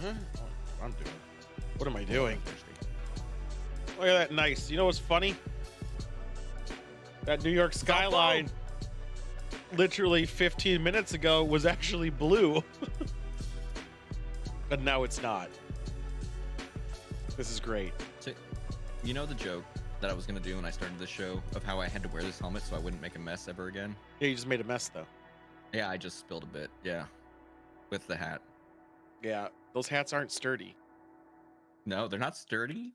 Huh? Oh, I'm doing. What am I doing? Look at that, nice. You know what's funny? That New York skyline, literally 15 minutes ago, was actually blue, but now it's not. This is great. So, you know the joke that I was gonna do when I started this show of how I had to wear this helmet so I wouldn't make a mess ever again? Yeah, you just made a mess though. Yeah, I just spilled a bit. Yeah, with the hat. Yeah, those hats aren't sturdy. No, they're not sturdy.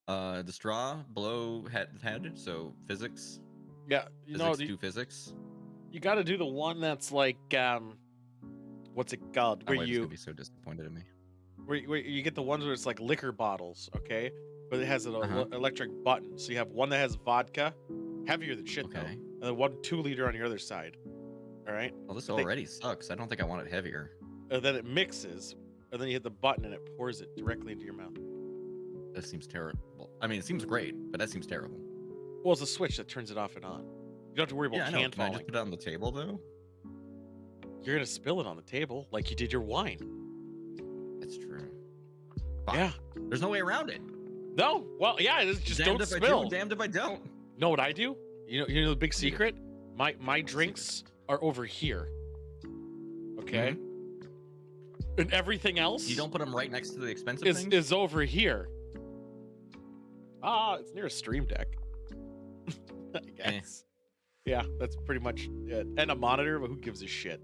The straw below head, so physics. Yeah, you know, Physics to physics. you got to do the one that's like, what's it called? My Where wife is you gonna be so disappointed in me. where you get the ones where it's like liquor bottles, okay? But it has an electric button. So you have one that has vodka, heavier than shit though, Okay. and then 1 2-liter on your other side. All right. Well, this already sucks. I don't think I want it heavier. And then it mixes, and then you hit the button and it pours it directly into your mouth. That seems terrible. I mean, it seems great, but that seems terrible. Well, it's a switch that turns it off and on. You don't have to worry about Yeah, I know. can Can I falling. just put it on the table though? You're gonna spill it on the table like you did your wine. That's true. Fine. Yeah. There's no way around it. No. Well, yeah. It's just Damned don't if I spill. do, damned if I don't. Know what I do? You know the big secret? My drinks are over here. Okay. And everything else You don't put them right next to the expensive is things? is over here. It's near a stream deck. I guess. Yeah, that's pretty much it. And a monitor, but who gives a shit?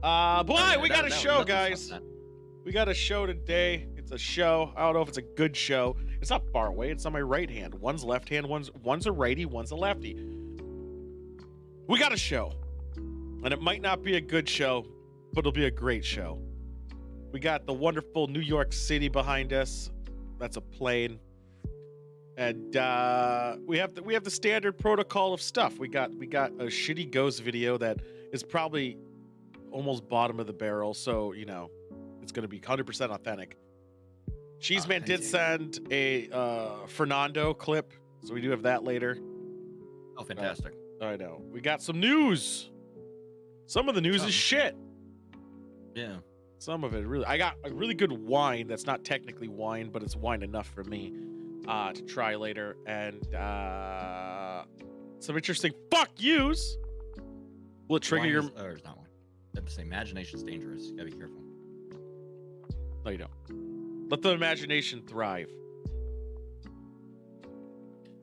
Boy, we got a show, guys. We got a show today. It's a show. I don't know if it's a good show. It's not far away. It's on my right hand. One's left hand. One's a righty. One's a lefty. We got a show, and it might not be a good show, but it'll be a great show. We got the wonderful New York City behind us. That's a plane, and we have the standard protocol of stuff. We got a shitty ghost video that is probably almost bottom of the barrel, so you know it's going to be 100% authentic. Cheeseman did send a Fernando clip, so we do have that later. Oh, fantastic. I know. We got some news. Some of the news is shit. Yeah. Some of it really. I got a really good wine that's not technically wine, but it's wine enough for me to try later, and some interesting fuck yous. Will it trigger your? Or it's not one. That's imagination's dangerous. You gotta be careful. No, you don't. Let the imagination thrive.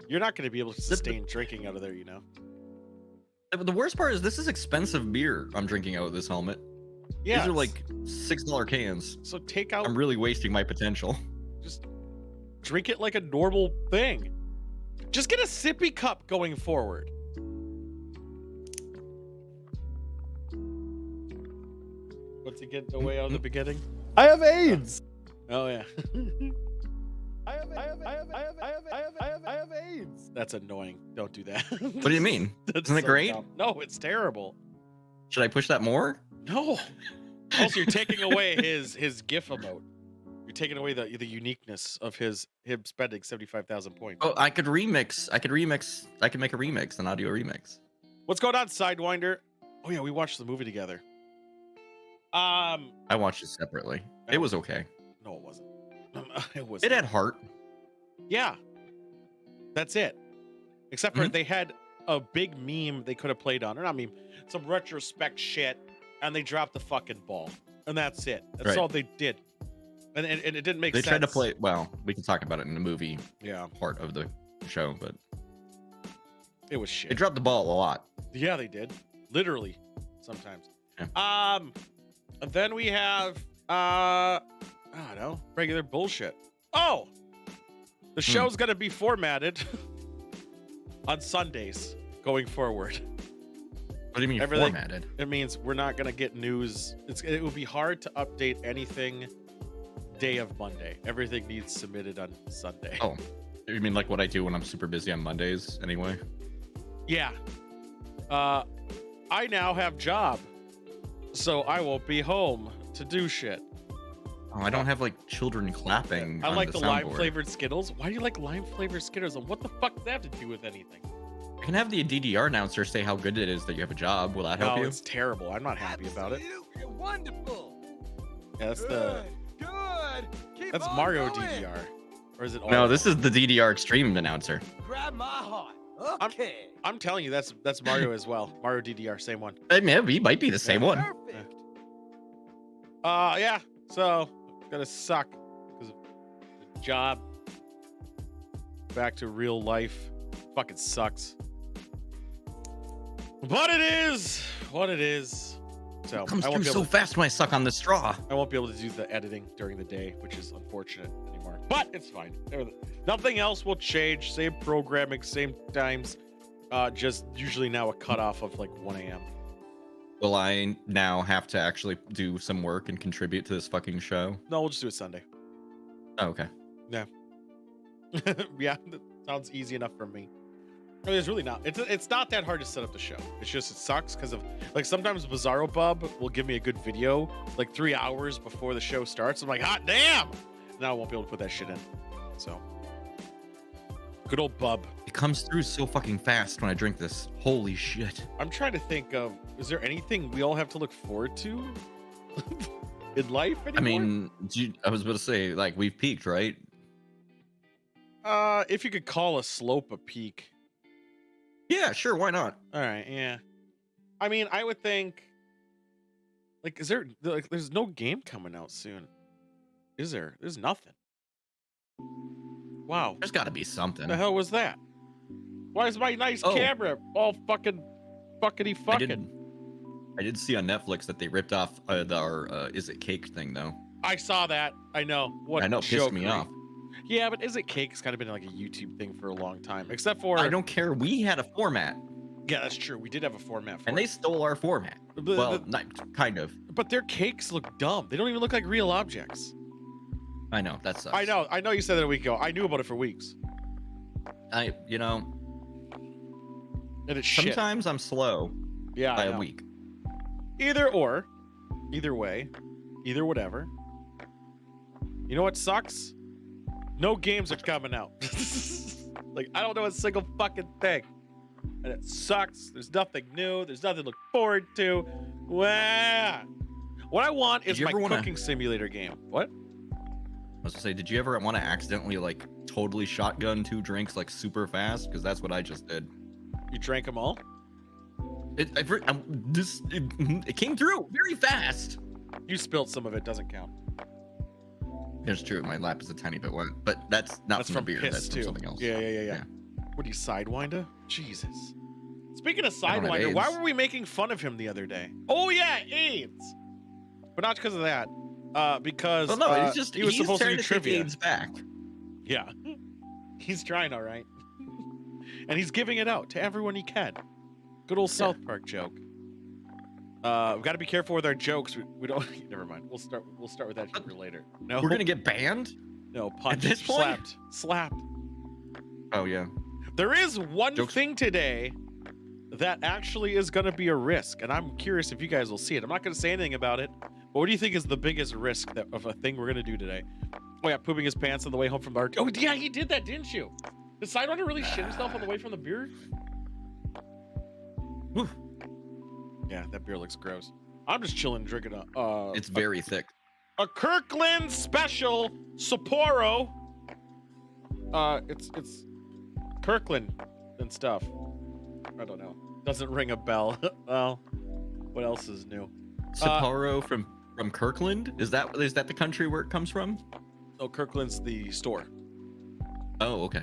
You're not going to be able to sustain drinking out of there, you know. The worst part is this is expensive beer I'm drinking out of this helmet. Yeah, These are like $6 cans. So take out. I'm really wasting my potential. Just drink it like a normal thing. Just get a sippy cup going forward. What's it get away out of the beginning? I have AIDS. Oh yeah. I have AIDS. That's annoying. Don't do that. What do you mean? That's Isn't it so great? dumb. No, it's terrible. Should I push that more? No. Also, you're taking away his GIF emote. You're taking away the uniqueness of him spending 75,000 points. Oh, I could remix. I could make a remix, an audio remix. What's going on, Sidewinder? Oh yeah, we watched the movie together. I watched it separately. It was okay. No, it wasn't. It was. It had heart. Yeah. That's it. Except for they had a big meme they could have played on, or not meme, some retrospect shit, and they dropped the fucking ball, and that's it. That's all they did, and it didn't make sense. They tried to play. Well, we can talk about it in the movie. Yeah. Part of the show, but it was shit. They dropped the ball a lot. Yeah, they did. Literally, sometimes. Yeah. And then we have I don't know, regular bullshit. Oh, the show's gonna be formatted on Sundays going forward. What do you mean formatted? It means we're not gonna get news. It will be hard to update anything day of Monday. Everything needs submitted on Sunday. Oh, you mean like what I do when I'm super busy on Mondays anyway? Yeah. I now have job, so I won't be home to do shit. Oh, I don't have like children clapping. I on like the soundboard. lime flavored Skittles. Why do you like lime flavored Skittles? And what the fuck does that have to do with anything? I can have the DDR announcer say how good it is that you have a job. Will that help No, you? it's terrible. I'm not happy about it. Wonderful. Yeah, that's the. Good. That's Mario DDR. Or is it? No, this is the DDR Extreme announcer. Grab my heart. Okay. I'm telling you, that's Mario as well. Mario DDR, same one. I mean, he might be the same one. Perfect. Yeah. So it's gonna suck because of the job. Back to real life. Fucking sucks. But it is what it is. So It comes through so fast when I suck on the straw. I won't be able to do the editing during the day, which is unfortunate anymore. But it's fine. Nothing else will change. Same programming, same times. Just usually now a cutoff of like 1 a.m. Will I now have to actually do some work and contribute to this fucking show? No, we'll just do it Sunday. Oh, okay. Yeah. Yeah, that sounds easy enough for me. I mean, it's really not. It's not that hard to set up the show. It's just it sucks because of like sometimes Bizarro Bub will give me a good video like 3 hours before the show starts. I'm like, hot damn! Now I won't be able to put that shit in. So good old Bub. It comes through so fucking fast when I drink this. Holy shit. I'm trying to think of, is there anything we all have to look forward to in life anymore? I mean, I was about to say, like, we've peaked, right? If you could call a slope a peak. Yeah, sure, why not? All right, yeah. I mean, I would think, like, is there, like, there's no game coming out soon. Is there? There's nothing. Wow. There's got to be something. What the hell was that? Why is my nice camera all fucking fucking? I did see on Netflix that they ripped off our Is It Cake thing, though. I saw that. I know. What? I know, pissed me off. Yeah, but Is It Cake's kind of been like a YouTube thing for a long time, except for. I don't care. We had a format. Yeah, that's true. We did have a format for and they stole our format. Well, not kind of. But their cakes look dumb. They don't even look like real objects. I know, that sucks. I know you said that a week ago. I knew about it for weeks. You know. And it's shit. Sometimes I'm slow. Yeah, by a week. Either or. Either way. Either whatever. You know what sucks? No games are coming out. Like, I don't know a single fucking thing. And it sucks. There's nothing new. There's nothing to look forward to. Wah. What I want is my cooking simulator game. What? I was gonna say, did you ever want to accidentally like totally shotgun 2 drinks like super fast? Because that's what I just did. You drank them all? It came through very fast. You spilled some of it. Doesn't count. It's true. My lap is a tiny bit wet, but that's not from beer. Piss that's too. from something else. Yeah. What are you, Sidewinder? Jesus. Speaking of Sidewinder, why were we making fun of him the other day? Oh yeah, AIDS. But not because of that. Because he was supposed to do trivia. AIDS back. Yeah. He's trying, all right. And he's giving it out to everyone he can. Good old South Park joke. We've got to be careful with our jokes. We don't. Never mind. We'll start with that joke later. No, we're gonna get banned. No, punched, at this point? slapped. Oh yeah. There is one thing today that actually is gonna be a risk, and I'm curious if you guys will see it. I'm not gonna say anything about it. But what do you think is the biggest risk of a thing we're gonna do today? Oh yeah, pooping his pants on the way home from the art. Oh yeah, he did that, didn't you? Did Sidewinder really shit himself on the way from the beer? Woo. Yeah, that beer looks gross. I'm just chilling, drinking it's very thick. A Kirkland Special Sapporo. It's Kirkland and stuff. I don't know. Doesn't ring a bell. Well, what else is new? Sapporo from Kirkland? Is that the country where it comes from? No, Kirkland's the store. Oh, okay.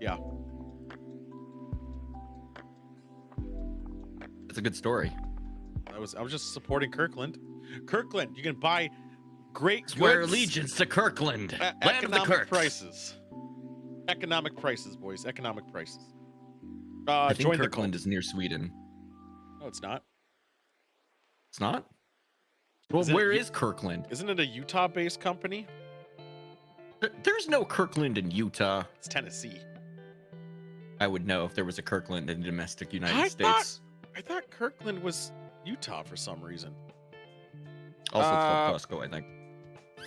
Yeah. That's a good story. I was just supporting Kirkland. Kirkland, you can buy great goods. Swear allegiance to Kirkland. Land of the Kirks. Prices. Economic prices, boys. Economic prices. I think Kirkland is near Sweden. No, it's not. It's not? Well, where is Kirkland? Isn't it a Utah-based company? There's no Kirkland in Utah. It's Tennessee. I would know if there was a Kirkland in the domestic United States. I thought Kirkland was Utah for some reason. Also, it's called Costco, I think.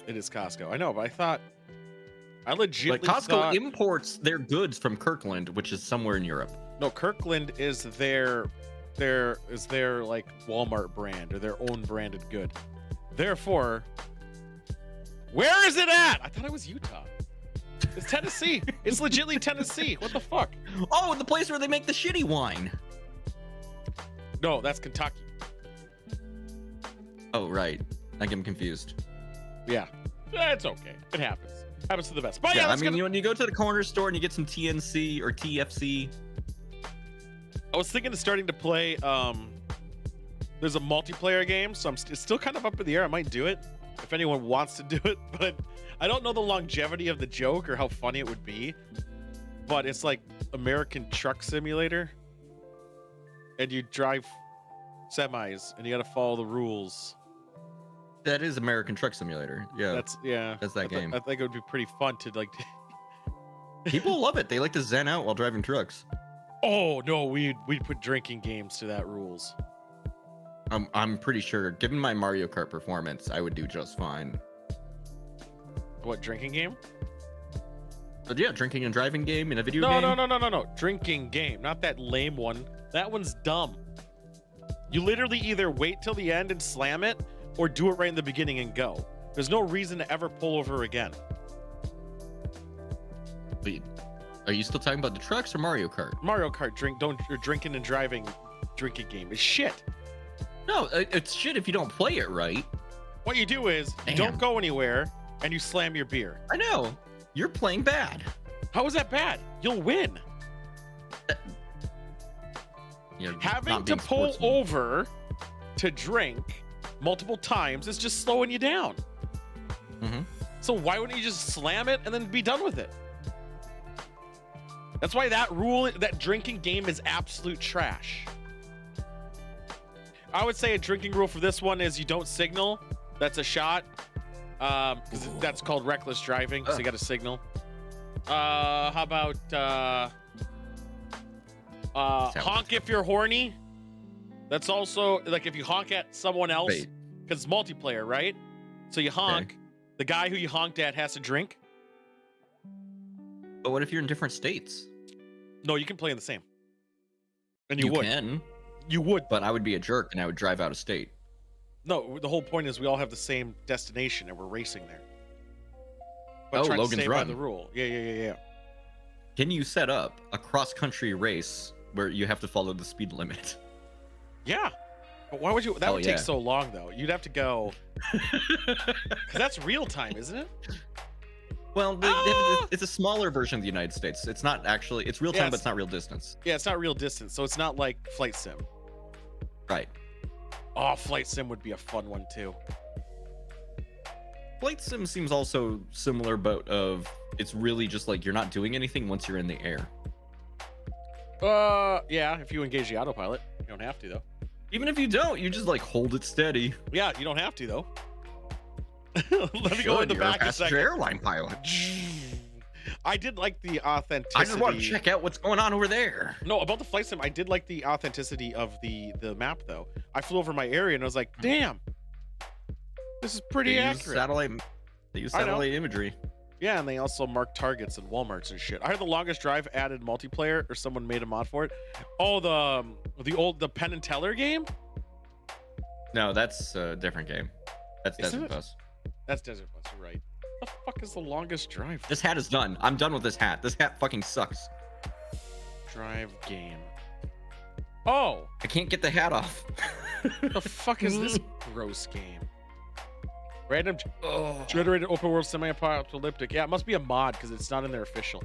It is Costco. I know, but I legitimately Costco imports their goods from Kirkland, which is somewhere in Europe. No, Kirkland is their like Walmart brand or their own branded good. Therefore, Where is it at? I thought it was Utah. It's Tennessee. It's legitly Tennessee. What the fuck? Oh, the place where they make the shitty wine. No, that's Kentucky. Oh, right. I get confused. Yeah. It's okay. It happens. Happens to the best. But Yeah, yeah, I mean, when you go to the corner store and you get some TNC or TFC. I was thinking of starting to play, there's a multiplayer game, so it's still kind of up in the air. I might do it if anyone wants to do it, but I don't know the longevity of the joke or how funny it would be. But it's like American Truck Simulator, and you drive semis, and you got to follow the rules. That is American Truck Simulator. Yeah, That's that game. I think it would be pretty fun to like. People love it. They like to zen out while driving trucks. Oh no, we'd put drinking games to that rules. I'm pretty sure, given my Mario Kart performance, I would do just fine. What, drinking game? But yeah, drinking and driving game in a video game. No. Drinking game, not that lame one. That one's dumb. You literally either wait till the end and slam it, or do it right in the beginning and go. There's no reason to ever pull over again. Wait, are you still talking about the trucks or Mario Kart? Mario Kart drinking and driving drinking game is shit. No, it's shit if you don't play it right. What you do is you don't go anywhere and you slam your beer. I know. You're playing bad. How is that bad? You'll win. Having to pull over to drink multiple times is just slowing you down. So why wouldn't you just slam it and then be done with it? That's why that drinking game is absolute trash. I would say a drinking rule for this one is you don't signal. That's a shot. Because that's called reckless driving, so you got to signal. How about honk if you're horny? That's also, like, if you honk at someone else, because it's multiplayer, right? So you honk. Okay. The guy who you honked at has to drink. But what if you're in different states? No, you can play in the same. And you would. Can. You would. But I would be a jerk and I would drive out of state. No, the whole point is we all have the same destination and we're racing there. But Logan's to stay Run. By the rule. Yeah. Can you set up a cross-country race where you have to follow the speed limit? Yeah. But why would you? That would take so long, though. You'd have to go. Because that's real time, isn't it? Well, it's a smaller version of the United States. It's not actually, it's real time, but it's not real distance. Yeah, it's not real distance. So it's not like Flight Sim. Right. Oh, Flight Sim would be a fun one, too. Flight Sim seems also similar, but it's really just like you're not doing anything once you're in the air. Yeah, if you engage the autopilot. You don't have to, though. Even if you don't, you just like hold it steady. Yeah, you don't have to, though. Let me go in the back a second. Airline pilot. I did like the authenticity. I just want to check out what's going on over there. No, about the Flight Sim, I did like the authenticity of the map, though. I flew over my area and I was like, damn, this is pretty accurate. They use satellite imagery. Yeah, and they also mark targets and Walmarts and shit. I heard the Longest Drive added multiplayer, or someone made a mod for it. Oh, the Penn and Teller game? No, that's a different game. That's Desert Bus. That's Desert Bus, you're right. What the fuck is the Longest Drive? This hat is done. I'm done with this hat. This hat fucking sucks. Drive game. Oh! I can't get the hat off. What the fuck is this gross game? Random generated open world semi-apocalyptic. Yeah, it must be a mod because it's not in their official.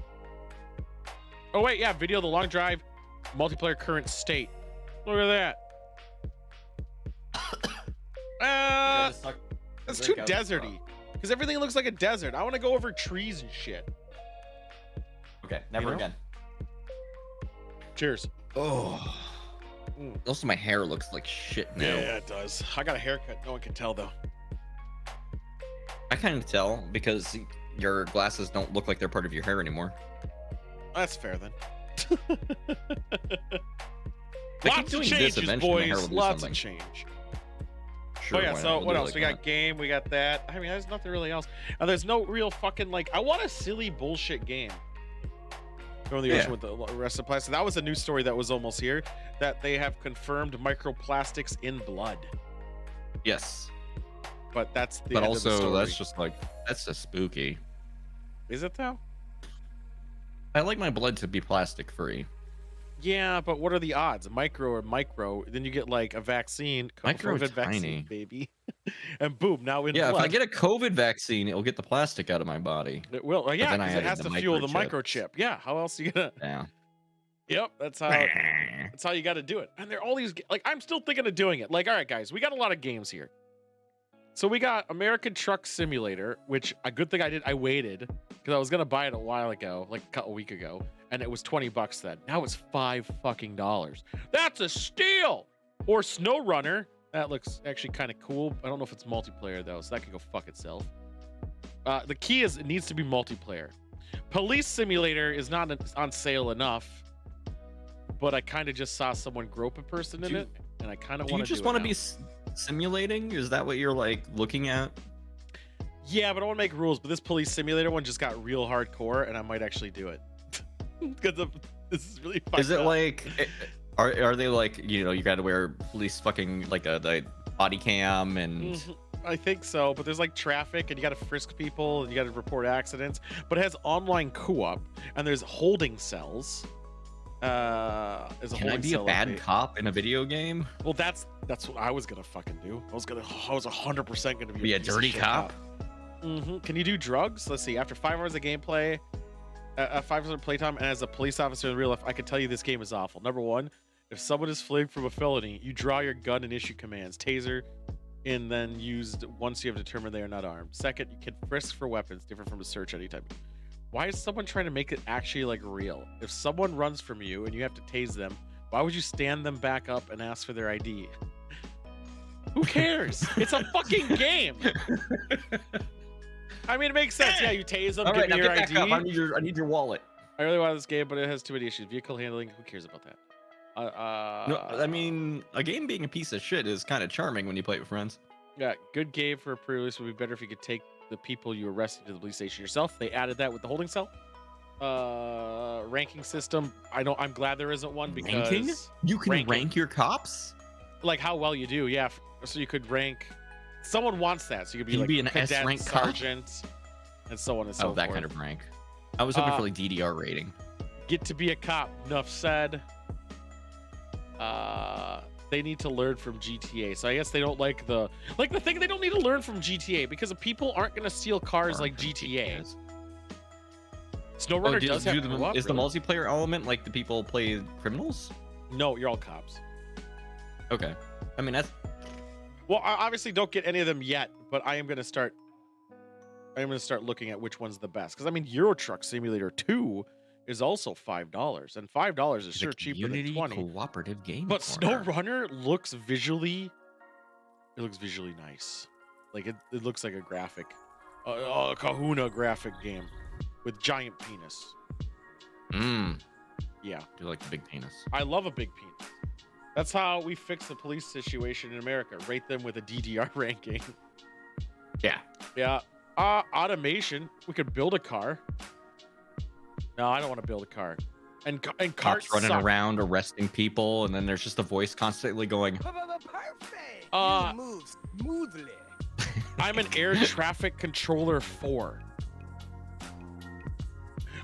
Oh wait, yeah, video the long drive multiplayer current state. Look at that. That's too deserty. Because everything looks like a desert. I want to go over trees and shit. Okay, never again. Cheers. Oh. Also, my hair looks like shit now. Yeah, it does. I got a haircut. No one can tell though. I kind of tell because your glasses don't look like they're part of your hair anymore. That's fair then. Lots of changes, boys. Lots of change. Sure, oh yeah, so what else? We got game, we got that. I mean, there's nothing really else. There's no real fucking, like, I want a silly bullshit game. Go in the ocean with the rest of the plastic. That was a news story that was almost here, that they have confirmed microplastics in blood. Yes. but that's the But end of the also, story. that's just like, that's just spooky. Is it though? I like my blood to be plastic free. Yeah, but what are the odds? Micro or micro, then you get like a vaccine, Micro COVID tiny. vaccine, baby, and boom, now in Yeah, blood. if I get a COVID vaccine, it'll get the plastic out of my body. It will. Yeah, then I because it added has the to fuel the microchips. microchip. Yeah, how else are you gonna? Yeah. Yep, that's how you got to do it. And there are all these like I'm still thinking of doing it. Like, all right, guys, we got a lot of games here. So we got American Truck Simulator, which a good thing I did. I waited because I was gonna buy it a while ago, like a week ago, and it was $20 then. Now it's $5 fucking. That's a steal. Or Snow Runner. That looks actually kind of cool. I don't know if it's multiplayer though, so that could go fuck itself. The key is it needs to be multiplayer. Police Simulator is not on sale enough, but I kind of just saw someone grope a person in it, and I kind of want to. Do you just want to be simulating? Is that what you're like looking at? Yeah, but I want to make rules. But this Police Simulator one just got real hardcore, and I might actually do it because this is really. Is it up. like? Are they like, you know, you got to wear police fucking like a body cam and? I think so, but there's like traffic and you got to frisk people and you got to report accidents. But it has online co-op and there's holding cells. Can I be a bad cop in a video game? Well, that's what I was gonna fucking do. I was 100% gonna Be a dirty cop. Can you do drugs? Let's see. After 5 hours of gameplay, 5 hours of playtime, and as a police officer in real life, I can tell you this game is awful. Number one, if someone is fleeing from a felony, you draw your gun and issue commands. Taser, and then used once you have determined they are not armed. Second, you can frisk for weapons, different from a search anytime. Why is someone trying to make it actually like real? If someone runs from you and you have to tase them, why would you stand them back up and ask for their ID? Who cares? It's a fucking game. I mean, it makes sense. Yeah, you tase them, give me your ID. I need your wallet. I really want this game, but it has too many issues. Vehicle handling, who cares about that? No, I mean, a game being a piece of shit is kind of charming when you play it with friends. Yeah, good game for a pre-release. Would be better if you could take the people you arrested to the police station yourself. They added that with the holding cell. Ranking system. I'm glad there isn't one because ranking? You can rank your cops? Like how well you do, yeah. So you could rank. Someone wants that, so you could be like be an cadet, S-rank sergeant, and so on and so forth. Oh, that kind of rank. I was hoping for like DDR rating. Get to be a cop. Enough said. They need to learn from GTA. So I guess they don't like the thing. They don't need to learn from GTA because the people aren't going to steal cars like GTA. SnowRunner does have co-op, is the multiplayer element like the people play criminals? No, you're all cops. Okay. I mean, that's... Well, I obviously don't get any of them yet, but I am going to start looking at which one's the best. Because, I mean, Euro Truck Simulator 2 is also $5. And $5 is sure cheaper than 20. Cooperative game. But SnowRunner looks visually... It looks visually nice. Like, it looks like a graphic... a Kahuna graphic game. With giant penis. Yeah. Do you like the big penis? I love a big penis. That's how we fix the police situation in America. Rate them with a DDR ranking. Yeah. Yeah. Automation. We could build a car. No, I don't want to build a car. And carts cops running around arresting people, and then there's just a voice constantly going. Perfect. You move smoothly. I'm an air traffic controller 4.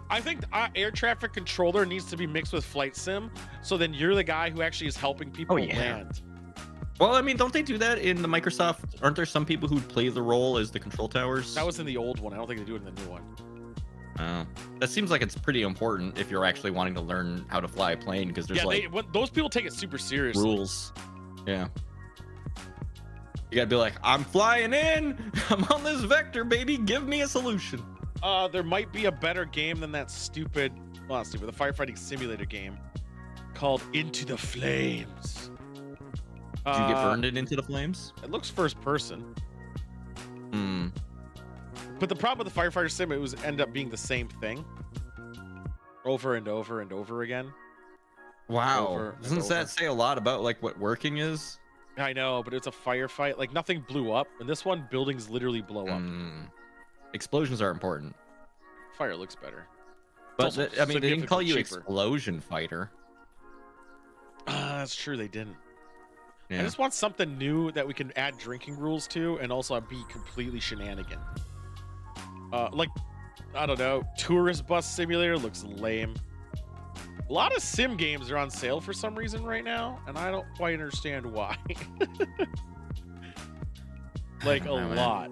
I think air traffic controller needs to be mixed with flight sim, so then you're the guy who actually is helping people land. Well, I mean, don't they do that in the Microsoft? Aren't there some people who play the role as the control towers? That was in the old one. I don't think they do it in the new one. Oh, that seems like it's pretty important if you're actually wanting to learn how to fly a plane, because there's those people take it super seriously. Rules. Yeah. You gotta be like, I'm flying in. I'm on this vector, baby. Give me a solution. There might be a better game than that the firefighting simulator game called Into the Flames. Did you get burned into the flames? It looks first person. But the problem with the firefighter sim, it was end up being the same thing over and over and over again. Wow. Doesn't that say a lot about like what working is? I know, but it's a firefight. Like nothing blew up. And this one, buildings literally blow up. Explosions are important. Fire looks better. But I mean, they didn't call you explosion fighter. That's true. They didn't. Yeah. I just want something new that we can add drinking rules to, and also be completely shenanigan. Like, I don't know, tourist bus simulator looks lame. A lot of sim games are on sale for some reason right now, and I don't quite understand why. Like, a lot.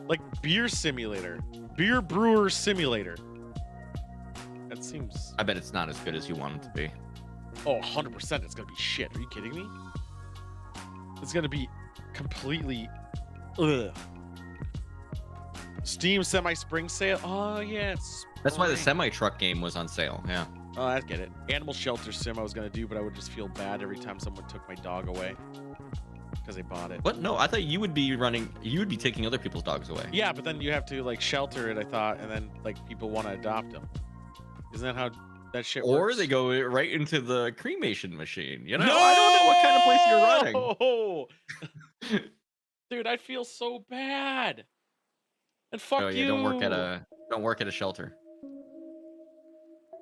Like, beer simulator. Beer brewer simulator. That seems... I bet it's not as good as you want it to be. Oh, 100% it's gonna be shit. Are you kidding me? It's gonna be completely... Ugh. Steam semi-spring sale? Oh, yeah, it's... That's why the semi-truck game was on sale, yeah. Oh, I get it. Animal shelter sim I was gonna do, but I would just feel bad every time someone took my dog away. Because they bought it. What? No, I thought you would be taking other people's dogs away. Yeah, but then you have to, like, shelter it, I thought, and then, like, people want to adopt them. Isn't that how that shit works? Or they go right into the cremation machine, you know? No! I don't know what kind of place you're running. Dude, I feel so bad. And fuck oh, yeah, you. Don't work at a shelter.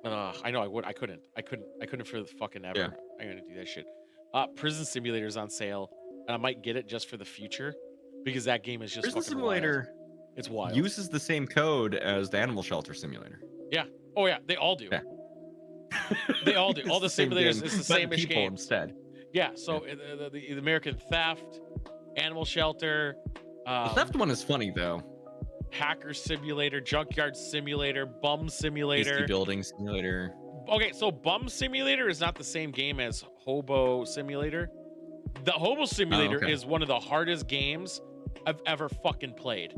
I know I would. I couldn't for the fucking ever. Yeah. I'm gonna do that shit. Prison Simulator's on sale, and I might get it just for the future because that game is just Prison fucking Simulator. Wild. It's wild. Uses the same code as the Animal Shelter Simulator. Yeah. Oh yeah, they all do. Yeah. They all do. All the simulators. It's the same-ish game instead. Yeah. So the American Theft, Animal Shelter. The Theft one is funny though. Hacker Simulator, Junkyard Simulator, Bum Simulator, Tasty Building Simulator. Okay, so Bum Simulator is not the same game as Hobo Simulator. The Hobo Simulator is one of the hardest games I've ever fucking played.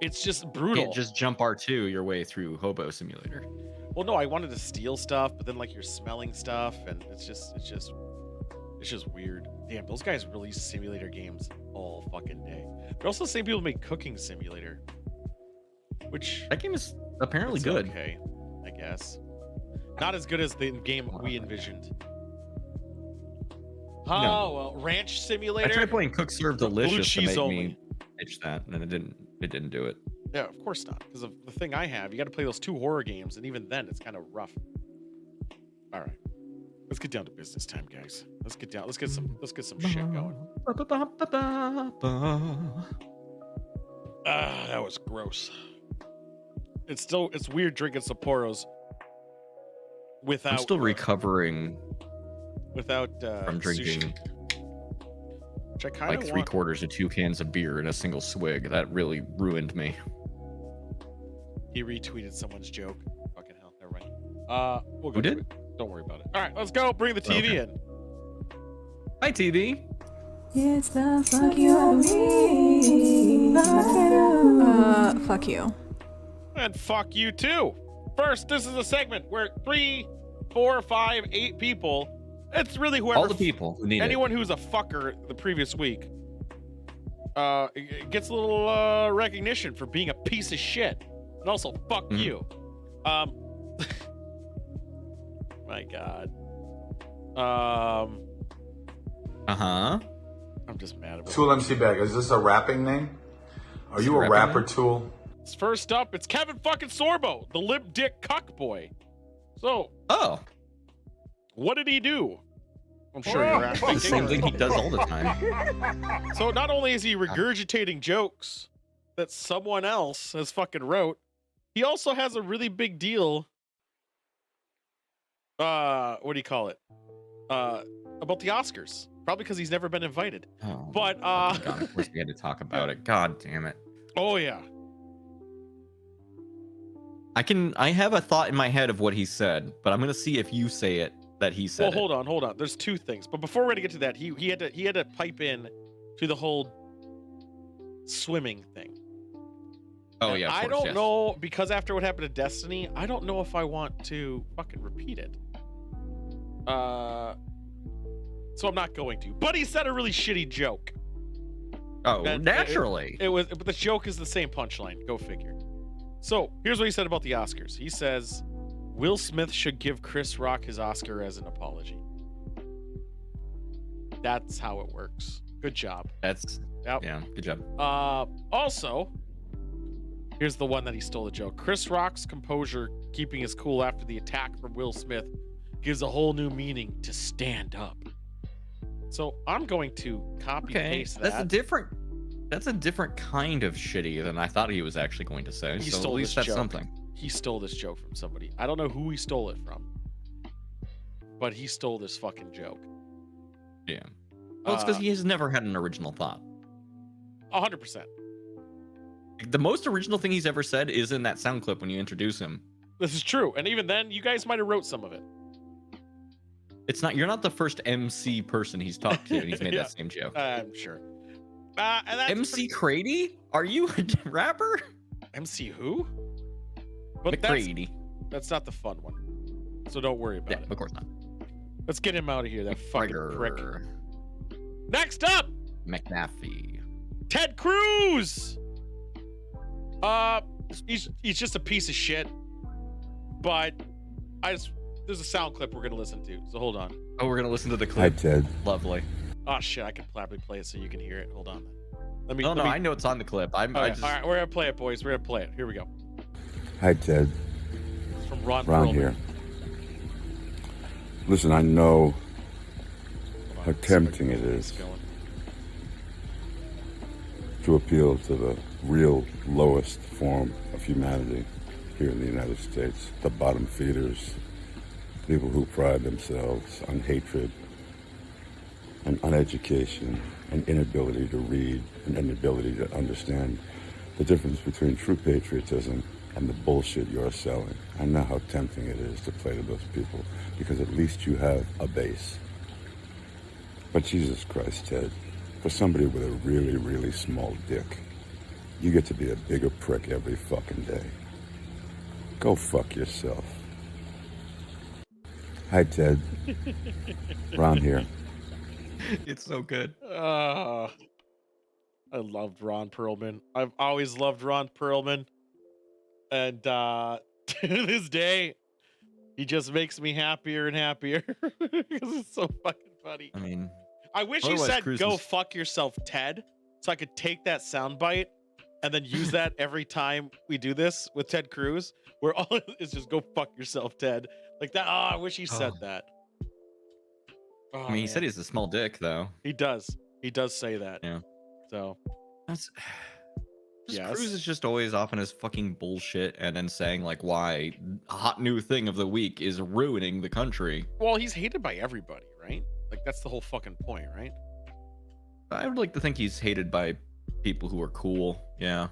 It's just brutal. You can't just jump R2 your way through Hobo Simulator. Well, no, I wanted to steal stuff, but then like you're smelling stuff, and it's just weird. Damn, those guys release simulator games all fucking day. They're also the same people make Cooking Simulator, which that game is apparently good. Okay, I guess not as good as the game we envisioned. Oh well, Ranch Simulator. I tried playing Cook Serve Delicious to make only. me pitch that, and it didn't do it. Yeah, of course not, because of the thing I have. You got to play those 2 horror games, and even then, it's kind of rough. All right. Let's get down to business time, guys. Let's get some shit going. That was gross. It's weird drinking Sapporos without. I'm still recovering without from drinking. Sushi. Which I kind of like 3/4 of 2 cans of beer in a single swig. That really ruined me. He retweeted someone's joke. Fucking hell. Never mind. We'll go. Who did? Don't worry about it. All right, let's go. Bring the TV in. Hi, TV. It's the fuck you of me. Fuck you. And fuck you too. First, this is a segment where 3, 4, 5, 8 people. It's really whoever. All the people who need anyone who's a fucker the previous week. Gets a little recognition for being a piece of shit, and also fuck you. My God. I'm just mad about Tool MC Bag, is this a rapping name? Are you a rapper, Tool? First up, it's Kevin fucking Sorbo, the lip dick cuck boy. So. Oh. What did he do? I'm sure you're asking. The same thing he does all the time. So not only is he regurgitating jokes that someone else has fucking wrote, he also has a really big deal. What do you call it? About the Oscars. Probably because he's never been invited. Oh, but God, of course we had to talk about it. God damn it. Oh yeah. I have a thought in my head of what he said, but I'm gonna see if you say it that he said. Well, hold on. There's 2 things. But before we're gonna get to that, he had to pipe in to the whole swimming thing. Oh, and yeah. I don't know, because after what happened to Destiny, I don't know if I want to fucking repeat it. So I'm not going to. But he said a really shitty joke. Oh, naturally. But the joke is the same punchline. Go figure. So here's what he said about the Oscars. He says, Will Smith should give Chris Rock his Oscar as an apology. That's how it works. Good job. Yeah, good job. Also, here's the one that he stole the joke. Chris Rock's composure, keeping his cool after the attack from Will Smith, gives a whole new meaning to stand up. So I'm going to copy paste that. That's a different kind of shitty than I thought he was actually going to say. He so stole at least this that's joke. something. He stole this joke from somebody. I don't know who he stole it from, but he stole this fucking joke. Yeah. Well, it's because he has never had an original thought. 100%. The most original thing he's ever said is in that sound clip when you introduce him. This is true, and even then, you guys might have wrote some of it. It's not. You're not the first MC person he's talked to, and he's made Yeah. that same joke. I'm sure. And that's MC Crady? Are you a rapper? MC who? But McCready. that's not the fun one. So don't worry about Yeah, it. of course not. Let's get him out of here, that fucking prick. Frigger. Next up, McNaffy. Ted Cruz. He's just a piece of shit. But there's a sound clip we're gonna listen to. So hold on. Oh, we're gonna listen to the Hi, clip. Ted. Lovely. Oh shit, I can probably play it so you can hear it. Hold on. Let me. No, I know it's on the clip. All right, we're gonna play it, boys. We're gonna play it. Here we go. Hi, Ted. It's from Ron Ron Perlman. here. Listen, I know how tempting it is to appeal to the real lowest form of humanity here in the United States, the bottom feeders, people who pride themselves on hatred and uneducation and inability to read and inability to understand the difference between true patriotism and the bullshit you're selling. I know how tempting it is to play to those people because at least you have a base. But Jesus Christ, Ted, for somebody with a really, really small dick, you get to be a bigger prick every fucking day. Go fuck yourself. Hi, Ted. Ron here. It's so good. I loved Ron Perlman. I've always loved Ron Perlman. And to this day, he just makes me happier and happier because it's so fucking funny. I mean, I wish he otherwise said, Cruz go is- fuck yourself, Ted, so I could take that soundbite and then use that every time we do this with Ted Cruz, where all is just go fuck yourself, Ted. Like that. Oh, I wish he said that. Oh, I mean, he man. said he has a small dick, though. He does. He does say that. Yeah. So, That's. Yes. Cruz is just always off on his fucking bullshit and then saying, like, why a hot new thing of the week is ruining the country. well, he's hated by everybody, right? Like, that's the whole fucking point, right? I would like to think he's hated by people who are cool. Yeah.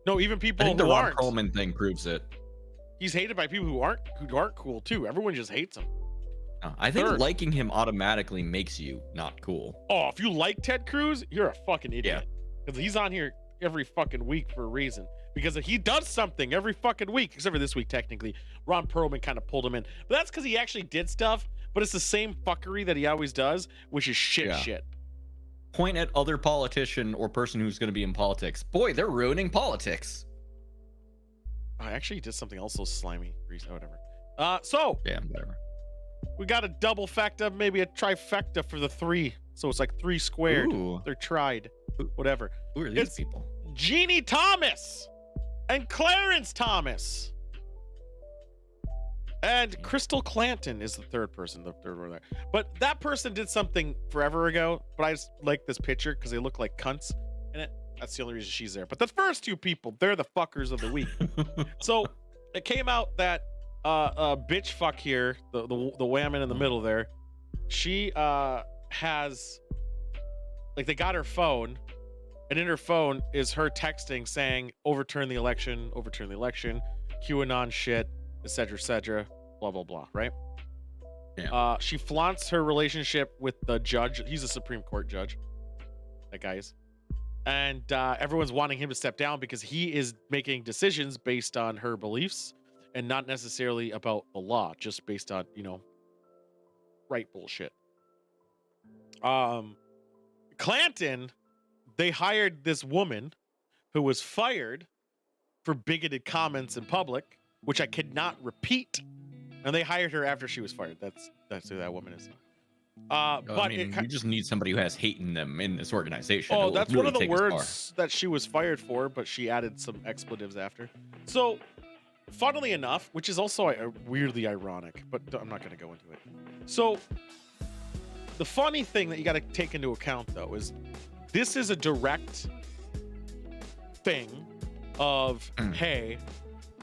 No, even I people think the who Ron aren't. Perlman thing proves it. He's hated by people who aren't cool too. Everyone just hates him. I think Third. liking him automatically makes you not cool. Oh, if you like Ted Cruz, you're a fucking idiot. Because he's on here every fucking week for a reason. Because he does something every fucking week, except for this week, technically. Ron Perlman kind of pulled him in. But that's because he actually did stuff, but it's the same fuckery that he always does, which is shit. Point at other politician or person who's going to be in politics. Boy, they're ruining politics. I actually did something else so slimy. Whatever. So, Yeah, whatever. we got a double facta, maybe a trifecta for the three. So it's like 3 squared. Ooh. They're tried. Whatever. Who are these It's- people? Jeannie Thomas and Clarence Thomas. And Crystal Clanton is the third person, the third one there. But that person did something forever ago, but I just like this picture because they look like cunts in it. That's the only reason she's there. But the first 2 people, they're the fuckers of the week. So it came out that bitch fuck here, the whammon in the middle there, she has, like, they got her phone, and in her phone is her texting saying overturn the election, QAnon shit, etc., blah blah blah, right? Yeah. She flaunts her relationship with the judge. He's a Supreme Court judge, that guy is. And everyone's wanting him to step down because he is making decisions based on her beliefs and not necessarily about the law, just based on, right bullshit. Clanton, they hired this woman who was fired for bigoted comments in public, which I could not repeat. And they hired her after she was fired. That's who that woman is. But I mean, you just need somebody who has hate in them in this organization. Oh, It will that's really one of the take us far. words that she was fired for, but she added some expletives after. So funnily enough, which is also weirdly ironic, but I'm not going to go into it. So the funny thing that you got to take into account, though, is this is a direct thing of, hey,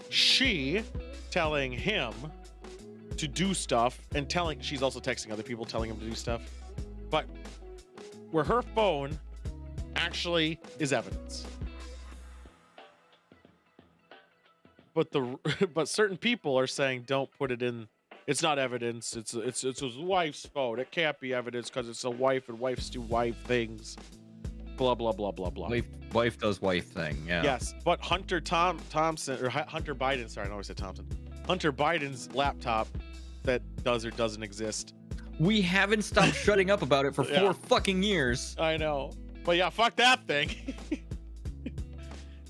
she telling him to do stuff and she's also texting other people telling him to do stuff, but where her phone actually is evidence. But certain people are saying don't put it in. It's not evidence. It's his wife's phone. It can't be evidence because it's a wife and wives do wife things. Blah blah blah blah blah. Wife does wife thing. Yeah. Yes, but Hunter Biden. Sorry, I always said Thompson. Hunter Biden's laptop that does or doesn't exist. We haven't stopped shutting up about it for 4 fucking years. I know, but yeah, fuck that thing.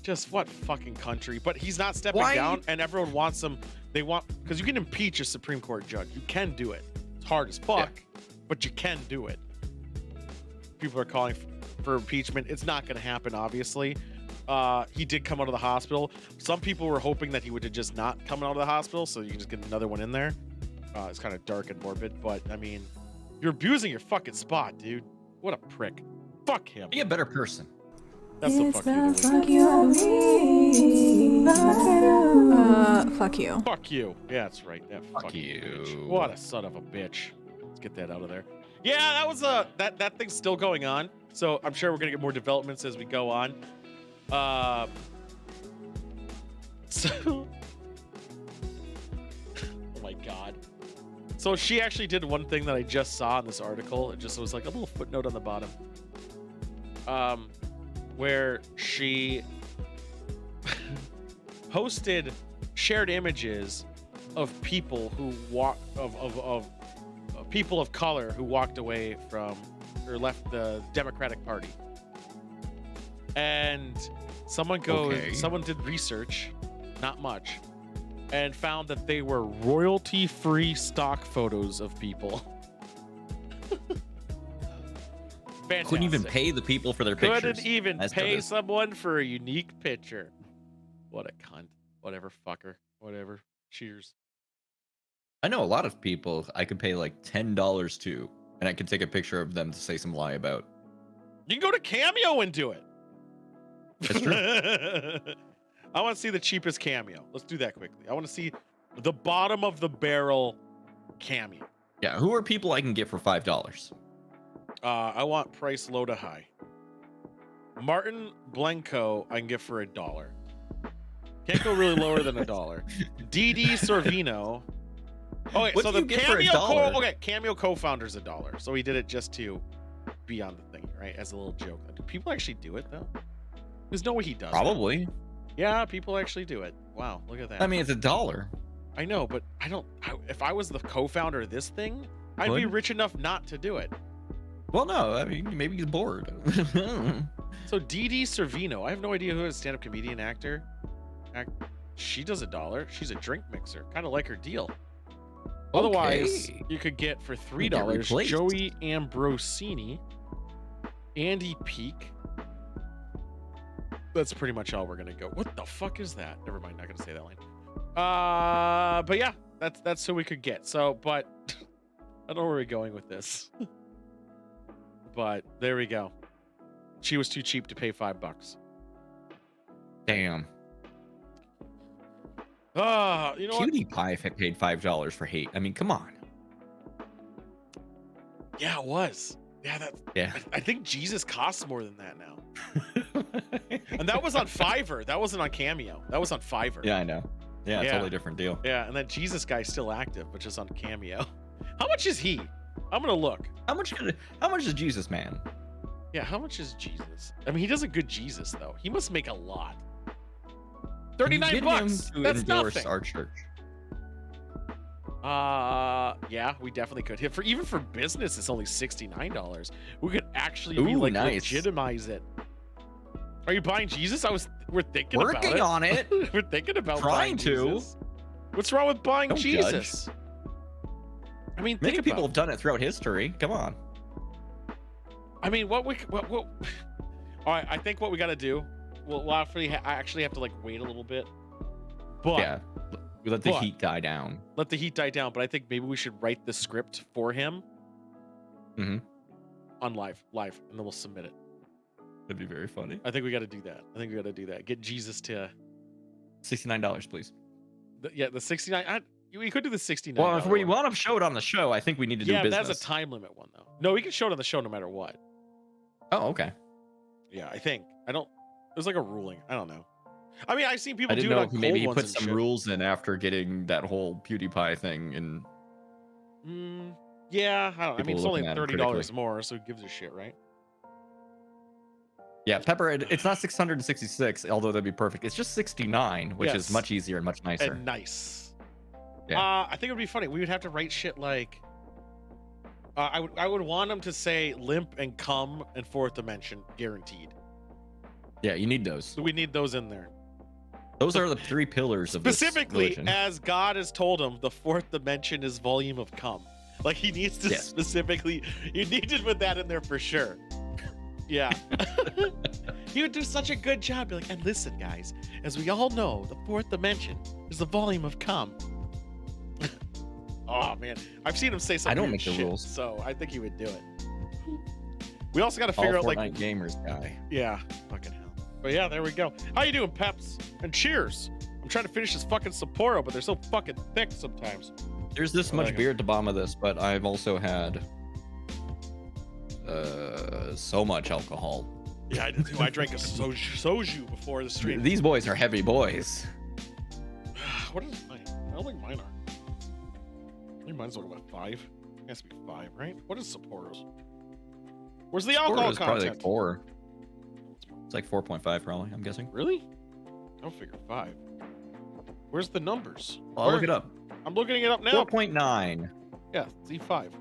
Just what fucking country? But he's not stepping down, and everyone wants him. They want, because you can impeach a Supreme Court judge. You can do it. It's hard as fuck, but you can do it. People are calling for impeachment. It's not going to happen, obviously. He did come out of the hospital. Some people were hoping that he would have just not come out of the hospital, so you can just get another one in there. It's kind of dark and morbid, but I mean, you're abusing your fucking spot, dude. What a prick. Fuck him. Be a better person. That's the fuck you. Fuck you. Fuck you. Fuck you. Yeah, that's right. Yeah, Fuck you. Bitch. What a son of a bitch. Let's get that out of there. Yeah, that was that thing's still going on. So I'm sure we're gonna get more developments as we go on. So oh my god. So she actually did one thing that I just saw in this article. It just was like a little footnote on the bottom. Where she posted shared images of people who of people of color who walked away from or left the Democratic Party. And someone did research, not much, and found that they were royalty-free stock photos of people. Fantastic. Couldn't even pay the people for their pictures. Couldn't even pay someone for a unique picture. What a cunt. Whatever, fucker. Whatever. Cheers. I know a lot of people I could pay like $10 to, and I could take a picture of them to say some lie about. You can go to Cameo and do it. That's true. I want to see the cheapest Cameo. Let's do that quickly. I want to see the bottom of the barrel Cameo. Yeah, who are people I can get for $5? I want price low to high. Martin Blanco, I can get for $1. Can't go really lower than $1. DD Sorvino. Okay, What so do the you get for Cameo Cameo co-founder's $1. So he did it just to be on the thing, right? As a little joke. Do people actually do it though? There's no way he does. Probably. Yeah, people actually do it. Wow, look at that. I mean, it's $1. I know, but if I was the co-founder of this thing, I'd be rich enough not to do it. Well, no, I mean, maybe he's bored. So DD Servino, I have no idea who is, stand-up comedian, actor. She does $1. She's a drink mixer, kind of like her deal. Otherwise, you could get for $3 Joey Ambrosini, Andy Peak. That's pretty much all we're gonna go. What the fuck is that? Never mind, not gonna say that line. But yeah, that's who we could get. So, but I don't know where we're going with this. But there we go. She was too cheap to pay $5. Damn. You know Cutie Pie paid $5 for hate. I mean, come on. Yeah, it was. Yeah, I think Jesus costs more than that now. And that was on Fiverr. That wasn't on Cameo. That was on Fiverr. Yeah, I know. Yeah, totally different deal. Yeah, and that Jesus guy's still active, but just on Cameo. How much is he? I'm gonna look. How much is Jesus, man? Yeah, how much is Jesus? I mean, he does a good Jesus though. He must make a lot. $39. That's nothing. Our church. Yeah, we definitely could. Even for business, it's only $69. We could actually legitimize it. Are you buying Jesus? We're thinking about it. Working on it. We're thinking about trying buying to. Jesus. What's wrong with buying Don't Jesus? Judge. I mean, many people have done it throughout history. Come on. I mean, all right, I think what we got to do, I actually have to like wait a little bit, But yeah, we let the heat die down. Let the heat die down. But I think maybe we should write the script for him. On live, and then we'll submit it. That'd be very funny. I think we got to do that. Get Jesus to $69, please. The 69. We could do the 69. Well, if we want to show it on the show, I think we need to do business. Yeah, that's a time limit one though. No, we can show it on the show no matter what. Oh, okay. Yeah, I think. There's like a ruling. I don't know. I mean, I've seen people do it know on if cold maybe he ones put and some shit. rules in after getting that whole PewDiePie thing and yeah, I don't. I mean, it's People only looking at it $30 critically. more, so who gives a shit, right? yeah, Pepper. It's not 666, although that'd be perfect. It's just 69, which Yes. is much easier and much nicer. And nice. Yeah. I think it would be funny. We would have to write shit like. I would want them to say limp and cum and fourth dimension guaranteed. Yeah, you need those. So we need those in there. Those are the 3 pillars of Specifically, this religion. as God has told him, the fourth dimension is volume of cum. Like he needs to specifically. You need to put that in there for sure. Yeah. He would do such a good job. Be like, and listen, guys, as we all know, the fourth dimension is the volume of cum. Oh man, I've seen him say something. I don't weird make the shit, rules. so I think he would do it. We also got to figure out Fortnite like, gamers guy. yeah, fucking hell. But yeah, there we go. How you doing, Peps? And cheers. I'm trying to finish this fucking Sapporo, but they're so fucking thick sometimes. There's this much beer at the bottom of this, but I've also had so much alcohol. Yeah, I did too. I drank a soju before the stream. These boys are heavy boys. What is mine? I don't think mine are. I think mine's like about 5. It has to be 5, right? What is Sapporo's? Where's the alcohol It's probably content? like 4. It's like 4.5 probably, I'm guessing. Really? I'll figure 5. Where's the numbers? I'll look it up. I'm looking it up now. 4.9. Yeah, Z5.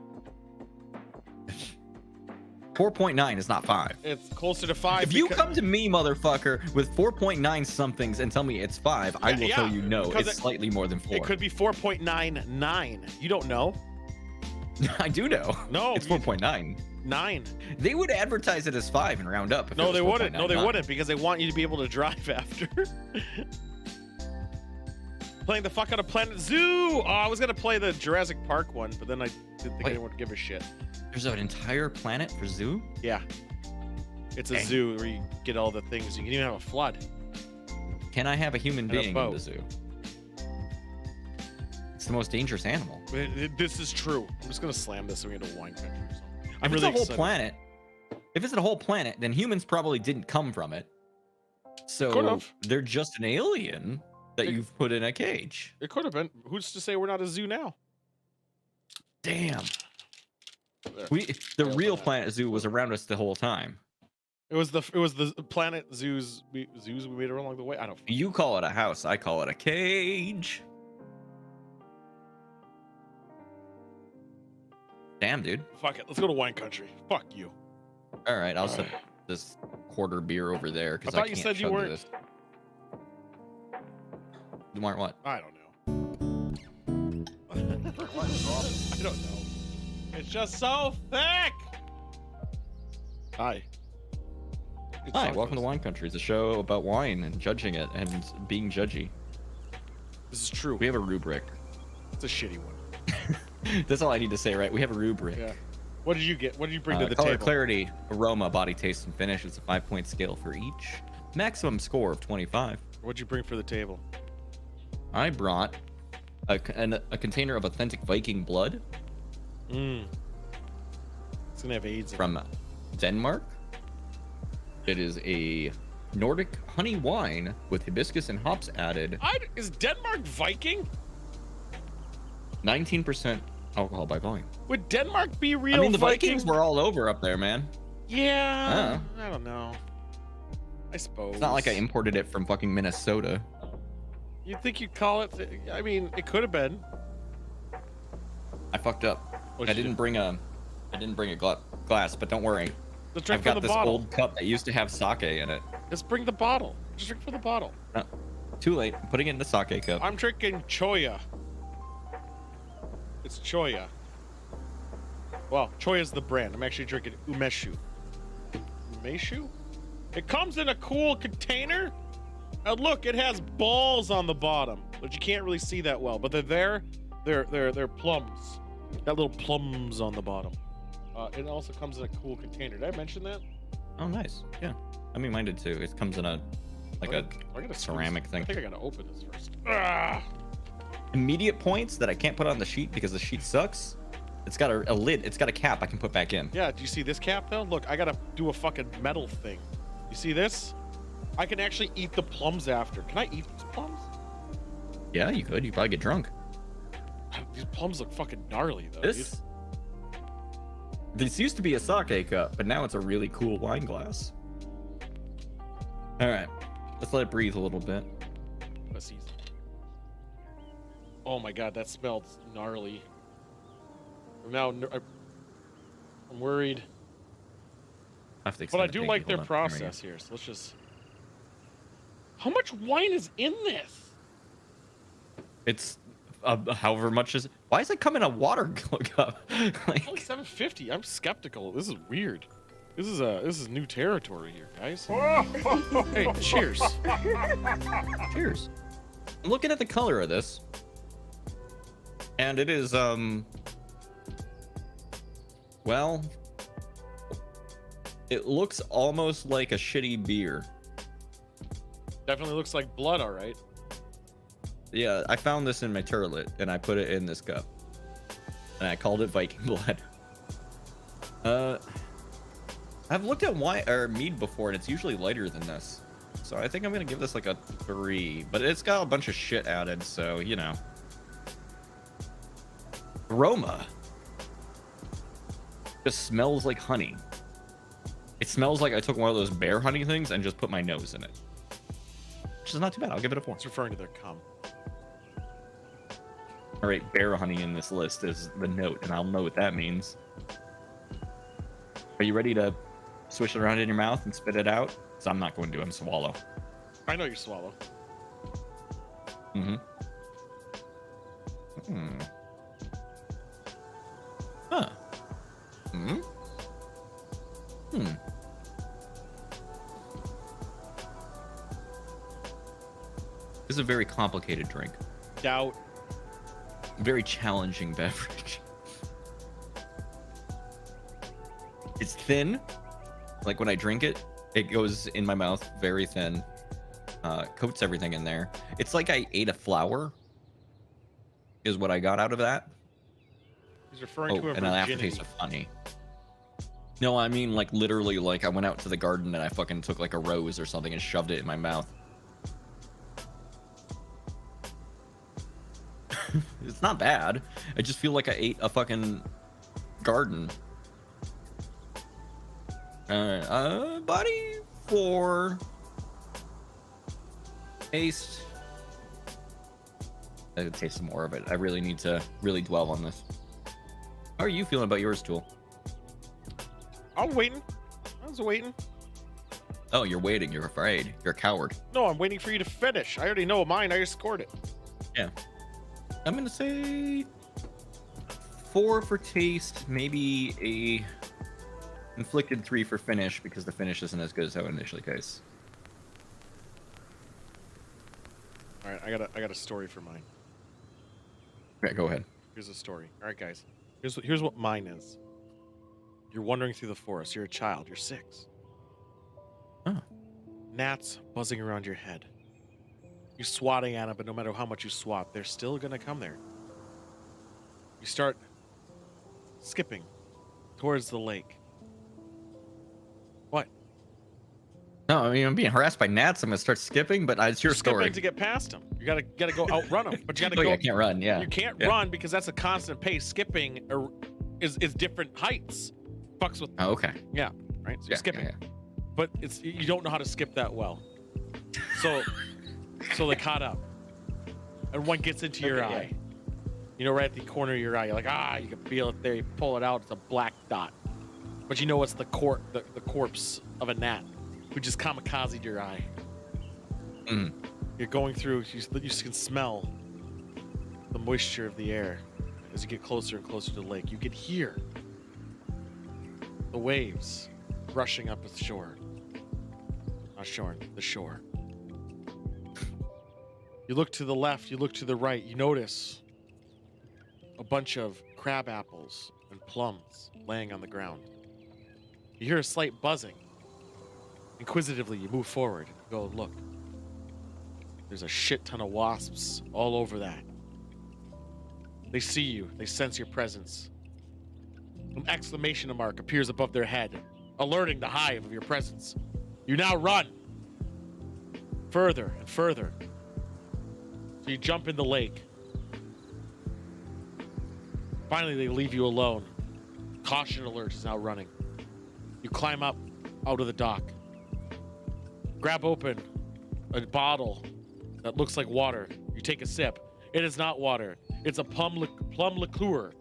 4.9 is not 5. It's closer to 5. If you come to me, motherfucker, with 4.9 somethings and tell me it's 5, I will tell you no, because it's slightly more than 4. It could be 4.99. You don't know? I do know. No, it's 4.9. 9. They would advertise it as 5 and round up. If No, it was they wouldn't. No, they 4.99. wouldn't because they want you to be able to drive after. Playing the fuck out of Planet Zoo. Oh, I was gonna play the Jurassic Park one, but then I didn't think anyone would give a shit. There's an entire planet for zoo? Yeah. It's a zoo where you get all the things. You can even have a flood. Can I have a human And a being in boat. the zoo? It's the most dangerous animal. This is true. I'm just gonna slam this so we get a wine country or something. I'm If really it's a whole excited. planet, if it's a whole planet, then humans probably didn't come from it. So Could've. they're just an alien that you've put in a cage. It could have been. Who's to say we're not a zoo now? Damn. There. The real Planet Zoo was around us the whole time. It was the Planet zoos we made along the way. I don't. You call it a house, I call it a cage. Damn, dude. Fuck it. Let's go to wine country. Fuck you. All right, I'll set this quarter beer over there I because thought I you can't said you chug weren't. this. You weren't what? I don't know. I don't know. It's just so thick. Hi. Hi, welcome to Wine Country. It's a show about wine and judging it and being judgy. This is true. We have a rubric. It's a shitty one. That's all I need to say, right? We have a rubric. Yeah. What did you get? What did you bring to the color, table? clarity, aroma, body, taste, and finish. It's a 5-point scale for each. Maximum score of 25. What'd you bring for the table? I brought a container of authentic Viking blood. It's gonna have AIDS in it. From Denmark. It is a Nordic honey wine with hibiscus and hops added. Is Denmark Viking? 19% alcohol by volume. Would Denmark be real? I mean, the Viking? Vikings were all over up there, man. Yeah. I don't know. I suppose. It's not like I imported it from fucking Minnesota. You'd think you'd call it. I mean, it could have been. I fucked up. What'd I you didn't do? bring a glass, but don't worry. Let's drink I've from got the this bottle. old cup that used to have sake in it. Let's bring the bottle. Just drink from the bottle. Too late. I'm putting it in the sake cup. I'm drinking Choya. It's Choya. Well, Choya's the brand. I'm actually drinking Umeshu. Umeshu? It comes in a cool container. Look, it has balls on the bottom, but you can't really see that well. But they're there. They're plums. Got little plums on the bottom. It also comes in a cool container. Did I mention that? Oh, nice. Yeah. I mean, mine did too. It comes in a ceramic thing. I think I gotta open this first. Ah! Immediate points that I can't put on the sheet because the sheet sucks. It's got a lid. It's got a cap I can put back in. Yeah. Do you see this cap though? Look, I gotta do a fucking metal thing. You see this? I can actually eat the plums after. Can I eat these plums? Yeah, you could. You probably get drunk. These plums look fucking gnarly though. This used to be a sake cup, but now it's a really cool wine glass. All right, let's let it breathe a little bit. Pussies. Oh my god, that smelled gnarly. I'm worried. But I do like their process here, so let's just... How much wine is in this? It's however much is... Why does it come in a water cup? Like... Only $7.50. I'm skeptical. This is weird. This is new territory here, guys. Hey, cheers. Cheers. I'm looking at the color of this, and it is well, it looks almost like a shitty beer. Definitely looks like blood, all right. Yeah, I found this in my turlet, and I put it in this cup, and I called it Viking blood. I've looked at wine or mead before, and it's usually lighter than this. So I think I'm gonna give this like a 3, but it's got a bunch of shit added, so you know. Aroma just smells like honey. It smells like I took one of those bear honey things and just put my nose in it, which is not too bad. I'll give it a 4. It's referring to their cum. All right, bear honey in this list is the note, and I'll know what that means. Are you ready to swish it around in your mouth and spit it out? So I'm not going to. I'm swallow. I know you swallow. Mm-hmm. Huh. Hmm. This is a very complicated drink. Doubt. Very challenging beverage. It's thin. Like when I drink it, it goes in my mouth very thin. Coats everything in there. It's like I ate a flower. Is what I got out of that. He's referring to a and an aftertaste of honey. No, I mean like literally like I went out to the garden and I fucking took like a rose or something and shoved it in my mouth. It's not bad. I just feel like I ate a fucking garden. Body 4. Taste. I could taste some more of it. I really need to really dwell on this. How are you feeling about yours, Tool? I'm waiting. I was waiting. Oh, you're waiting. You're afraid. You're a coward. No, I'm waiting for you to finish. I already know mine. I just scored it. Yeah. I'm going to say 4 for taste, maybe a inflicted 3 for finish, because the finish isn't as good as how it initially tastes. All right, I got a story for mine. Okay, go ahead. Here's a story. All right, guys. Here's what mine is. You're wandering through the forest. You're a child. You're 6. Oh. Gnats buzzing around your head. You're swatting at them, but no matter how much you swat, they're still gonna come there. You start skipping towards the lake. What? No, I mean, I'm being harassed by gnats. I'm gonna start skipping, but it's your story. Skipping to get past them. You gotta go outrun them, but you gotta Oh, go. yeah, I can't run. Yeah. You can't run because that's a constant pace. Skipping is different heights. Fucks with. Oh, okay. Yeah. Right. So you're skipping, but you don't know how to skip that well. So they caught up, and one gets into your eye. You know, right at the corner of your eye. You're like, you can feel it there. You pull it out. It's a black dot, but you know it's the corpse of a gnat who just kamikazed your eye. Mm. You're going through. You just can smell the moisture of the air as you get closer and closer to the lake. You can hear the waves rushing up the shore. Not shore, the shore. You look to the left, you look to the right, you notice a bunch of crab apples and plums laying on the ground. You hear a slight buzzing. Inquisitively, you move forward. Go and look. There's a shit ton of wasps all over that. They see you. They sense your presence. An exclamation mark appears above their head, alerting the hive of your presence. You now run further and further. So you jump in the lake. Finally, they leave you alone. Caution alert is now running. You climb up out of the dock. Grab open a bottle that looks like water. You take a sip. It is not water. It's a plum liqueur.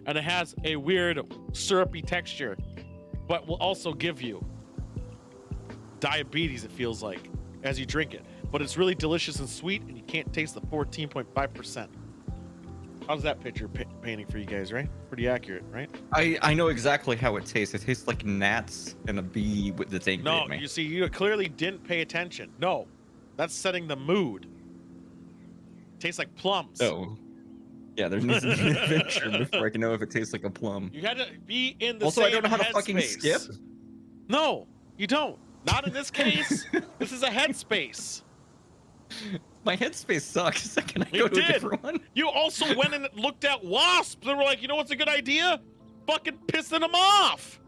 And it has a weird syrupy texture, but will also give you diabetes, it feels like, as you drink it. But it's really delicious and sweet, and you can't taste the 14.5%. How's that picture painting for you guys, right? Pretty accurate, right? I know exactly how it tastes. It tastes like gnats and a bee that's angry at me. No, you see, you clearly didn't pay attention. No, that's setting the mood. Tastes like plums. Oh. Yeah, there needs to be an adventure before I can know if it tastes like a plum. You had to be in the also, same I don't know how to headspace. fucking skip. No, you don't. Not in this case. This is a headspace. My headspace sucks. Can I You go to a did. different one? You also went and looked at wasps. They were like, you know what's a good idea? Fucking pissing them off.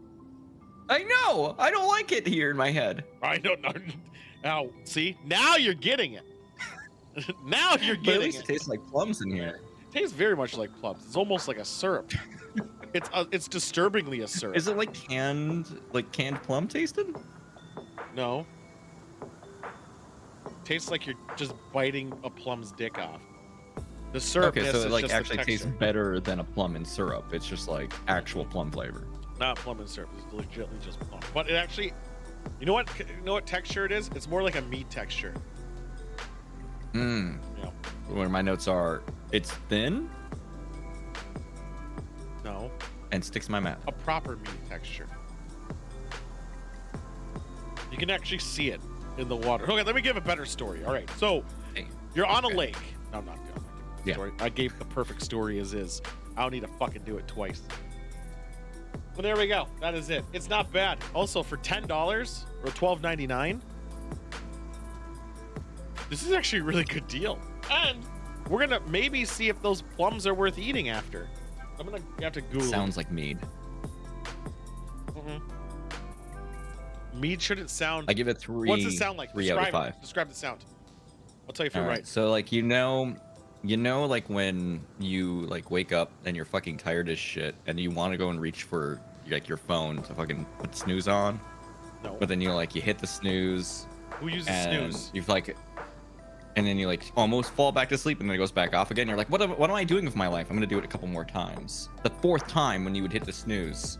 I know. I don't like it here in my head. I don't know. Now, see, now you're getting it. Now you're But at getting least it. it tastes like plums in here. It tastes very much like plums. It's almost like a syrup. It's disturbingly a syrup. Is it like canned plum tasted? No. Tastes like you're just biting a plum's dick off. The syrup Okay, so is it like just actually the tastes texture. better than a plum in syrup. It's just like actual plum flavor. Not plum and syrup. It's legitimately just plum. But it actually, you know what texture it is? It's more like a meat texture. Mmm. Yeah. Where my notes are, it's thin No. and sticks in my mouth. A proper meat texture. You can actually see it in the water. Okay, let me give a better story. All right, so Hey. you're on a Okay. lake. No, I'm not gonna give the Yeah. story. I gave the perfect story as is. I don't need to fucking do it twice. Well, there we go. That is it. It's not bad. Also, for $10 or $12.99, this is actually a really good deal. And we're gonna maybe see if those plums are worth eating after. I'm gonna have to Google. Sounds like mead. Mhm. Mead shouldn't sound. I give it three. What's it sound like? 3 out of Describe 5. it. Describe the sound. I'll tell you if All you're right. right. So like you know, like when you like wake up and you're fucking tired as shit and you want to go and reach for like your phone to fucking put snooze on, No. but then you hit the snooze Who uses and snooze? you've and then you like almost fall back to sleep and then it goes back off again. You're like, what am I doing with my life? I'm gonna do it a couple more times. The 4th time when you would hit the snooze,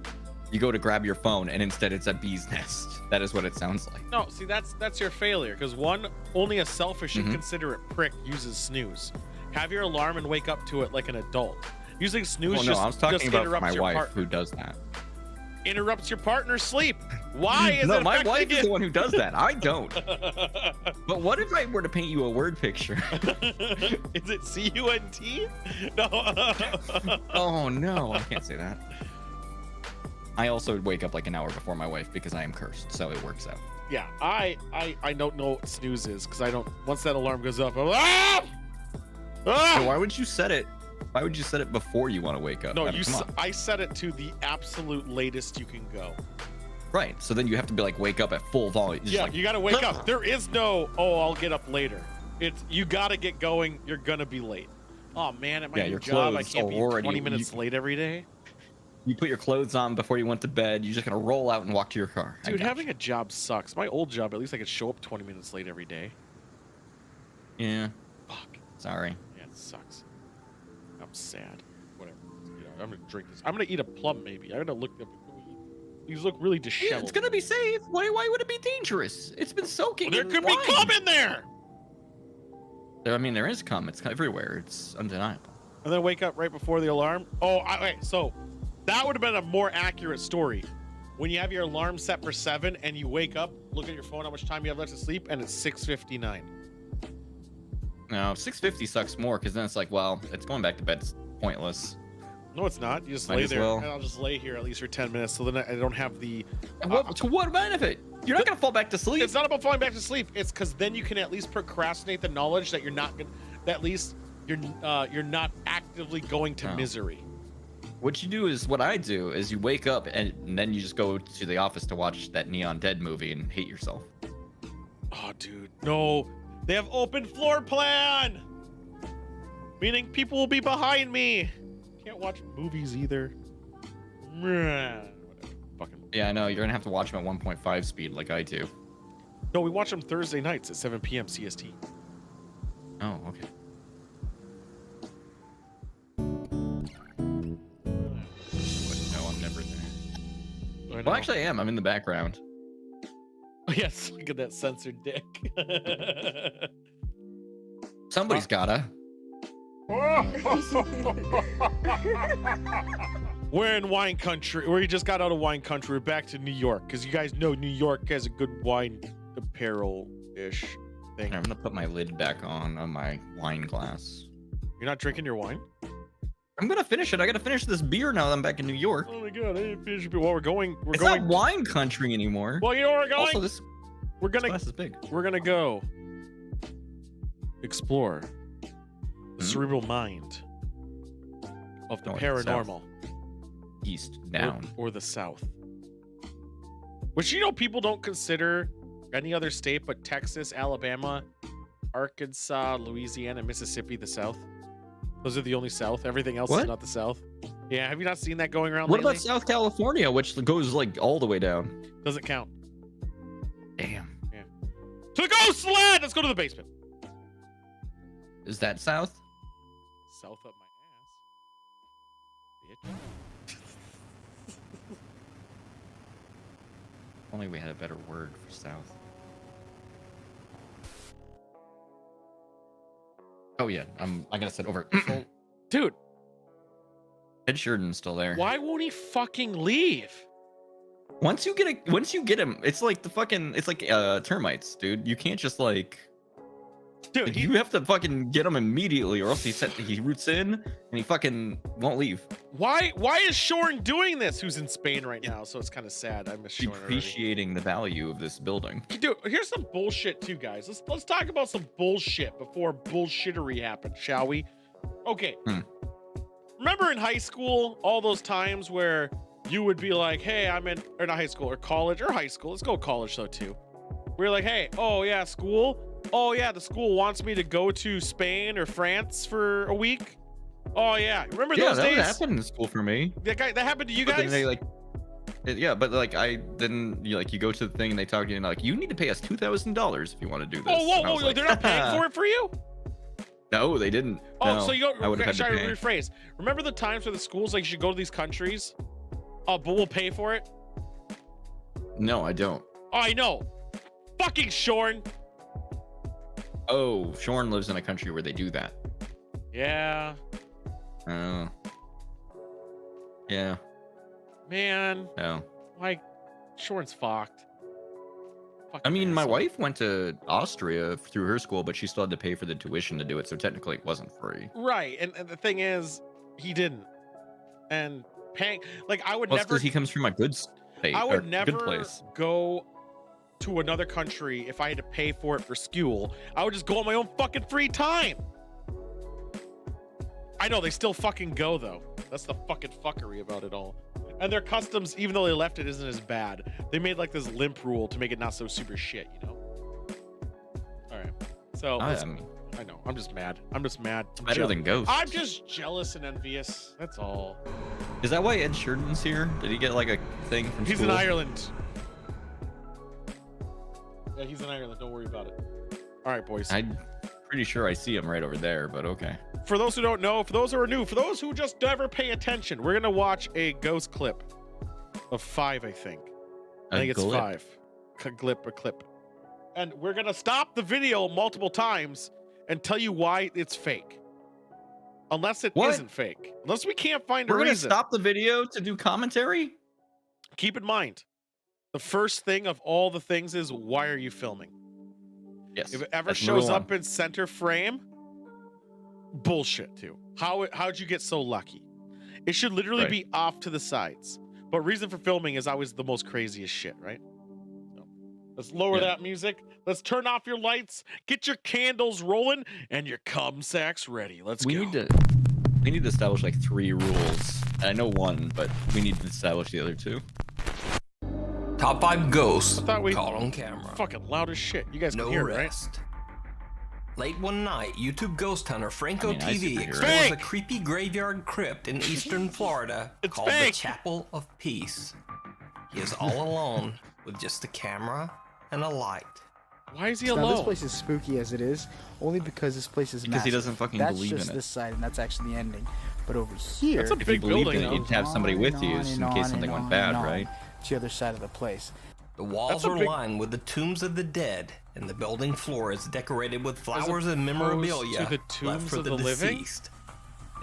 you go to grab your phone and instead it's a bee's nest. That is what it sounds like. No, see that's your failure. Because one, only a selfish, Mhm. inconsiderate prick uses snooze. Have your alarm and wake up to it like an adult. Using snooze Oh no, I was talking just about interrupts my your wife who does that. interrupts your partner's sleep. Why is No, it my affecting wife is it? the one who does that. I don't. But what if I were to paint you a word picture? Is it C-U-N-T? No. Oh no, I can't say that. I also wake up like an hour before my wife because I am cursed, so it works out. Yeah, I don't know what snooze is because I don't. Once that alarm goes up, I'm like, ah! Ah! So why would you set it? Why would you set it before you want to wake up? No, I mean, come on. I set it to the absolute latest you can go. Right. So then you have to be like wake up at full volume. Just Yeah, like, you gotta wake up. There is no, oh, I'll get up later. It's you gotta get going. You're gonna be late. Oh man, at my Yeah, new your job, I clothes can't be already- 20 minutes late every day. You put your clothes on before you went to bed. You're just gonna roll out and walk to your car. I Dude, got having a job sucks. My old job, at least I could show up 20 minutes late every day. you. Yeah. Fuck. Sorry. Yeah, it sucks. I'm sad. Whatever. You know, I'm gonna drink this. I'm gonna eat a plum maybe. I'm gonna look up. These look really Yeah, disheveled. it's gonna be safe. Why would it be dangerous? It's been soaking. There in could be wine. cum in there. I mean, there is cum. It's everywhere. It's undeniable. And then wake up right before the alarm. Oh, wait. So that would have been a more accurate story. When you have your alarm set for 7 and you wake up, look at your phone, how much time you have left to sleep, and it's 6:59. No, 650 sucks more because then it's like, well, it's going back to bed. It's pointless. No, it's not. You just Might lay as there, well. and I'll just lay here at least for 10 minutes, so then I don't have the. And to what benefit? You're not gonna fall back to sleep. It's not about falling back to sleep. It's because then you can at least procrastinate the knowledge that you're not gonna. That at least you're not actively going to misery. What you do is what I do is you wake up and then you just go to the office to watch that Neon Dead movie and hate yourself. Oh, dude, no. They have open floor plan, meaning people will be behind me. Can't watch movies either. Whatever. Fucking. Yeah, I know. You're gonna have to watch them at 1.5 speed like I do. No, we watch them Thursday nights at 7 p.m. CST. Oh, okay. No, I'm never there. Well, actually, I am. I'm in the background. Oh, yes, look at that censored dick. Somebody's gotta. We're in wine country. We just got out of wine country. We're back to New York because you guys know New York has a good wine apparel-ish thing. I'm gonna put my lid back on my wine glass. You're not drinking your wine? I'm gonna finish it. I gotta finish this beer now that I'm back in New York. Oh my god, I didn't finish it. Well, we're going. It's not wine country anymore. Well, you know where we're going? Also, this glass is big. We're gonna go explore the cerebral mind of the North, paranormal. East, down. Or the south. Which, you know, people don't consider any other state but Texas, Alabama, Arkansas, Louisiana, Mississippi the south. Those are the only south. Everything else is not the south. Yeah, have you not seen that going around What lately? about South California, which goes like all the way down? Doesn't count. Damn. Yeah. To the ghost land! Let's go to the basement. Is that south? South up my ass. Bitch. Only we had a better word for south. Oh yeah, I gotta sit over. Dude, Ed Sheeran's still there. why won't he fucking leave? Once you get him, it's like it's like termites, dude. You can't just like. Dude, You have to fucking get him immediately, or else he roots in and he fucking won't leave. Why is Shorn doing this? Who's in Spain right now? So it's kind of sad. I miss Shorn already. Depreciating the value of this building. Dude, here's some bullshit too, guys. Let's talk about some bullshit before bullshittery happens, shall we? Okay. Remember in high school, all those times where you would be like, hey, or not high school, or college, or high school. Let's go college though too. We're like, hey, oh yeah, school. Oh yeah, the school wants me to go to Spain or France for a week. Oh yeah, remember those days? Yeah, that happened in school for me. That happened to you But guys? then yeah, but like you go to the thing and they talk to you and like, you need to pay us $2,000 if you want to do this. Oh, whoa, they're not paying for it for you? No, they didn't. Oh, no, so you I would have had to pay. rephrase. Remember the times where the schools like you should go to these countries? Oh, but we'll pay for it? No, I don't. Oh, I know. Fucking Shorn. Oh, Shorn lives in a country where they do that. Yeah. Oh. Yeah. Man. No. Like, Shorn's fucked. I mean, my wife went to Austria through her school, but she still had to pay for the tuition to do it, so technically it wasn't free. Right, and the thing is, he didn't. And paying, like, I would never. Because he comes from a good state. I would good never place. go to another country if I had to pay for it for school. I would just go on my own fucking free time. I know they still fucking go though. That's the fucking fuckery about it all. And their customs, even though they left it, isn't as bad. They made like this limp rule to make it not so super shit, you know? All right. So I know. I'm just mad. I'm just mad. It's better than Ghosts. I'm just jealous and envious. That's all. Is that why Ed Sheeran's here? Did he get like a thing from He's school? in Ireland. Yeah, he's in Ireland. Don't worry about it. All right, boys. I'm pretty sure I see him right over there, but okay. For those who don't know, for those who are new, for those who just never pay attention, we're gonna watch a ghost clip of 5, I think. I think it's 5. A clip. And we're gonna stop the video multiple times and tell you why it's fake. Unless it isn't fake. Unless we can't find a reason. We're gonna stop the video to do commentary? Keep in mind, the first thing of all the things is, why are you filming? Yes. If it ever shows up in center frame, bullshit too. How'd you get so lucky? It should literally be off to the sides. But reason for filming is always the most craziest shit, right? So, let's lower that music. Let's turn off your lights. Get your candles rolling and your cum sacks ready. Let's go. We need to establish like 3 rules. I know one, but we need to establish the other 2. Top 5 ghosts I thought we caught on camera. Fucking loud as shit. You guys No can hear it, right? rest. Late one night, YouTube ghost hunter Franco TV Fake! explores a creepy graveyard crypt in eastern Florida called the Chapel of Peace. He is all alone with just a camera and a light. Why is he Now, alone? this place is spooky as it is, only because this place is Because massive. he doesn't fucking that's believe in just it. this side, and that's actually the ending. But over here, That's a If you big believed building, in it, though. you'd have somebody with you on in and case on something and went on bad, and on right? to the other side of the place. The walls are lined with the tombs of the dead, and the building floor is decorated with flowers and memorabilia to the tombs left for of the the living? deceased.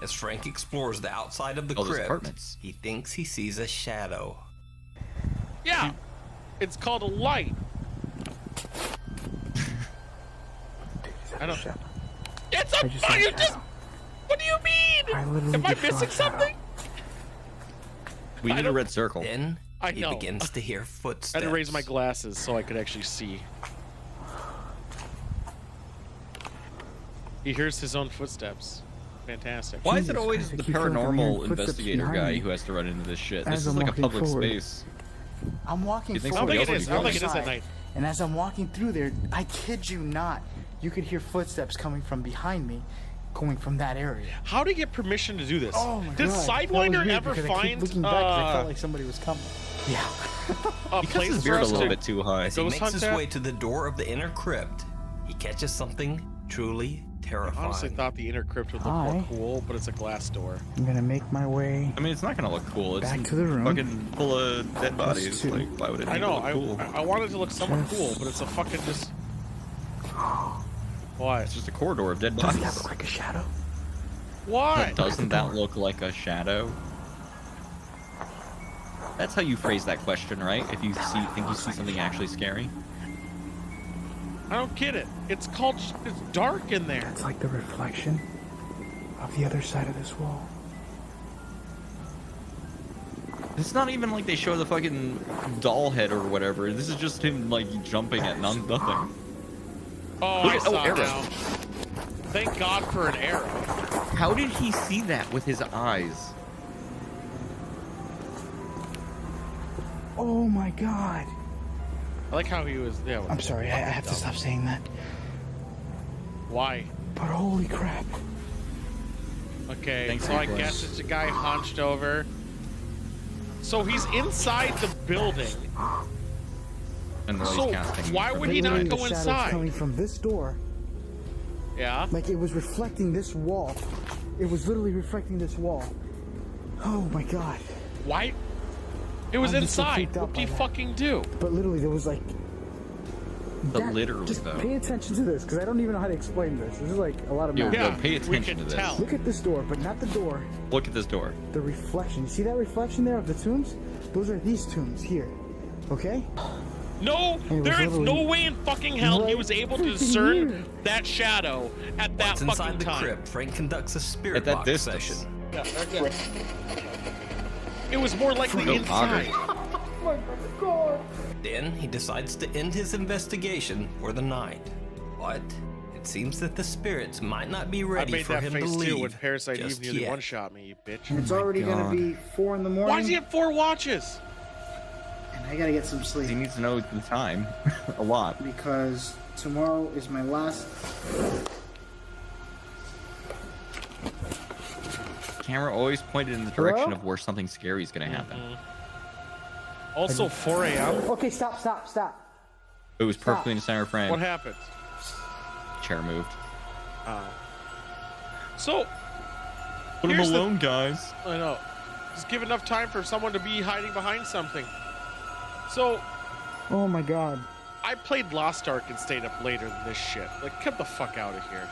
As Frank explores the outside of the All those crypt, apartments. he thinks he sees a shadow. Yeah, it's called a light. I don't. It's a. You just. What do you mean? Am I missing something? We need a red circle. Then I he know. begins to hear I footsteps. had to raise my glasses so I could actually see. He hears his own footsteps. Fantastic. Why is it Jesus always Christ, I the keep feeling like I'm hearing paranormal footsteps investigator behind guy me who has to run into this shit? This as is I'm like a walking public forward. space. I'm walking You think I don't forward. think it is. I don't think it is outside, at night. And as I'm walking through there, I kid you not, you could hear footsteps coming from behind me, going from that area. How did he get permission to do this? Oh my Did god! Sidewinder That was weird ever because I keep find looking back 'cause I felt like somebody was coming. Yeah. a He cuts place his for beard a us little to bit too high. As he ghost makes hunt his at? way to the door of the inner crypt, he catches something truly I terrifying. honestly thought the inner crypt would look more Hi. cool, but it's a glass door. I'm gonna make my way. I mean, it's not gonna look cool. It's Back to the room. fucking full of dead bodies. two. Like, why would it I need know. to look cool? I want it to look somewhat cool, but it's a fucking just. Why? It's just a corridor of dead Doesn't bodies. that look like a shadow? Why? Doesn't that look like a shadow? That's how you phrase that question, right? If you think you see something actually scary. I don't get it. It's called. It's dark in there. It's like the reflection of the other side of this wall. It's not even like they show the fucking doll head or whatever. This is just him like jumping at nothing. Oh, Look I at- saw it arrow. now. Thank God for an arrow. How did he see that with his eyes? Oh my god! I like how he was. Yeah. I'm sorry, I have to stop saying that. Why? But holy crap. Okay, Thanks, so I Nicholas. guess it's a guy hunched over. So he's inside the building. And while So he's casting. why would he not Literally, go the shadow's inside? coming from this door, Yeah. like it was reflecting this wall. It was literally reflecting this wall. Oh my god. Why? It was I'm just so inside. freaked out What do you by that. fucking do? But literally, there was like. But literally, just though. pay attention to this, because I don't even know how to explain this. This is like a lot of math. Yeah, Yeah, pay we attention can to this. tell. Look at this door, but not the door. Look at this door. The reflection. You see that reflection there of the tombs? Those are these tombs here. Okay? No, it was there is no literally way in fucking hell he right was able to freaking discern here. that shadow at that Once inside fucking the time. crypt, Frank conducts a spirit At that box distance. session. It was more likely No, inside. Then he decides to end his investigation for the night. But it seems that the spirits might not be I ready made for that him to face leave too when Parasite Eve just nearly yet. one-shot me, you bitch. And it's already God. gonna be 4 in the morning. Why does he have 4 watches? And I gotta get some He sleep needs to know the time. A lot. because tomorrow is my last. Camera always pointed in the direction Hello? of where something scary is gonna happen. Also 4 a.m. Okay, stop. It was perfectly in the center frame. What happened? Chair moved. Oh. So, Put him Here's the- alone, guys. I know. Just give enough time for someone to be hiding behind something. So, Oh my god. I played Lost Ark and stayed up later than this shit. Like, get the fuck out of here.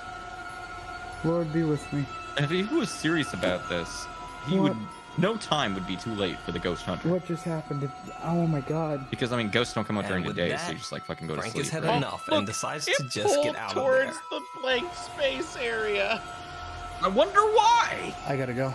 Lord be with me. If he was serious about this, he What? would. No time would be too late for the ghost hunter. What just happened? Oh my god. Because I mean, ghosts don't come out And during the with day, that, so you just like fucking go to Frank sleep. has had right? enough Look, and decides it to just get pulled out of towards there. the blank space area. I wonder why. I gotta go.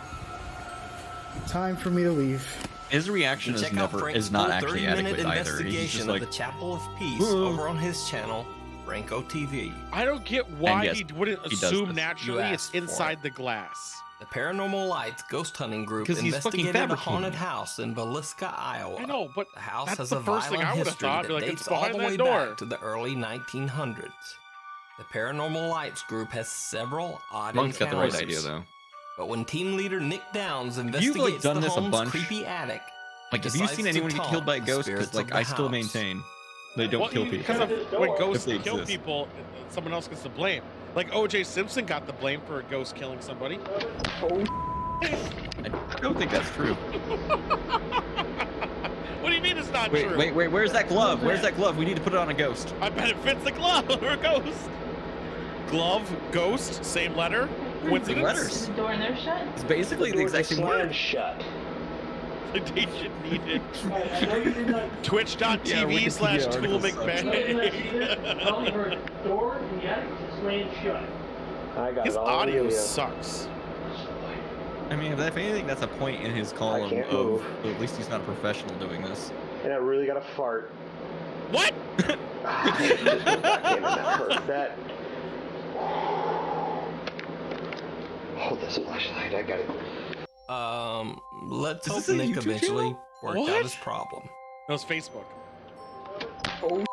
Time for me to leave. His reaction is not actually adequate either. He's just like the Chapel of Peace over on his channel, Franco TV. I don't get why yes, he wouldn't assume naturally it's inside the glass. The Paranormal Lights ghost hunting group investigated a haunted house in Villisca, Iowa. I know, but the house that's has the a first thing violent I would have history thought. that Like, dates it's all behind the that way door. back to the early 1900s. The Paranormal Lights group has several odd Monk's got the right encounters. idea though. But when team leader Nick Downs investigates You've like done the this a home's bunch. creepy attic, Like, have you seen anyone get killed by a ghost? Because like I still maintain they don't kill people. Because of when ghosts If they kill exist. people, someone else gets the blame. Like O.J. Simpson got the blame for a ghost killing somebody. I don't think that's true. What do you mean it's not true? Wait, where's that glove? Where's that glove? We need to put it on a ghost. I bet it fits the glove or a ghost. Glove, ghost, same letter. Coincidence? Letters. The door in there shut? It's basically the exact same word. Shut. Citation needed. Twitch.tv/ToolMcBang. Door in the attic is slammed shut. I got His it all audio video. sucks. I mean, if anything, that's a point in his column can't of move. at least he's not a professional doing this. And I really got a fart. What? That hurt. That. Hold this flashlight. I got it. Let's Is hope this a Nick YouTube eventually channel? worked What? out his problem. That was Facebook. Oh.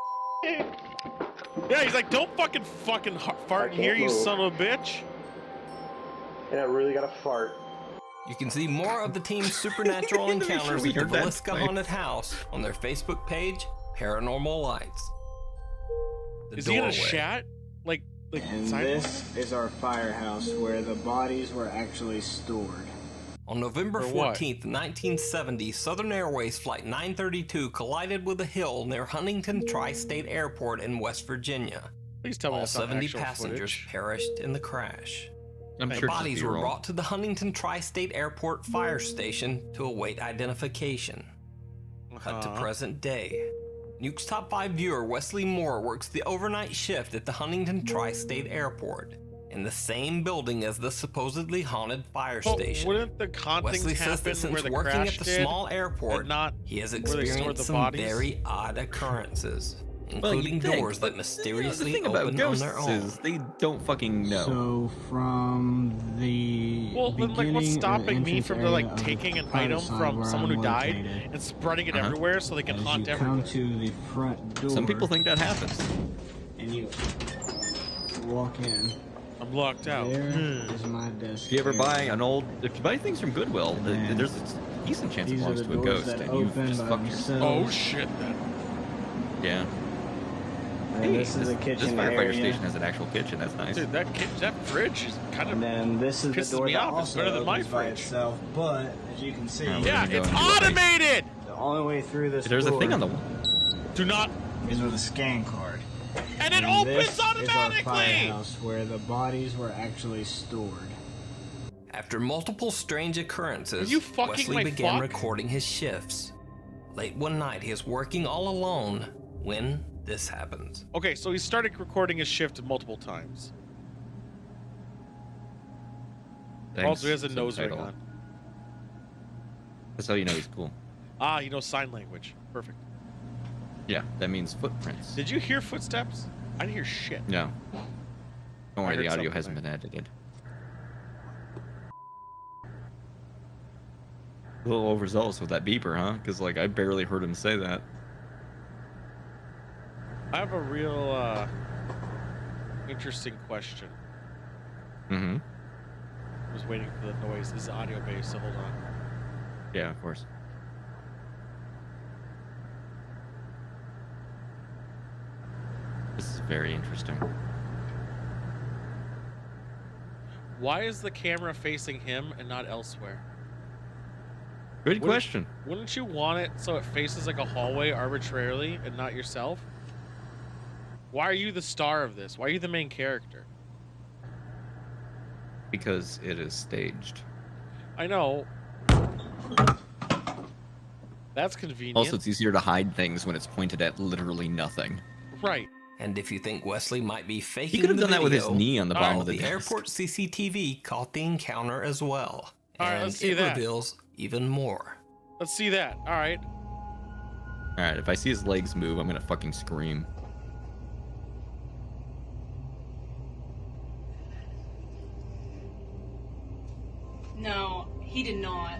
Yeah, he's like, don't fucking fart in here, you move. son of a bitch. And I really got a fart. You can see more of the team's supernatural Make sure encounters we at the heard that Villisca thing. Haunted House on their Facebook page, Paranormal Lights. The Is he gonna doorway. chat? Like And sidewalk? this is our firehouse where the bodies were actually stored. On November For what? 14th, 1970, Southern Airways Flight 932 collided with a hill near Huntington Tri-State Airport in West Virginia. Please tell me All that's not 70 actual passengers footage. perished in the crash. I'm The sure it's bodies just were B-roll. brought to the Huntington Tri-State Airport Fire Station to await identification. Cut to present day. Nuke's Top 5 viewer Wesley Moore works the overnight shift at the Huntington Tri-State Airport, in the same building as the supposedly haunted fire Well, station. wouldn't the hauntings Wesley says happen that since where the working crash at the did, small airport, and not he has where they stored experienced the some bodies? very odd occurrences, Well, including you'd think, doors but that mysteriously the thing about open on ghosts their own. is they don't fucking know. So from the Well, then, like, what's beginning or stopping me entrance from area like of the taking an private item side from where someone I'm who died located, and spreading it Uh-huh. everywhere so they can as haunt you everyone? come to the front door, Some people think that happens. and you walk in. I'm locked out. There is my desk. If you ever here. buy an old, if you buy things from Goodwill, And there's a decent chance it these are belongs the to a doors ghost, that and you open just by fucked yourself. Oh themselves. shit! Then. Yeah. And Hey, this is the kitchen this firefighter area. station has an actual kitchen. That's nice. Dude, that fridge is kind of. And then this is pisses the door me that off. It's also better than my opens by fridge. itself. But as you can see, Yeah, Yeah, We're gonna it's go and do a thing. automated. the only way through this There's a door thing on the wall. Do not. is with a scan card. And it This opens is our automatically. firehouse where the bodies were actually stored. After multiple strange occurrences, Are you fucking Wesley my began fuck? recording his shifts. Late one night, he is working all alone when this happens. Okay, so he started recording his shift multiple times. Thanks, Also, he has a nose ring subtitle. on. That's how you know he's cool. Ah, he knows sign language. Perfect. Yeah, that means footprints. Did you hear footsteps? I didn't hear shit. No. Don't I worry, the heard audio something hasn't there. been edited. A little overzealous with that beeper, huh? Because, like, I barely heard him say that. I have a real interesting question. Mm-hmm. I was waiting for the noise. This is audio based, so hold on. Yeah, of course. This is very interesting. Why is the camera facing him and not elsewhere? Good question. Wouldn't you want it so it faces like a hallway arbitrarily and not yourself? Why are you the star of this? Why are you the main character? Because it is staged. I know. That's convenient. Also, it's easier to hide things when it's pointed at literally nothing. Right. And if you think Wesley might be faking, He could have the done that with his video, knee on the bottom of the desk. airport CCTV caught the encounter as well. All right, and let's see it that. reveals even more. Let's see that. All right. All right, if I see his legs move, I'm gonna fucking scream. No, he did not.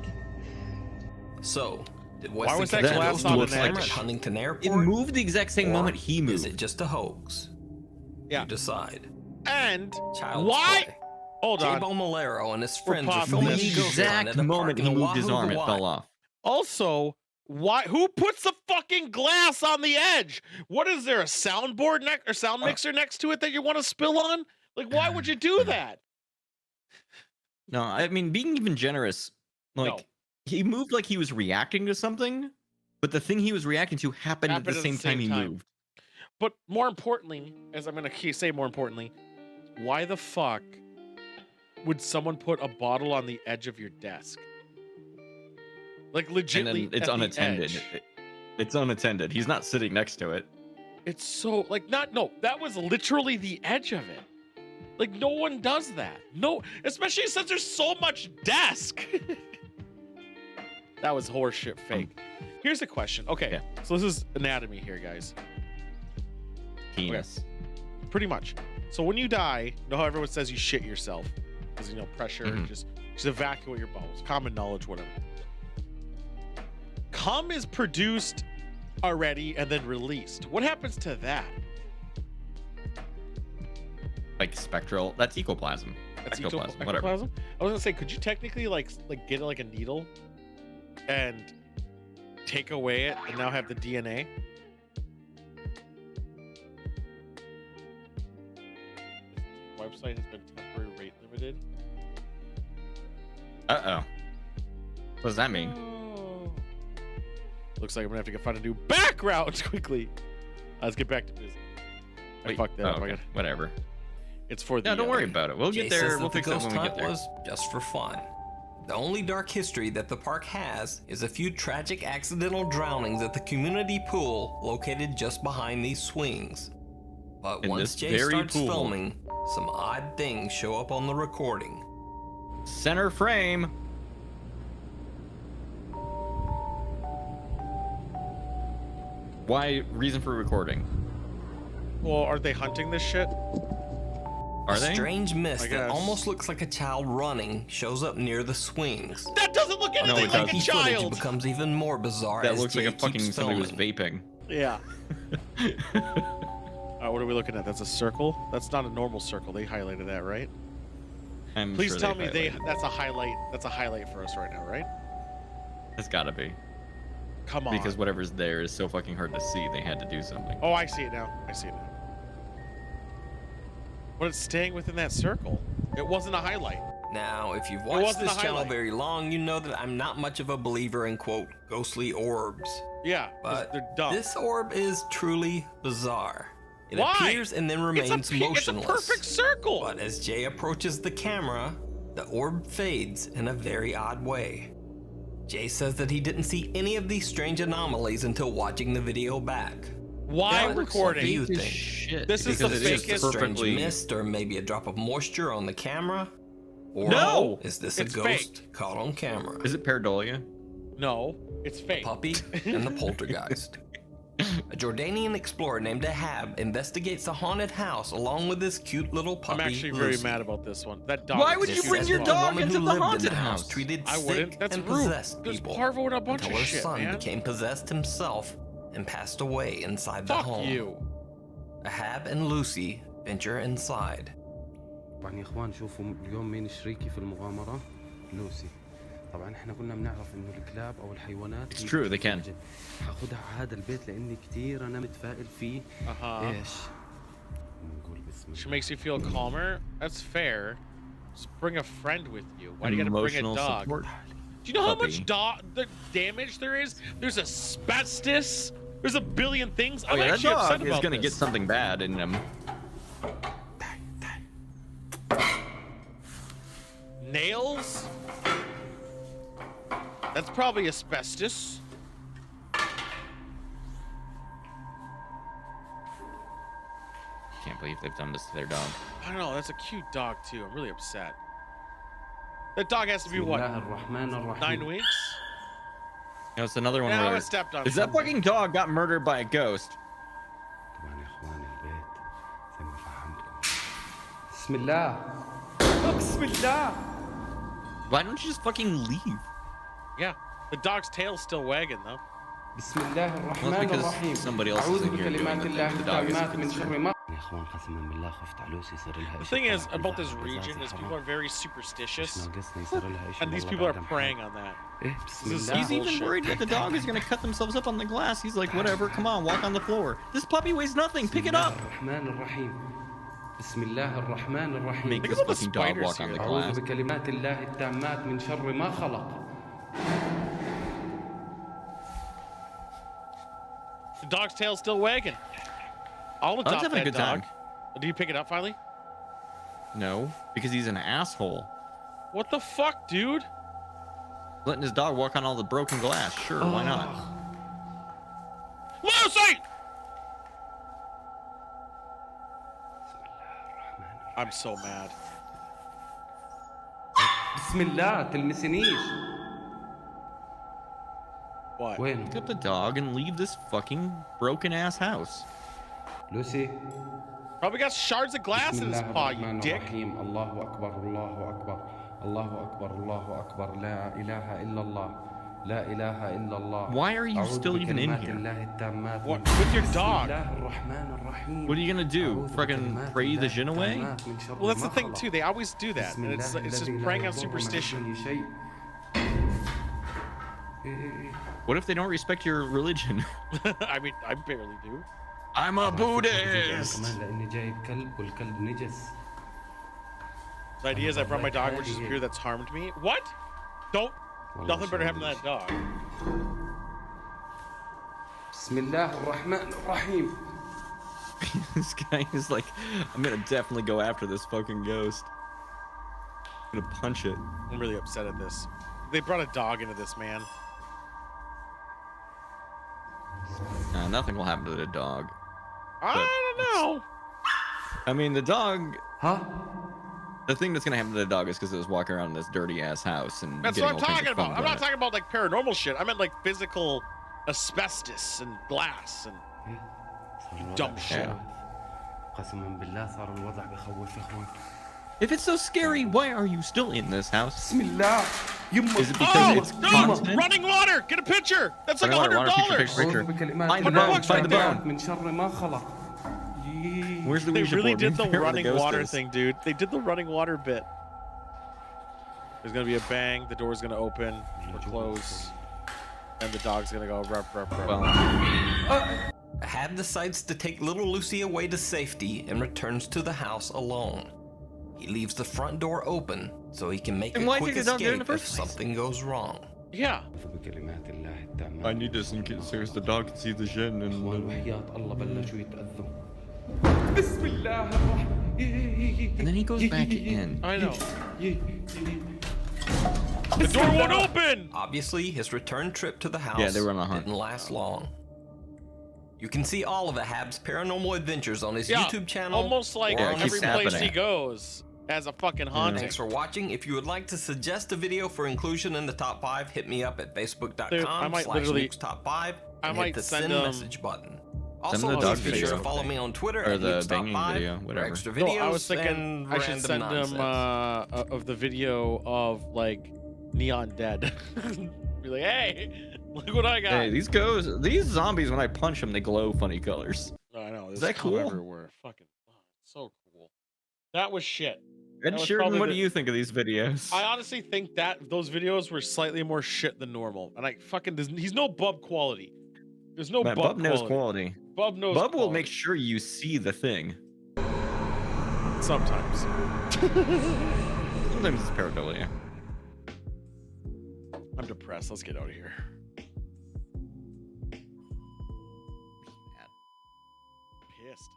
So, did Why Wesley was that catch a glass ghost not on an camera edge? at Huntington It Airport? moved the exact same Or moment he moved. Is it just a hoax? Yeah. You decide. And Child's why? play. Hold on. J-Bo Malero and his We're friends are pausing filming this. a The ghost hunt exact at a park moment in he moved his Oahu, arm, it Hawaii. fell off. Also, why? Who puts the fucking glass on the edge? What is there? A soundboard or sound mixer next to it that you want to spill on? Like, why would you do that? No, I mean, being even generous, like, No. he moved like he was reacting to something, but the thing he was reacting to happened at the same time he moved. But more importantly, as I'm gonna say more importantly, why the fuck would someone put a bottle on the edge of your desk? Like, And legitimately, then it's at the unattended. edge. It's unattended. He's not sitting next to it. It's so like no, that was literally the edge of it. Like, no one does that. No, especially since there's so much desk. That was horseshit fake. Here's the question. Okay, Yeah. so this is anatomy here, guys. Penis. Pretty much. So when you die, you know how everyone says you shit yourself because pressure, Mhm. just evacuate your bowels. Common knowledge, whatever. Cum is produced already and then released. What happens to that? Like spectral. That's ectoplasm. That's Ectoplasm, whatever. ectoplasm? I was gonna say, could you technically like get like a needle and take away it and now have the DNA? Website has been temporary rate limited. Uh-oh. What does that mean? Oh. Looks like I'm gonna have to find a new background quickly. Let's get back to business. I Wait, fucked that oh, up. I okay. gotta- Whatever. It's for the. Yeah, don't worry about it. We'll Jay get there. says We'll that the fix it ghost when we get hunt there. was just for fun. The only dark history that the park has is a few tragic accidental drownings at the community pool located just behind these swings. But In once this Jay very starts pool. filming, some odd things show up on the recording. Center frame. Why? Reason for recording? Well, are they hunting this shit? Are a they? strange I mist that guess. almost looks like a child running shows up near the swings. That doesn't look anything it like a Creepy footage child. becomes even more bizarre That as looks like Jay a fucking keeps somebody was filming. vaping. Yeah. What are we looking at? That's a circle? That's not a normal circle. They highlighted that, right? I'm Please sure tell me highlighted that's a highlight. That's a highlight for us right now, right? It's gotta be. Come on. Because whatever's there is so fucking hard to see, they had to do something. Oh, I see it now. I see it now. But it's staying within that circle. It wasn't a highlight. Now, if you've It watched wasn't this a channel highlight. very long, you know that I'm not much of a believer in, quote, ghostly orbs. Yeah, But they're dumb. this orb is truly bizarre. It Why? appears and then remains it's a motionless. perfect circle. But as Jay approaches the camera, the orb fades in a very odd way. Jay says that he didn't see any of these strange anomalies until watching the video back. Why What do recording? you Piece of think? shit, This is because the it is fakest- Strange perfectly. mist or maybe a drop of moisture on the camera? Or No, is this a it's ghost fake. caught on camera? Is it pareidolia? No, it's fake. Puppy and the poltergeist. A Jordanian explorer named Ahab investigates the haunted house along with this cute little puppy. I'm actually very Lucy. mad about this one. That dog. Why is would you cute bring as your fuck. The dog woman into who the lived in haunted the house house? treated I sick wouldn't. That's and rude. possessed There's people parvo and a bunch until of her shit, son man. became possessed himself and passed away inside the Fuck home. you. Ahab and Lucy venture inside. طبعا يا اخوان شوفوا اليوم مين شريكي في المغامرة؟ لوسي. طبعا احنا كنا بنعرف انه الكلاب او الحيوانات It's true, they can. هاخدها على هذا البيت لاني كثير انا متفائل فيه. ايش؟ نقول بسم She makes you feel calmer. That's fair. Just bring a friend with you. Why do you gotta bring a Emotional dog? support. Do you know how Puppy. much the damage there is? There's asbestos. There's a billion things. Oh I'm yeah, that actually upset dog is about gonna this. get something bad in him. Nails? That's probably asbestos. if they've done this to their dog. I don't know. That's a cute dog too. I'm really upset. That dog has to be what? 9 weeks? No, it's another one. Yeah, where I stepped on is that fucking dog got murdered by a ghost? Why don't you just fucking leave? Yeah, the dog's tail's still wagging though. Well, it's because somebody else is in here doing the thing. The dog isn't. The thing is about this region is people are very superstitious, and these people are preying on that. He's even worried that the dog is gonna cut themselves up on the glass. He's like, whatever, come on, walk on the floor. This puppy weighs nothing. Pick it up. Make this fucking dog walk on the glass. The dog's tail's still wagging. I'll adopt having a that good dog. time. Do you pick it up finally? No, because he's an asshole. What the fuck, dude? Letting his dog walk on all the broken glass. Sure, why not? Lucy! I'm so mad. What? Pick up the dog and leave this fucking broken ass house. Lucy. Probably got shards of glass in his paw, you dick. Allahu Akbar, Allahu Akbar, Allahu Akbar, Allahu Akbar, La ilaha illallah, La ilaha illallah. Why are you still even in here? What? With your dog? What are you gonna do? Fucking pray the jinn away? Well, that's the thing too. They always do that, and it's just preying on superstition. What if they don't respect your religion? I mean, I barely do. I'm a Buddhist. The idea is I brought my dog, which is a creature that's harmed me. What? Don't. Nothing better happen to that dog. This guy is like, I'm gonna definitely go after this fucking ghost. I'm gonna punch it. I'm really upset at this. They brought a dog into this, man. Nothing will happen to the dog. I don't know. I mean, the dog. Huh? The thing that's gonna happen to the dog is because it was walking around in this dirty ass house and. That's what I'm talking about. I'm not talking about like paranormal shit. I meant like physical asbestos and glass and dumb shit. If it's so scary, why are you still in this house? Is it because it's constant? Running water! Get a picture! That's like $100! Find the bone, find the bone. Where's the Ouija They really board? did the Where running water is. thing, dude. They did the running water bit. There's gonna be a bang, the door's gonna open or close, and the dog's gonna go ruff, ruff, ruff. Well, Hab decides to take little Lucy away to safety and returns to the house alone. He leaves the front door open so he can make a quick escape if something goes wrong. Yeah. I need this in case the dog can see the jinn and. And then he goes back in. I know. The door won't open! Obviously, his return trip to the house didn't last long. You can see all of Ahab's paranormal adventures on his YouTube channel. Almost like every place he goes has a fucking haunting. Thanks for watching. If you would like to suggest a video for inclusion in the top 5, hit me up at facebook.com/nukestop5 and hit the send message button. Also, be sure to follow me on Twitter at nukestop5 for extra videos. I was thinking I should send him of the video of like Neon Dead. Be like, hey, look what I got. Hey, these zombies, when I punch them, they glow funny colors. I know. Is that cool? Everywhere. Fucking, so cool. That was shit. Ed Sheeran, what do you think of these videos? I honestly think that those videos were slightly more shit than normal, and I fucking he's no Bub quality. There's no Bub knows quality. Bub knows. Bub will make sure you see the thing. Sometimes. Sometimes it's pareidolia. I'm depressed. Let's get out of here. Pissed.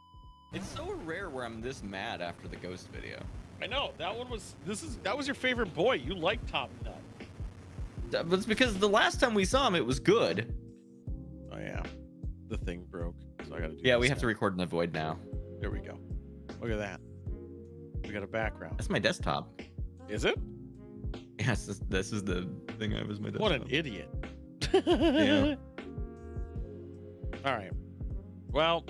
It's so rare where I'm this mad after the ghost video. I know that one was. That was your favorite boy. You like Top Nut. But it's because the last time we saw him, it was good. Oh yeah, the thing broke, so I gotta do. Yeah, we have to record in the void now. There we go. Look at that. We got a background. That's my desktop. Is it? Yes, this is the thing I have as my desktop. What an idiot. Yeah. All right. Well,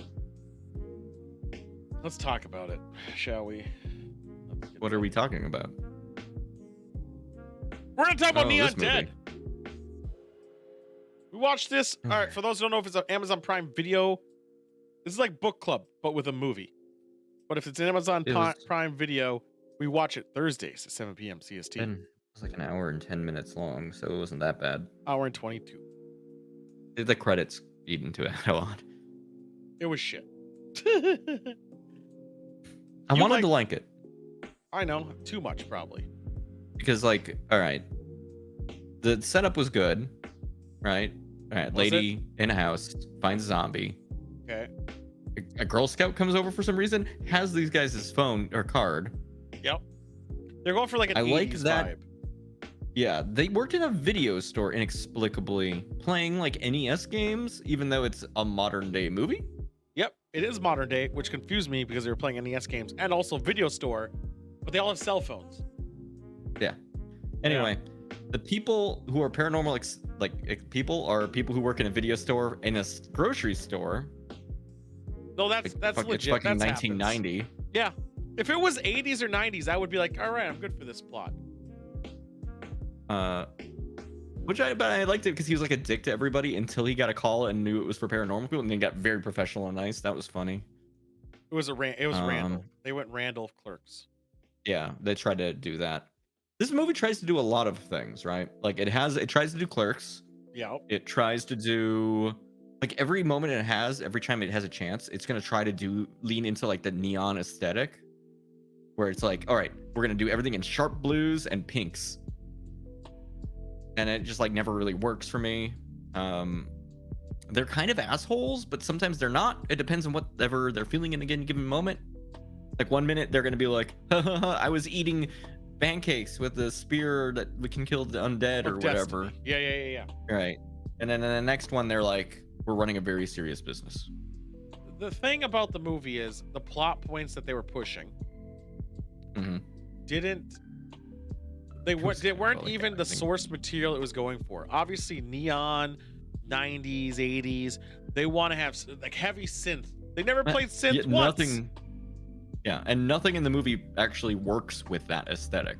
let's talk about it, shall we? What are we talking about? We're going to talk about Neon this movie. Dead. We watched this. All right, for those who don't know if it's on Amazon Prime Video, this is like book club, but with a movie. But if it's an Amazon Prime Video, we watch it Thursdays at 7 p.m. CST. It was like an hour and 10 minutes long, so it wasn't that bad. Hour and 22. The credits eat into it a lot. It was shit. I wanted to like it. I know. Too much, probably. Because, like, all right. The setup was good, right? All right, lady in a house finds a zombie. Okay. A Girl Scout comes over for some reason, has these guys' phone or card. Yep. They're going for like an 80s like that vibe. Yeah, they worked in a video store inexplicably, playing like NES games, even though it's a modern day movie. Yep, it is modern day, which confused me because they were playing NES games and also video store, but they all have cell phones. Yeah. Anyway, the people who are paranormal people are people who work in a video store in a grocery store. No, that's legit. It's fucking That 1990. happens. Yeah. If it was 80s or 90s, I would be like, all right, I'm good for this plot. But I liked it because he was like a dick to everybody until he got a call and knew it was for paranormal people, and then got very professional and nice. That was funny. It was Randall. They went Randall Clerks. Yeah, they tried to do that. This movie tries to do a lot of things, right? Like it tries to do Clerks. Yeah. It tries to do like every moment every time it has a chance, it's gonna try to lean into like the neon aesthetic, where it's like, all right, we're gonna do everything in sharp blues and pinks. And it just like never really works for me. They're kind of assholes, but sometimes they're not. It depends on whatever they're feeling in a given moment. Like one minute they're gonna be like, I was eating pancakes with a spear that we can kill the undead or whatever. Yeah. Right. And then in the next one they're like, we're running a very serious business. The thing about the movie is the plot points that they were pushing they weren't even the source material it was going for. Obviously neon, 90s, 80s, they want to have like heavy synth. They never played synth once. And nothing in the movie actually works with that aesthetic.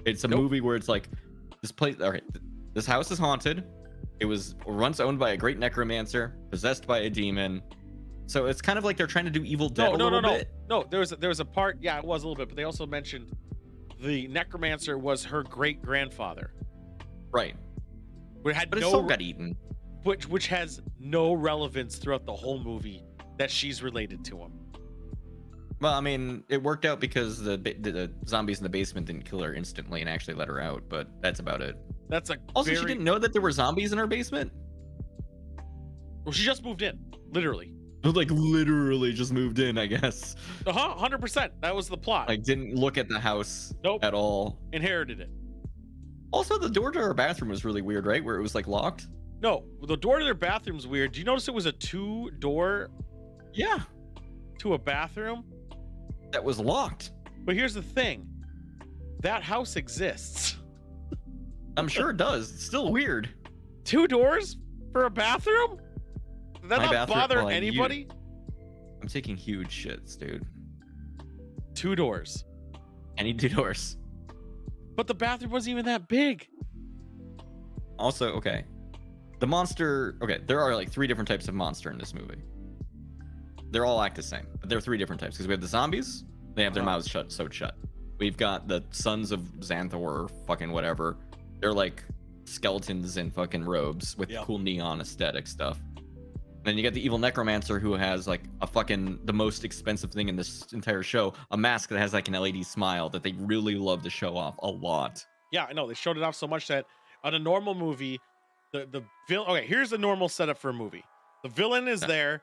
It's a movie where it's like, this house is haunted. It was once owned by a great necromancer, possessed by a demon. So it's kind of like they're trying to do Evil Dead a little bit. No, there was a part, yeah, it was a little bit, but they also mentioned the necromancer was her great grandfather. Right. But it still got eaten. Which has no relevance throughout the whole movie that she's related to him. Well, I mean, it worked out because the zombies in the basement didn't kill her instantly and actually let her out, but that's about it. She didn't know that there were zombies in her basement? Well, she just moved in, literally. Like literally just moved in, I guess. 100%. That was the plot. Like didn't look at the house at all. Inherited it. Also, the door to her bathroom was really weird, right? Where it was like locked. No, the door to their bathroom's weird. Do you notice it was a 2-door? Yeah. To a bathroom? That was locked. But here's the thing. That house exists. I'm sure it does. It's still weird. 2 doors for a bathroom? Did that not bother anybody? I'm taking huge shits, dude. 2 doors. I need 2 doors. But the bathroom wasn't even that big. Also, okay. The monster... Okay, there are like 3 different types of monster in this movie. They're all act the same, but there are 3 different types. Because we have the zombies. They have their mouths sewed shut. We've got the Sons of Xanthor or fucking whatever. They're like skeletons in fucking robes with cool neon aesthetic stuff. Then you got the evil necromancer who has like the most expensive thing in this entire show, a mask that has like an LED smile that they really love to show off a lot. Yeah, I know. They showed it off so much that on a normal movie, the villain. Okay, here's the normal setup for a movie. The villain is there.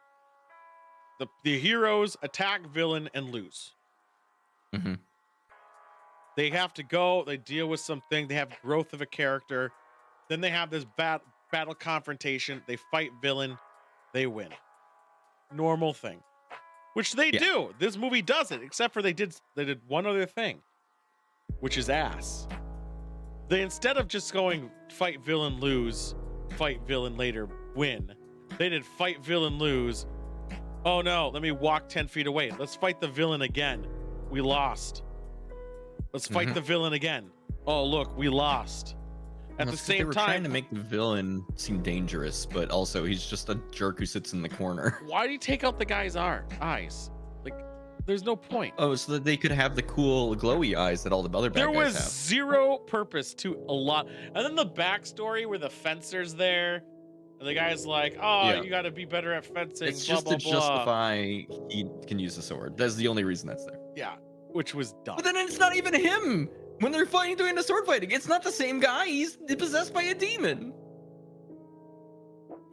The heroes attack villain and lose. Mm-hmm. They have to go. They deal with something. They have growth of a character. Then they have this battle confrontation. They fight villain. They win. Normal thing. which they do. This movie doesn't, except for they did one other thing, which is ass. They, instead of just going fight villain, lose, fight villain later, win, they did fight villain, lose. Oh no, let me walk 10 feet away. Let's fight the villain again. We lost. Let's fight the villain again. Oh look, we lost. At the same they were time, trying to make the villain seem dangerous, but also he's just a jerk who sits in the corner. Why do you take out the guy's eyes? Like, there's no point. Oh, so that they could have the cool glowy eyes that all the other bad guys have. There was zero purpose to a lot. And then the backstory where the fencer's there, and the guy's like, "Oh, you got to be better at fencing." It's blah, just blah, to blah. justify he can use the sword. That's the only reason that's there. Yeah, which was dumb. But then it's not even him. When they're doing the sword fighting, it's not the same guy. He's possessed by a demon.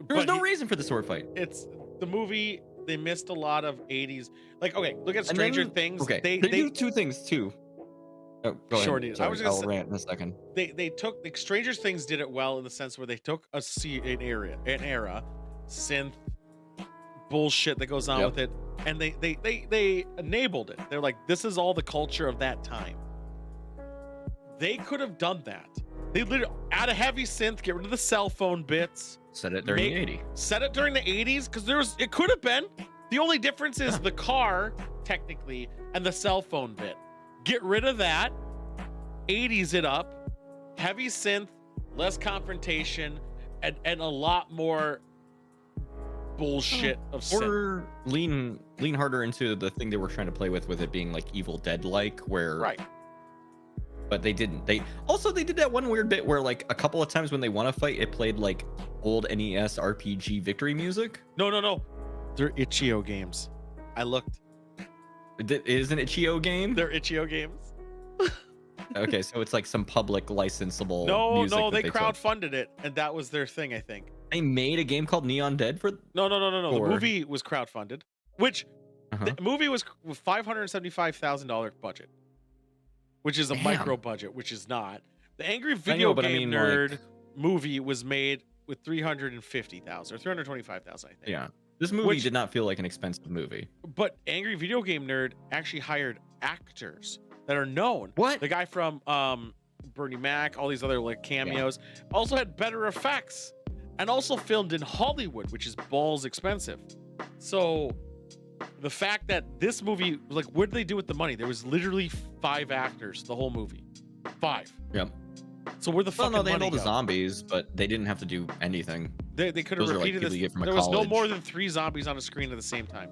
There was no reason for the sword fight. It's the movie. They missed a lot of 80s. Like, okay, look at Stranger Things. Okay, they do two things too. Oh, go ahead. Sorry, I'll rant in a second. They took, like, Stranger Things did it well in the sense where they took an era, synth bullshit that goes on with it, and they enabled it. They're like, this is all the culture of that time. They could have done that. They literally add a heavy synth, get rid of the cell phone bits. Set it during the 80s. Set it during the 80s, because it could have been. The only difference is the car, technically, and the cell phone bit. Get rid of that. 80s it up. Heavy synth, less confrontation, and a lot more bullshit of synth. Or lean harder into the thing they were trying to play with it being like Evil Dead-like, where right. But they didn't. They did that one weird bit where, like, a couple of times when they want to fight, it played like old NES RPG victory music. No. They're Itch.io games. I looked. It is an Itch.io game? They're Itch.io games. Okay, so it's like some public licensable music. No, they crowdfunded it, and that was their thing, I think. They made a game called Neon Dead for... No. The movie was crowdfunded, which the movie was $575,000 budget. Which is a micro budget, which is not. The Angry Video Game Nerd movie was made with $350,000 or $325,000, I think. Yeah, this movie did not feel like an expensive movie. But Angry Video Game Nerd actually hired actors that are known. What? The guy from Bernie Mac, all these other like cameos, also had better effects, and also filmed in Hollywood, which is balls expensive. So the fact that this movie, like, what did they do with the money? There was literally 5 actors the whole movie. 5. Yep. So where the fuck? Well, no, they had all the zombies, but they didn't have to do anything. They could have repeated this. There was no more than 3 zombies on a screen at the same time.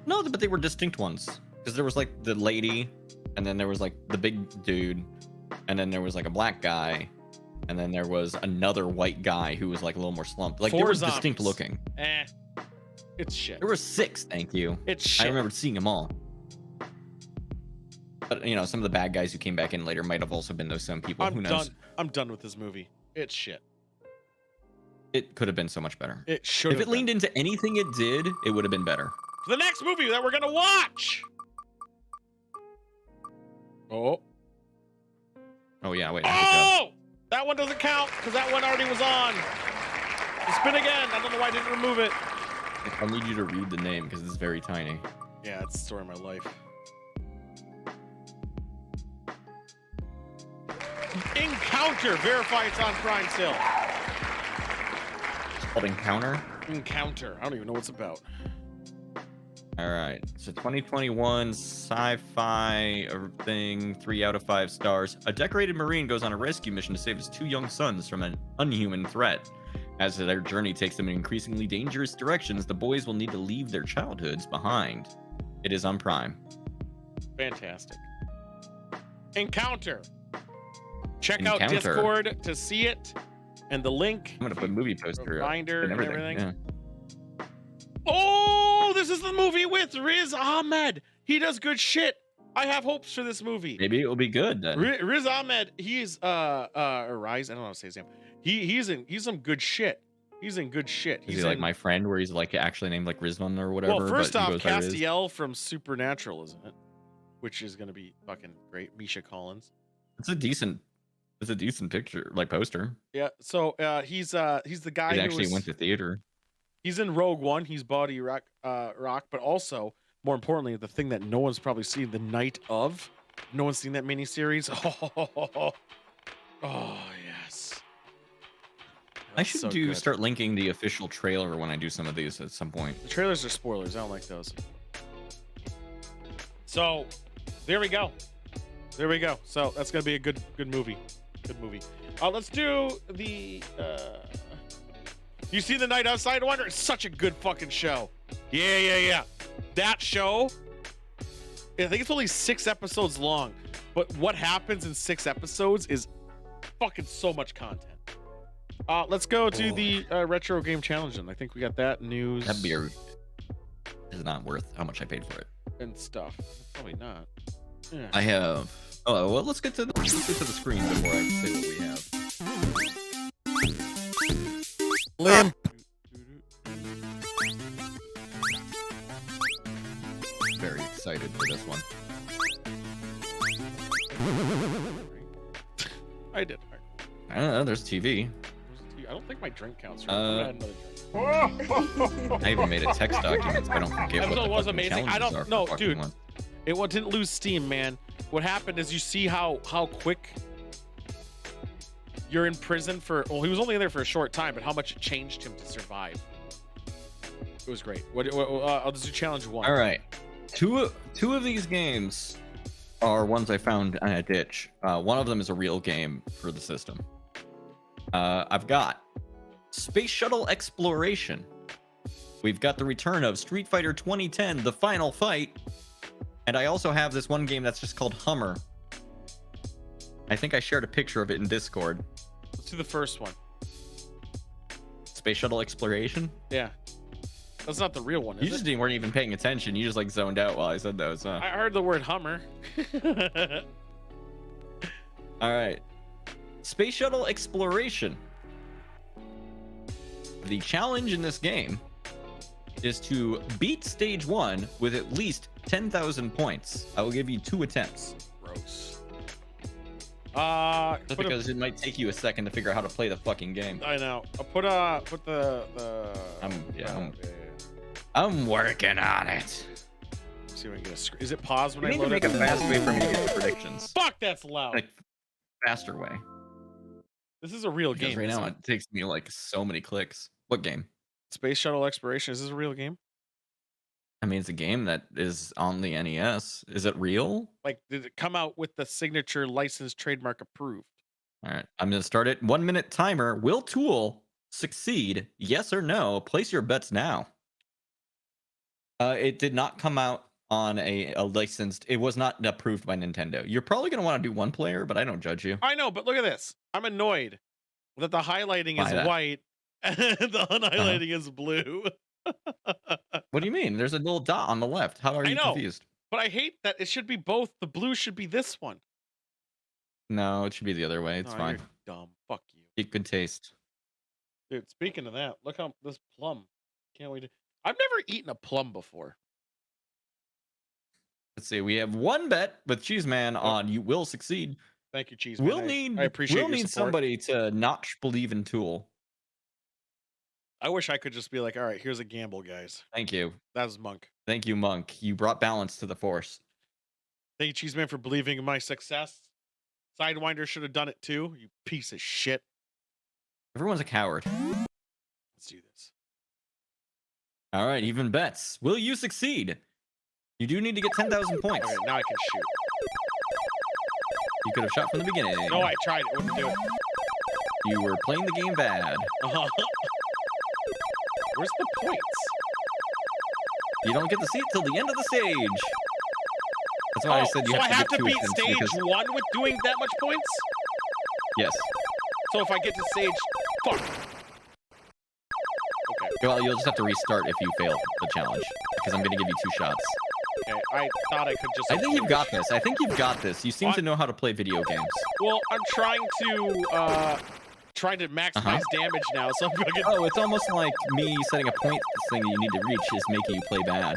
No, but they were distinct ones. Because there was like the lady, and then there was like the big dude, and then there was like a black guy, and then there was another white guy who was like a little more slumped. Like, 4 they were zombies. distinct looking. It's shit. There were 6, thank you. It's shit. I remember seeing them all. But, you know, some of the bad guys who came back in later might have also been those same people. Who knows? I'm done with this movie. It's shit. It could have been so much better. It should have. If it leaned into anything it did, it would have been better. The next movie that we're going to watch. Oh, yeah, wait. Oh! That one doesn't count because that one already was on. Spin again. I don't know why I didn't remove it. I'll need you to read the name because it's very tiny. Yeah, it's the story of my life. Encounter. Verify it's on Prime still. It's called Encounter? Encounter. I don't even know what it's about. All right. So 2021 sci-fi thing, 3 out of 5 stars. A decorated Marine goes on a rescue mission to save his 2 young sons from an unhuman threat. As their journey takes them in increasingly dangerous directions, the boys will need to leave their childhoods behind. It is on Prime. Fantastic. Encounter. Check out Discord to see it, and the link. I'm gonna put movie poster reminder and everything. Yeah. Oh, this is the movie with Riz Ahmed. He does good shit. I have hopes for this movie. Maybe it will be good then. Riz Ahmed, he's Rise. I don't know how to say his name. He's some good shit. He's in good shit. Is he like My Friend, where he's like actually named like Rizvan or whatever? Well, first off, Castiel from Supernatural, isn't it? Which is gonna be fucking great. Misha Collins. It's a decent picture, like poster. Yeah. So he's the guy who who actually went to theater. He's in Rogue One. He's Body Rock, but also, more importantly, the thing that no one's probably seen, The Night of. No one's seen that miniseries. Oh yes. I should start linking the official trailer when I do some of these at some point. The trailers are spoilers. I don't like those. So, there we go. There we go. So that's gonna be a good movie. Good movie. Let's do the. You see The Night Outside Wonder? It's such a good fucking show. Yeah. That show. I think it's only 6 episodes long, but what happens in 6 episodes is fucking so much content. Let's go to the retro game challenge, and I think we got that news. That beer is not worth how much I paid for it. And stuff. Probably not. Yeah. I have. Oh well, let's get to the screen before I say what we have. Liam. Very excited for this one. I did. I don't know. There's TV. I don't think my drink counts. I even made a text document so I don't forget what the was amazing. I don't know, dude. One. It didn't lose steam, man. What happened is you see how quick you're in prison for. Well, he was only in there for a short time, but how much it changed him to survive. It was great. I'll just do challenge 1. All right, two of these games are ones I found in a ditch. One of them is a real game for the system. I've got Space Shuttle Exploration. We've got the return of Street Fighter 2010, The Final Fight. And I also have this one game that's just called Hummer. I think I shared a picture of it in Discord. Let's do the first one. Space Shuttle Exploration? Yeah. That's not the real one, is You just weren't even paying attention. You just like zoned out while I said those, huh? I heard the word Hummer. All right. Space Shuttle Exploration. The challenge in this game is to beat stage 1 with at least 10,000 points. I will give you 2 attempts. Gross. Just because it might take you a second to figure out how to play the fucking game. I know. I'll put the. I'm working on it. Let's see if I can get a. Is it paused when I load it? make a fast way for me to get the predictions. Fuck, that's loud. Like faster way. This is a real Because game. right now it takes me like so many clicks. What game? Space Shuttle Exploration. Is this a real game? I mean, it's a game that is on the NES. Is it real? Like, did it come out with the signature licensed trademark approved? All right, I'm going to start it. 1 minute timer. Will Tool succeed? Yes or no? Place your bets now. It did not come out on a licensed. It was not approved by Nintendo. You're probably going to want to do one player, but I don't judge you. I know, but look at this. I'm annoyed that the highlighting is white and the unhighlighting is blue. What do you mean? There's a little dot on the left. How are you confused? But I hate that it should be both. The blue should be this one. No, it should be the other way. It's fine. You're dumb. Fuck you. Keep good taste. Dude, speaking of that, look how this plum. Can't wait. I've never eaten a plum before. Let's see. We have one bet with Cheeseman on you will succeed. Thank you, Cheeseman. I appreciate your support. Somebody to not believe in Tool. I wish I could just be like, all right, here's a gamble, guys. Thank you. That was Monk. Thank you, Monk. You brought balance to the force. Thank you, Cheeseman, for believing in my success. Sidewinder should have done it too, you piece of shit. Everyone's a coward. Let's do this. All right, even bets. Will you succeed? You do need to get 10,000 points. Okay, now I can shoot. You could have shot from the beginning. No, I tried. It wouldn't do it. You were playing the game bad. Where's the points? You don't get to see it till the end of the stage. That's why I said you have to beat stage 1 with doing that much points? Yes. So if I get to stage... Fuck. Okay. Well, you'll just have to restart if you fail the challenge. Because I'm going to give you 2 shots. Okay, I thought I could just... I think you've got this. I think you've got this. You seem to know how to play video games. Well, I'm trying to maximize damage now, so I'm gonna get... Oh, it's almost like me setting a point thing that you need to reach is making you play bad.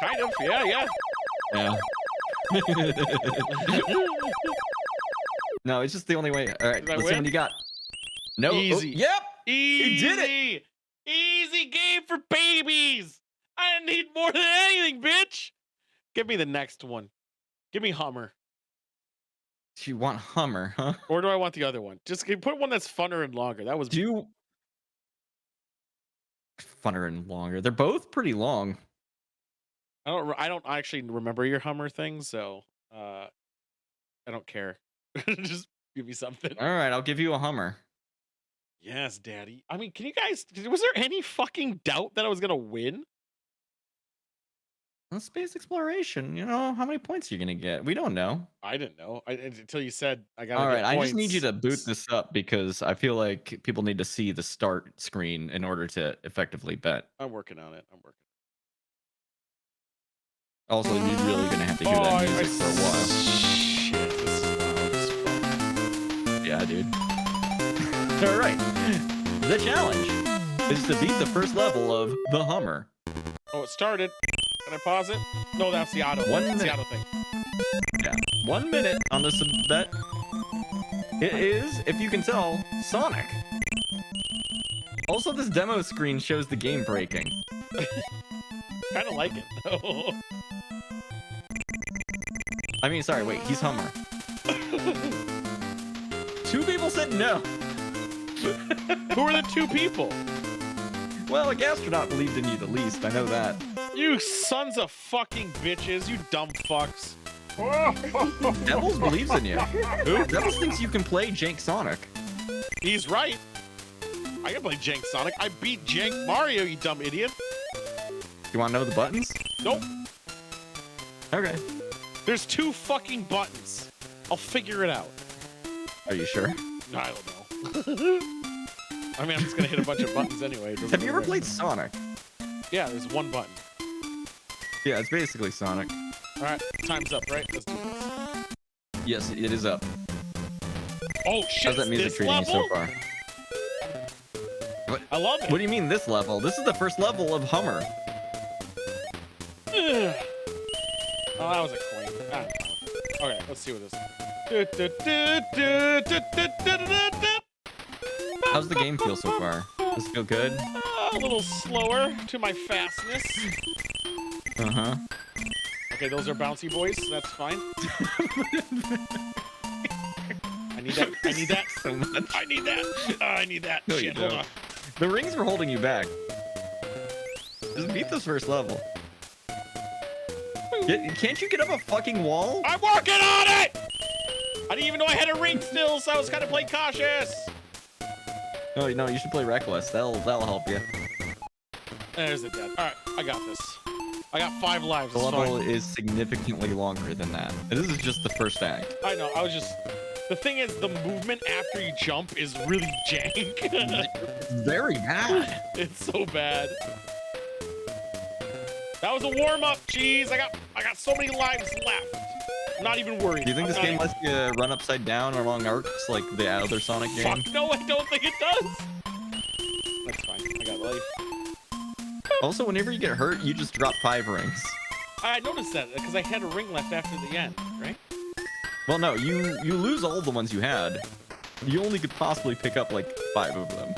Kind of, yeah. Yeah. No, it's just the only way. All right, let's see what you got. No. Easy. Oh, yep. Easy. You did it. Easy game for babies. I need more than anything, bitch. Give me the next one. Give me Hummer. Do you want Hummer, huh? Or do I want the other one? Just put one that's funner and longer. That was funner and longer. They're both pretty long. I don't actually remember your Hummer thing, so I don't care. Just give me something. All right, I'll give you a Hummer. Yes, Daddy. I mean, can you guys? Was there any fucking doubt that I was gonna win? Well, space exploration. You know how many points you're gonna get. We don't know. I didn't know until you said I got. All right, I just need you to boot this up because I feel like people need to see the start screen in order to effectively bet. I'm working on it. I'm working. Also, you're really gonna have to hear that music for a while. Shit, this is fun. Yeah, dude. All right. The challenge is to beat the first level of the Hummer. Oh, it started. Can I pause it? No, that's the auto. That's the auto thing. Yeah. 1 minute on this bet. It is, if you can tell, Sonic. Also, this demo screen shows the game breaking. Kind of like it, though. I mean, sorry, wait, he's Hummer. 2 people said no. Who are the 2 people? Well, a gastronaut believed in you the least, I know that. You sons of fucking bitches, you dumb fucks. Devils believes in you. Who? Devils thinks you can play Jank Sonic. He's right. I can play Jank Sonic. I beat Jank Mario, you dumb idiot. You want to know the buttons? Nope. Okay. There's 2 fucking buttons. I'll figure it out. Are you sure? No, I don't know. I mean, I'm just gonna hit a bunch of buttons anyway. Have you ever played Sonic? Yeah, there's 1 button. Yeah, it's basically Sonic. All right, time's up, right? Let's do this. Yes, it is up. Oh shit! How's that music treating you so far? What? I love it. What do you mean this level? This is the first level of Hummer. Oh, that was a coin. Okay, let's see what this is. How's the game feel so far? Does it feel good? A little slower to my fastness. Uh-huh. Okay, those are bouncy boys. That's fine. I need that. I need that so much. I need that. I need that. No, Shit, you hold don't. on. The rings were holding you back. Just beat this first level. Can't you get up a fucking wall? I'm working on it! I didn't even know I had a ring still, so I was kind of playing cautious. No, you should play Reckless. That'll help you. There's the dead. All right, I got this. I got 5 lives. The level is significantly longer than that. And this is just the first act. I know. I was just. The thing is, the movement after you jump is really jank. Very bad. It's so bad. That was a warm-up, cheese. I got so many lives left. I'm not even worried. Do you think this game lets you run upside down along arcs like the other Sonic game? Fuck no, I don't think it does. That's fine. I got life. Also, whenever you get hurt, you just drop 5 rings. I noticed that because I had a ring left after the end, right? Well, no, you lose all the ones you had. You only could possibly pick up like 5 of them.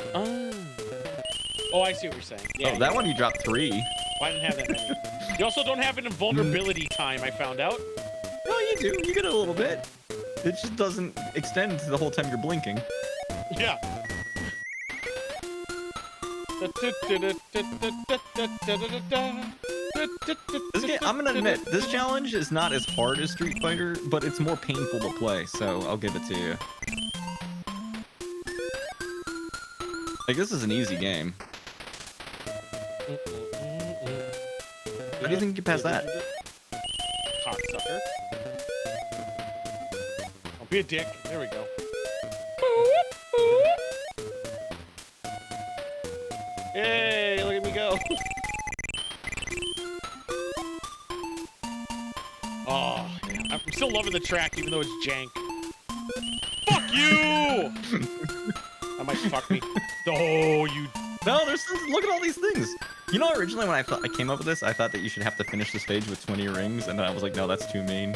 Oh, I see what you're saying. Yeah, that one you dropped 3. Well, I didn't have that many. You also don't have an invulnerability time, I found out. No, you do. You get a little bit. It just doesn't extend to the whole time you're blinking. Yeah. This game, I'm gonna admit, this challenge is not as hard as Street Fighter, but it's more painful to play, so I'll give it to you. Like, this is an easy game. How do you think you pass that? Cocksucker. Don't be a dick. There we go. Hey, look at me go. Oh, yeah. I'm still loving the track, even though it's jank. Fuck you! That might fuck me. Oh, you. No, look at all these things. You know, originally when I came up with this, I thought that you should have to finish the stage with 20 rings, and then I was like, no, that's too mean.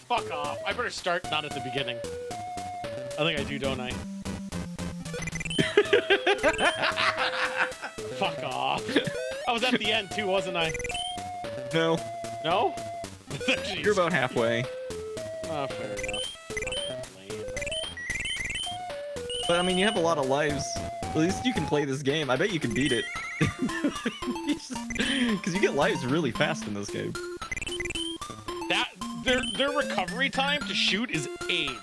Fuck off. I better start not at the beginning. I think I do, don't I? Fuck off. I was at the end too, wasn't I? No. No? You're about halfway. Oh, fair enough. Lame. But I mean, you have a lot of lives. At least you can play this game. I bet you can beat it. Because you get lives really fast in this game. That their recovery time to shoot is AIDS.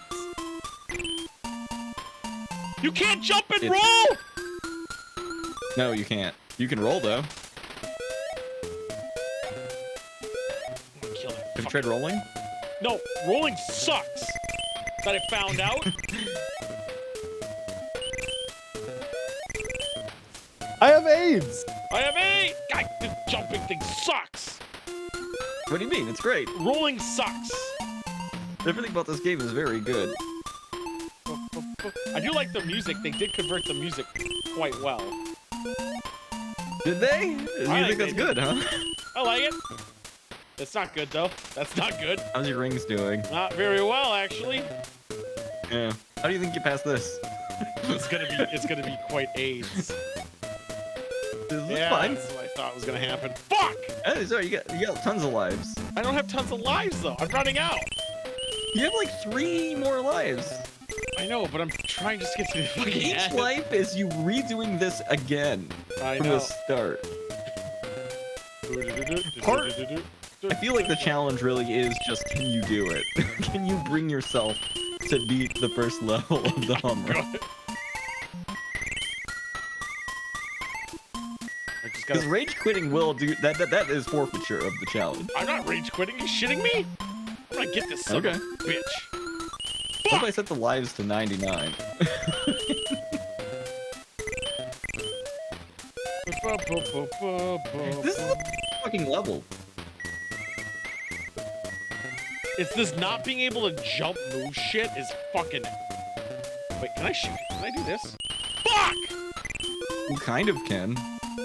You can't jump and roll! No, you can't. You can roll though. Kill Have you tried rolling? No, rolling sucks. That I found out. I have AIDS. I have AIDS. God, this jumping thing sucks. What do you mean? It's great. Rolling sucks. Everything about this game is very good. I do like the music. They did convert the music quite well. Did they? You think that's good, huh? I like it. It's not good though. That's not good. How's your rings doing? Not very well, actually. Yeah. How do you think you pass this? It's gonna be quite AIDS. Yeah, fine. That's what I thought was gonna happen. Fuck! Hey, sorry, you got tons of lives. I don't have tons of lives though. I'm running out. You have like 3 more lives. I know, but I'm trying to just get to the fucking Each end. life is you redoing this again from the start. I feel like the challenge really is just, can you do it? Can you bring yourself to beat the first level of the Hummer? Because rage quitting will do that. That is forfeiture of the challenge. I'm not rage quitting. You shitting me? I'm gonna get this son of a bitch. What if I set the lives to 99? This is a fucking level. It's this not being able to jump move shit is fucking. Wait, can I shoot? Can I do this? Fuck! You kind of can.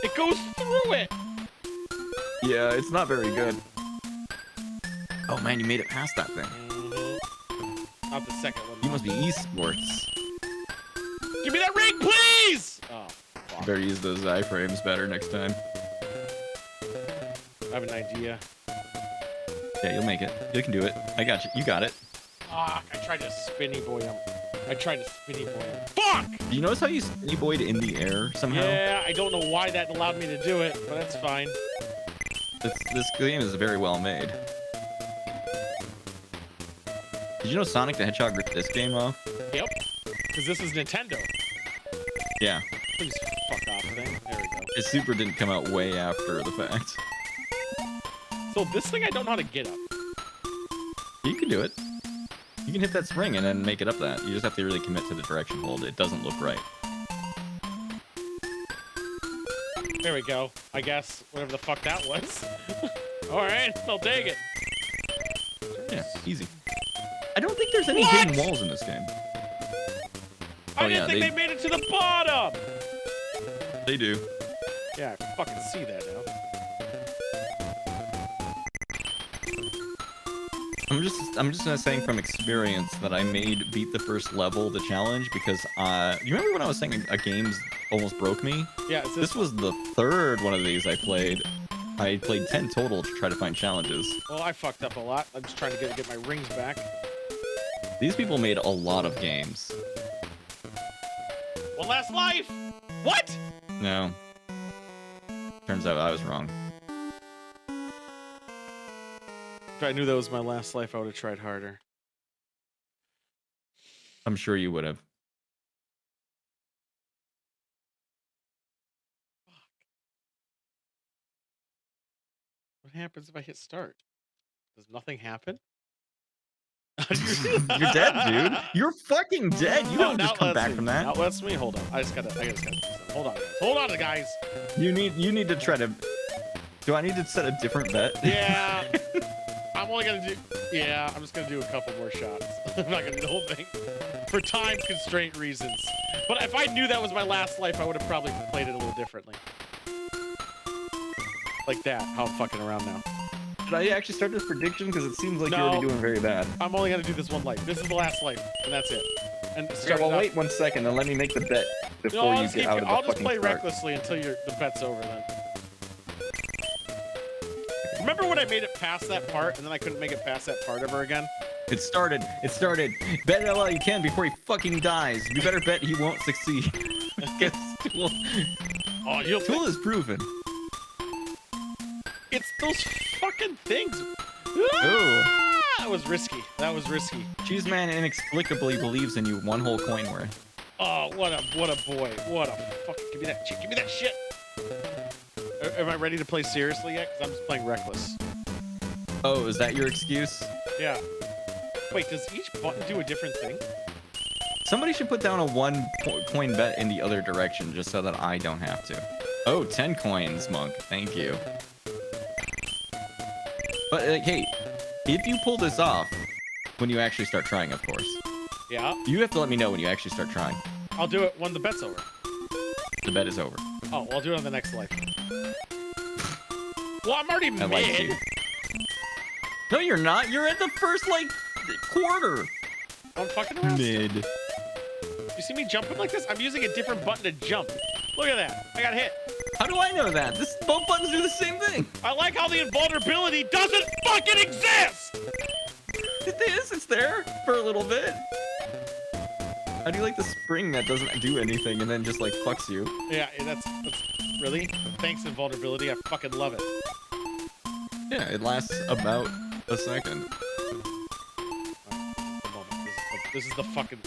It goes through it. Yeah, it's not very good. Oh man, you made it past that thing. Not the second one. You must be esports. Give me that ring, please! Oh, fuck. You better use those iframes better next time. I have an idea. Yeah, you'll make it. You can do it. I got you. You got it. Fuck, I tried to spinny boy him. Fuck! Do you notice how you spinny boyed in the air somehow? Yeah, I don't know why that allowed me to do it, but that's fine. This game is very well made. Did you know Sonic the Hedgehog ripped this game off? Yep. Because this is Nintendo. Yeah. Please fuck off thing. There we go. His Super didn't come out way after the fact. So this thing I don't know how to get up. You can do it. You can hit that spring and then make it up that. You just have to really commit to the direction hold. It doesn't look right. There we go. I guess. Whatever the fuck that was. Alright, I'll take it. Yeah, easy. I don't think there's any hidden walls in this game. I didn't think they made it to the bottom! They do. Yeah, I fucking see that now. I'm just saying from experience that I made beat the first level the challenge because you remember when I was saying a game's almost broke me? Yeah, this was the 3rd one of these I played. I played 10 total to try to find challenges. Well, I fucked up a lot. I'm just trying to get my rings back. These people made a lot of games. One last life! What? No. Turns out I was wrong. If I knew that was my last life, I would have tried harder. I'm sure you would have. Fuck. What happens if I hit start? Does nothing happen? You're dead, dude. You're fucking dead. You don't just come back from that. Now lets me. Hold on. I just gotta do something. Hold on, guys. Hold on, guys. You need to try to. Do I need to set a different bet? Yeah. I'm only gonna do. Yeah, I'm just gonna do a couple more shots. I'm not gonna do the whole thing for time constraint reasons. But if I knew that was my last life, I would have probably played it a little differently. Like that. How I'm fucking around now. Should I actually start this prediction? Because it seems like you're already doing very bad. I'm only gonna do this one life. This is the last life, and that's it. And well, wait 1 second and let me make the bet. before you get out of the I'll just fucking play start. recklessly until the bet's over then. Remember when I made it past that part and then I couldn't make it past that part ever again? It started. Bet it all you can before he fucking dies. You better bet he won't succeed. Tool. Oh, Tool is proven. It's those fucking things. Ooh. That was risky. Cheese Man inexplicably believes in you. 1 whole coin worth. Oh, what a boy. What a fucking give me that shit. Give me that shit. Am I ready to play seriously yet? Because I'm just playing reckless. Oh, is that your excuse? Yeah. Wait, does each button do a different thing? Somebody should put down a 1 coin bet in the other direction just so that I don't have to. Oh, 10 coins, Monk. Thank you. But hey, if you pull this off, when you actually start trying, of course. Yeah. You have to let me know when you actually start trying. I'll do it when the bet's over. The bet is over. Oh, well, I'll do it on the next life. Well, I'm already I mid. like you. No, you're not. You're at the first, like, quarter. I'm fucking around. Mid. You see me jumping like this? I'm using a different button to jump. Look at that. I got hit. How do I know that? Both buttons do the same thing. I like how the invulnerability doesn't fucking exist! It is. It's there for a little bit. How do you like the spring that doesn't do anything and then just, like, fucks you? Yeah, that's really? Thanks, invulnerability. I fucking love it. Yeah, it lasts about a second. This is the fucking...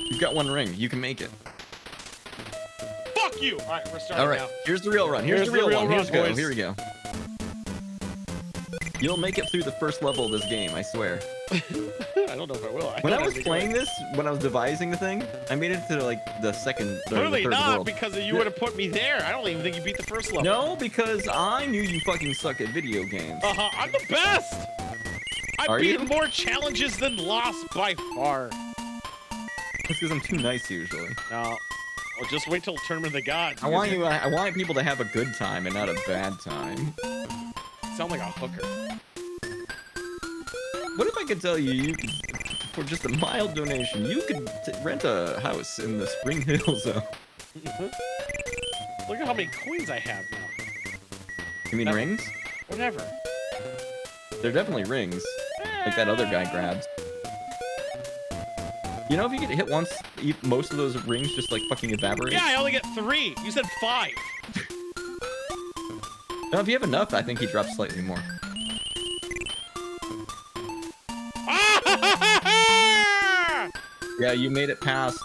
You've got 1 ring. You can make it. Fuck you! All right, we're starting All right, now. here's the real run. Here's the real one. run, Go. boys. Here we go. You'll make it through the first level of this game, I swear. I don't know if I will. When I was playing this, when I was devising the thing, I made it to like the second, Clearly the third not, world. because you would have put me there. I don't even think you beat the first level. No, because I knew you fucking suck at video games. I'm the best. I've Are you? beaten more challenges than lost by far. That's because I'm too nice usually. No. Well, just wait till Tournament of the Gods. I want people to have a good time and not a bad time. Sound like a hooker. What if I could tell you could, for just a mild donation, you could rent a house in the Spring Hill Zone? Look at how many coins I have now. You mean rings? Whatever. They're definitely rings, like that other guy grabbed. You know, if you get hit once, most of those rings just like fucking evaporate. Yeah, I only get 3. You said 5. No, if you have enough, I think he drops slightly more. Yeah, you made it past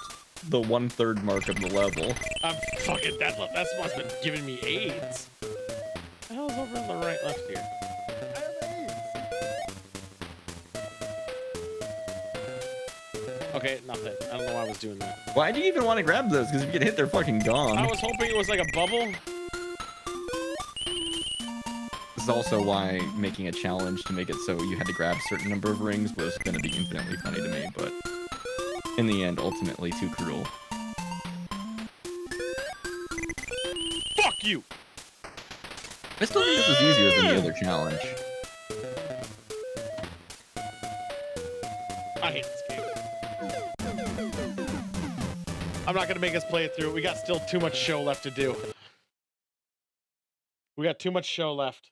the 1/3 mark of the level. I'm fucking that must have been giving me AIDS. What the hell's over on the right left here? Okay, nothing. I don't know why I was doing that. Why do you even want to grab those? Because if you get hit, they're fucking gone. I was hoping it was like a bubble. This is also why making a challenge to make it so you had to grab a certain number of rings was going to be infinitely funny to me, but in the end, ultimately too cruel. Fuck you! I still think this is easier than the other challenge. I hate this game. I'm not gonna make us play it through. We got still too much show left to do. We got too much show left.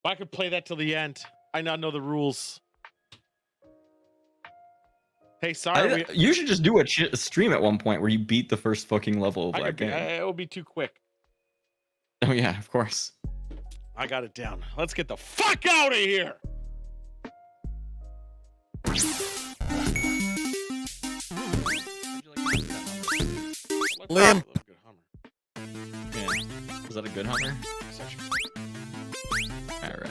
If I could play that till the end, I now know the rules. Hey, sorry. You should just do a stream at one point where you beat the first fucking level of that game. It will be too quick. Oh yeah, of course. I got it down. Let's get the fuck out of here. Liam. Yeah. Was that a good Hummer? Alright.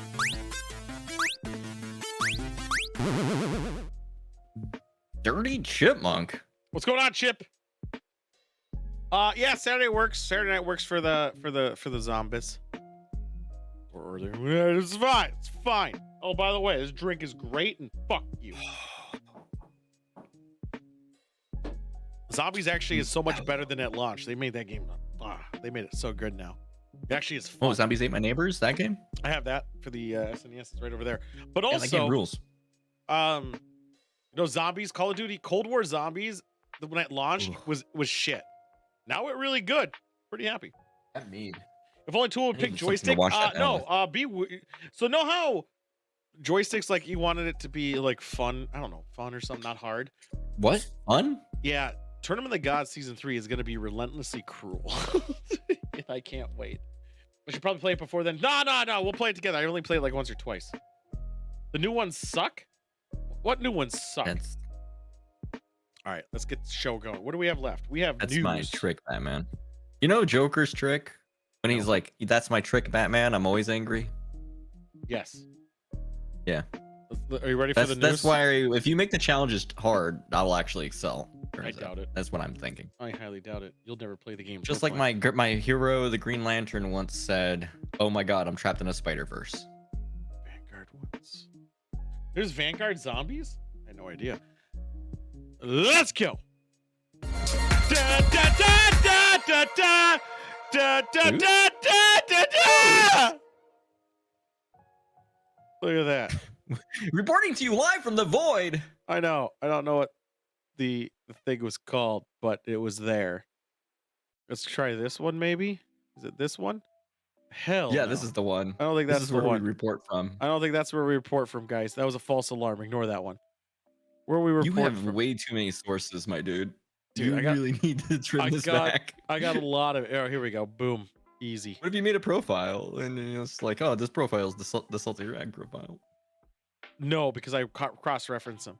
Dirty Chipmunk. What's going on, Chip? Yeah, Saturday works. Saturday night works for the zombies. Or earlier. Yeah, it's fine. It's fine. Oh, by the way, this drink is great, and fuck you. Zombies actually is so much better than at launch. They made that game. They made it so good now. It actually is fun. Oh, Zombies Ate My Neighbors? That game? I have that for the SNES. It's right over there. But also, that game rules. Zombies, Call of Duty, Cold War Zombies when it launched was shit. Now it really good. Pretty happy. That mead. If only Tool would pick joystick. So know how joysticks, like, you wanted it to be like fun. I don't know, fun or something, not hard. What? Fun? Yeah. Tournament of the Gods season 3 is going to be relentlessly cruel. I can't wait. We should probably play it before then. No. We'll play it together. I only played it like once or twice. The new ones suck. What new ones suck? All right, let's get the show going. What do we have left? We have That's news. my trick, Batman. You know Joker's trick? When he's like, that's my trick, Batman. I'm always angry. Yes. Yeah. Are you ready for the news? That's why if you make the challenges hard, I will actually excel. I doubt it. That's what I'm thinking. I highly doubt it. You'll never play the game. Just like my hero, the Green Lantern, once said, "Oh my God, I'm trapped in a Spider-Verse." Vanguard once. There's Vanguard zombies? I had no idea. Let's go. Da, da, da, da, da, da. Da, da, da, da, da, da. Look at that. Reporting to you live from the void. I know. I don't know what the thing was called, but it was there. Let's try this one, maybe. Is it this one? Hell yeah, no. This is the one. I don't think that's this is the where one we report from. I don't think that's where we report from, guys. That was a false alarm. Ignore that one. Where we report You have from. way too many sources, my dude. Dude, you really need to trim this back. I got a lot of. Oh, here we go. Boom. Easy. What if you made a profile and it's like, oh, this profile is the Salty Rag profile? No, because I cross-reference them.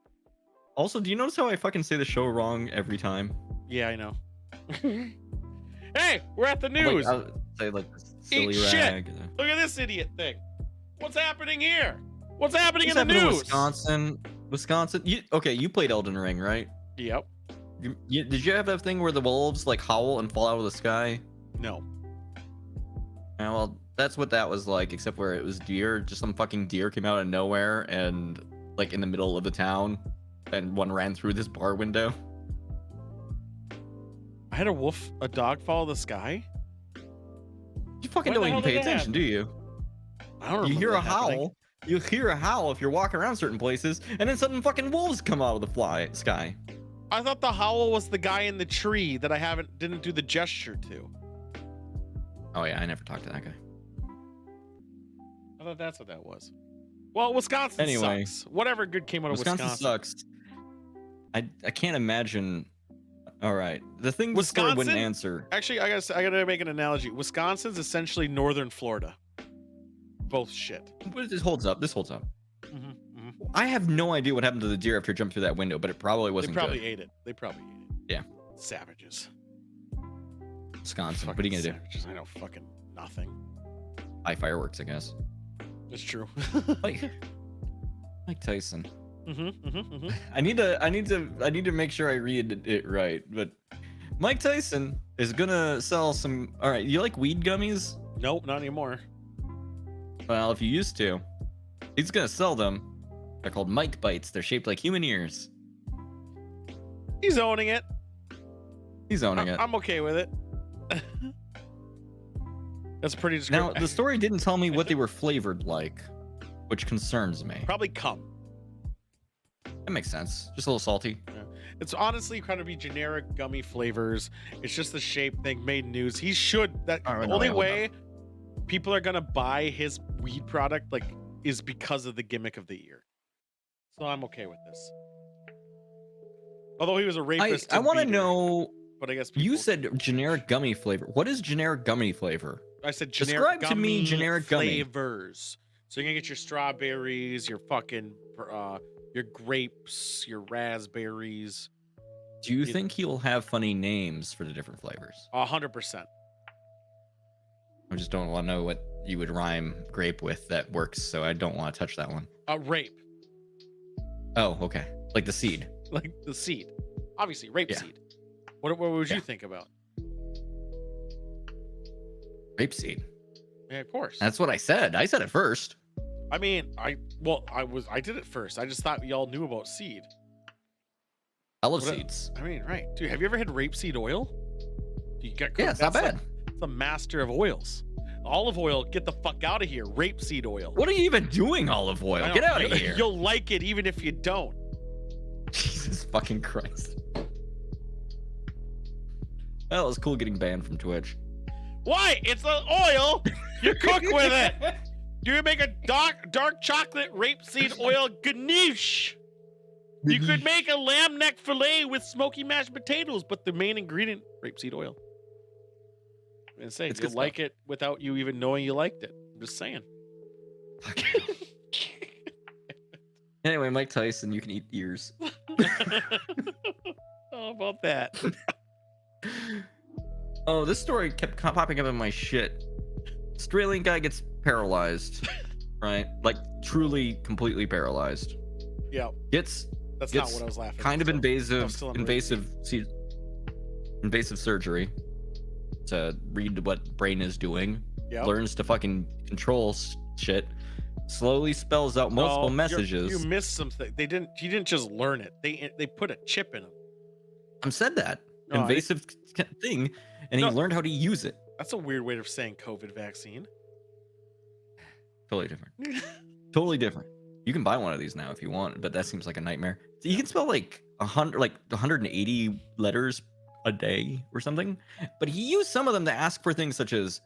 Also, do you notice how I fucking say the show wrong every time? Yeah, I know. Hey, we're at the news. I'll say like silly Eat rag. shit. Look at this idiot thing. What's happening here? What's happening in the news? Wisconsin. You played Elden Ring, right? Yep. Did you have that thing where the wolves like howl and fall out of the sky? No. Yeah, well, that's what that was like, except where it was deer. Just some fucking deer came out of nowhere and like in the middle of the town, and one ran through this bar window. I had a dog follow the sky. You fucking don't even pay attention, do you? I don't. You hear a howl. You hear a howl if you're walking around certain places, and then sudden fucking wolves come out of the sky. I thought the howl was the guy in the tree that I didn't do the gesture to. Oh yeah, I never talked to that guy. I thought that's what that was. Well, Wisconsin sucks. Whatever good came out of Wisconsin. Sucks. I can't imagine. All right, the thing Wisconsin wouldn't answer. Actually, I gotta make an analogy. Wisconsin's essentially northern Florida. Both shit. But this holds up. I have no idea what happened to the deer after it jumped through that window, but it probably wasn't. They probably good. ate it. They probably ate it. Yeah. Savages. Wisconsin. What are you gonna savages. I know fucking nothing. Buy fireworks, I guess. It's true. Mike Tyson. I need to make sure I read it right. But Mike Tyson is gonna sell some. All right, you like weed gummies? Nope, not anymore. Well, if you used to, he's gonna sell them. They're called Mike Bites. They're shaped like human ears. He's owning it. He's owning it. I'm okay with it. That's pretty. Now, the story didn't tell me what they were flavored like, which concerns me. Probably cum. That makes sense. Just a little salty. Yeah. It's honestly kind of be generic gummy flavors. It's just the shape thing made news. He should. The only way people are gonna buy his weed product is because of the gimmick of the ear. So I'm okay with this. Although he was a rapist. I want to know. But I guess you said generic gummy flavor. What is generic gummy flavor? I said generic. Describe gummy to me generic flavors. So you're gonna get your strawberries, your fucking your grapes, your raspberries. Do you think he'll have funny names for the different flavors? 100%. I just don't want to know what you would rhyme grape with that works, so I don't want to touch that one. Rape. Oh, okay. Like the seed. Like the seed. Obviously, rape seed. What would you think about? Rapeseed. Yeah, of course. That's what I said. I said it first. I mean, I did it first. I just thought y'all knew about seed. I love seeds. I mean, right. Dude, have you ever had rapeseed oil? Yeah, it's not bad. It's a master of oils. Olive oil, get the fuck out of here. Rapeseed oil. What are you even doing, olive oil? Get out of here. You'll like it even if you don't. Jesus fucking Christ. Well, it was cool getting banned from Twitch. Why? It's the oil. You cook with it. You make a dark chocolate rapeseed oil ganoush. You could make a lamb neck fillet with smoky mashed potatoes, but the main ingredient, rapeseed oil. I'm gonna say, you'll like it without you even knowing you liked it. I'm just saying. Anyway, Mike Tyson, you can eat ears. How about that? Oh, this story kept popping up in my shit. Australian guy gets paralyzed, right? Like truly, completely paralyzed. Yeah. Gets not what I was laughing. Kind of invasive surgery to read what brain is doing. Yep. Learns to fucking control shit. Slowly spells out multiple messages. You missed something. He didn't just learn it. They put a chip in him. Said that invasive thing, and he learned how to use it. That's a weird way of saying COVID vaccine. Totally different. Totally different. You can buy one of these now if you want, but that seems like a nightmare. You can spell like 180 letters a day or something, but he used some of them to ask for things such as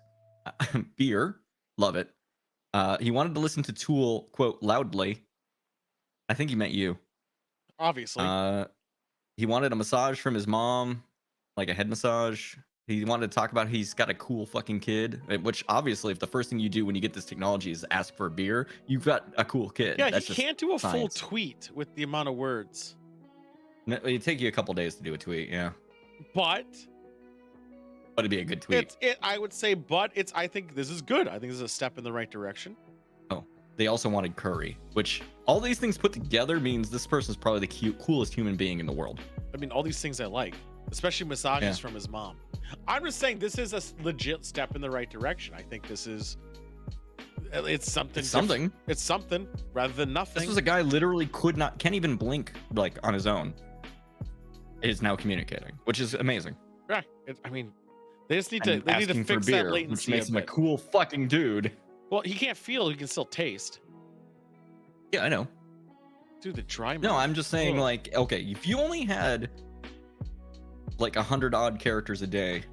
beer. Love it. He wanted to listen to Tool, quote, loudly. I think he meant you. Obviously. He wanted a massage from his mom, like a head massage. He wanted to talk about he's got a cool fucking kid, which obviously if the first thing you do when you get this technology is ask for a beer, you've got a cool kid. Yeah, That's he can't do a science. full tweet with the amount of words. It'd take you a couple days to do a tweet, yeah. But it'd be a good tweet. I would say, I think this is good. I think this is a step in the right direction. Oh, they also wanted curry, which all these things put together means this person's probably the coolest human being in the world. I mean, all these things I like, especially massages from his mom. I'm just saying this is a legit step in the right direction. I think this is, it's something. It's something rather than nothing. This was a guy literally can't even blink like on his own. Is now communicating, which is amazing. Right. I mean, they just need to fix that latency, which makes him a cool fucking dude. Well, he can't feel, he can still taste. Yeah, I know. Dude, the dry mouth. No, I'm just saying, like, okay, if you only had like 100 odd characters a day,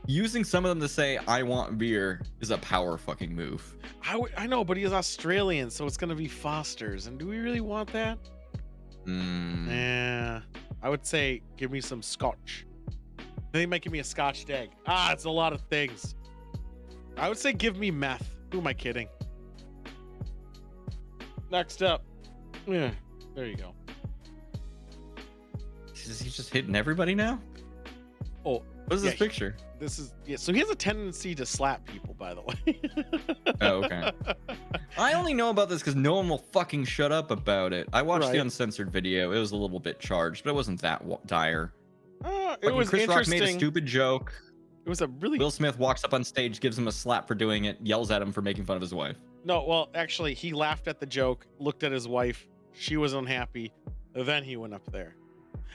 using some of them to say "I want beer" is a power fucking move. I know, but he's Australian, so it's gonna be Foster's, and do we really want that? Yeah, I would say give me some scotch. They might give me a scotched egg. It's a lot of things. I would say give me meth. Who am I kidding? Next up. Yeah, there you go. Is he just hitting everybody now? Oh, what is this picture? This is so he has a tendency to slap people, by the way. Oh, okay. I only know about this because no one will fucking shut up about it. I watched the uncensored video. It was a little bit charged, but it wasn't that dire. It was Chris Rock interesting. made a stupid joke. It was a really. Will Smith walks up on stage, gives him a slap for doing it, yells at him for making fun of his wife. No, well, actually, he laughed at the joke, looked at his wife. She was unhappy. Then he went up there.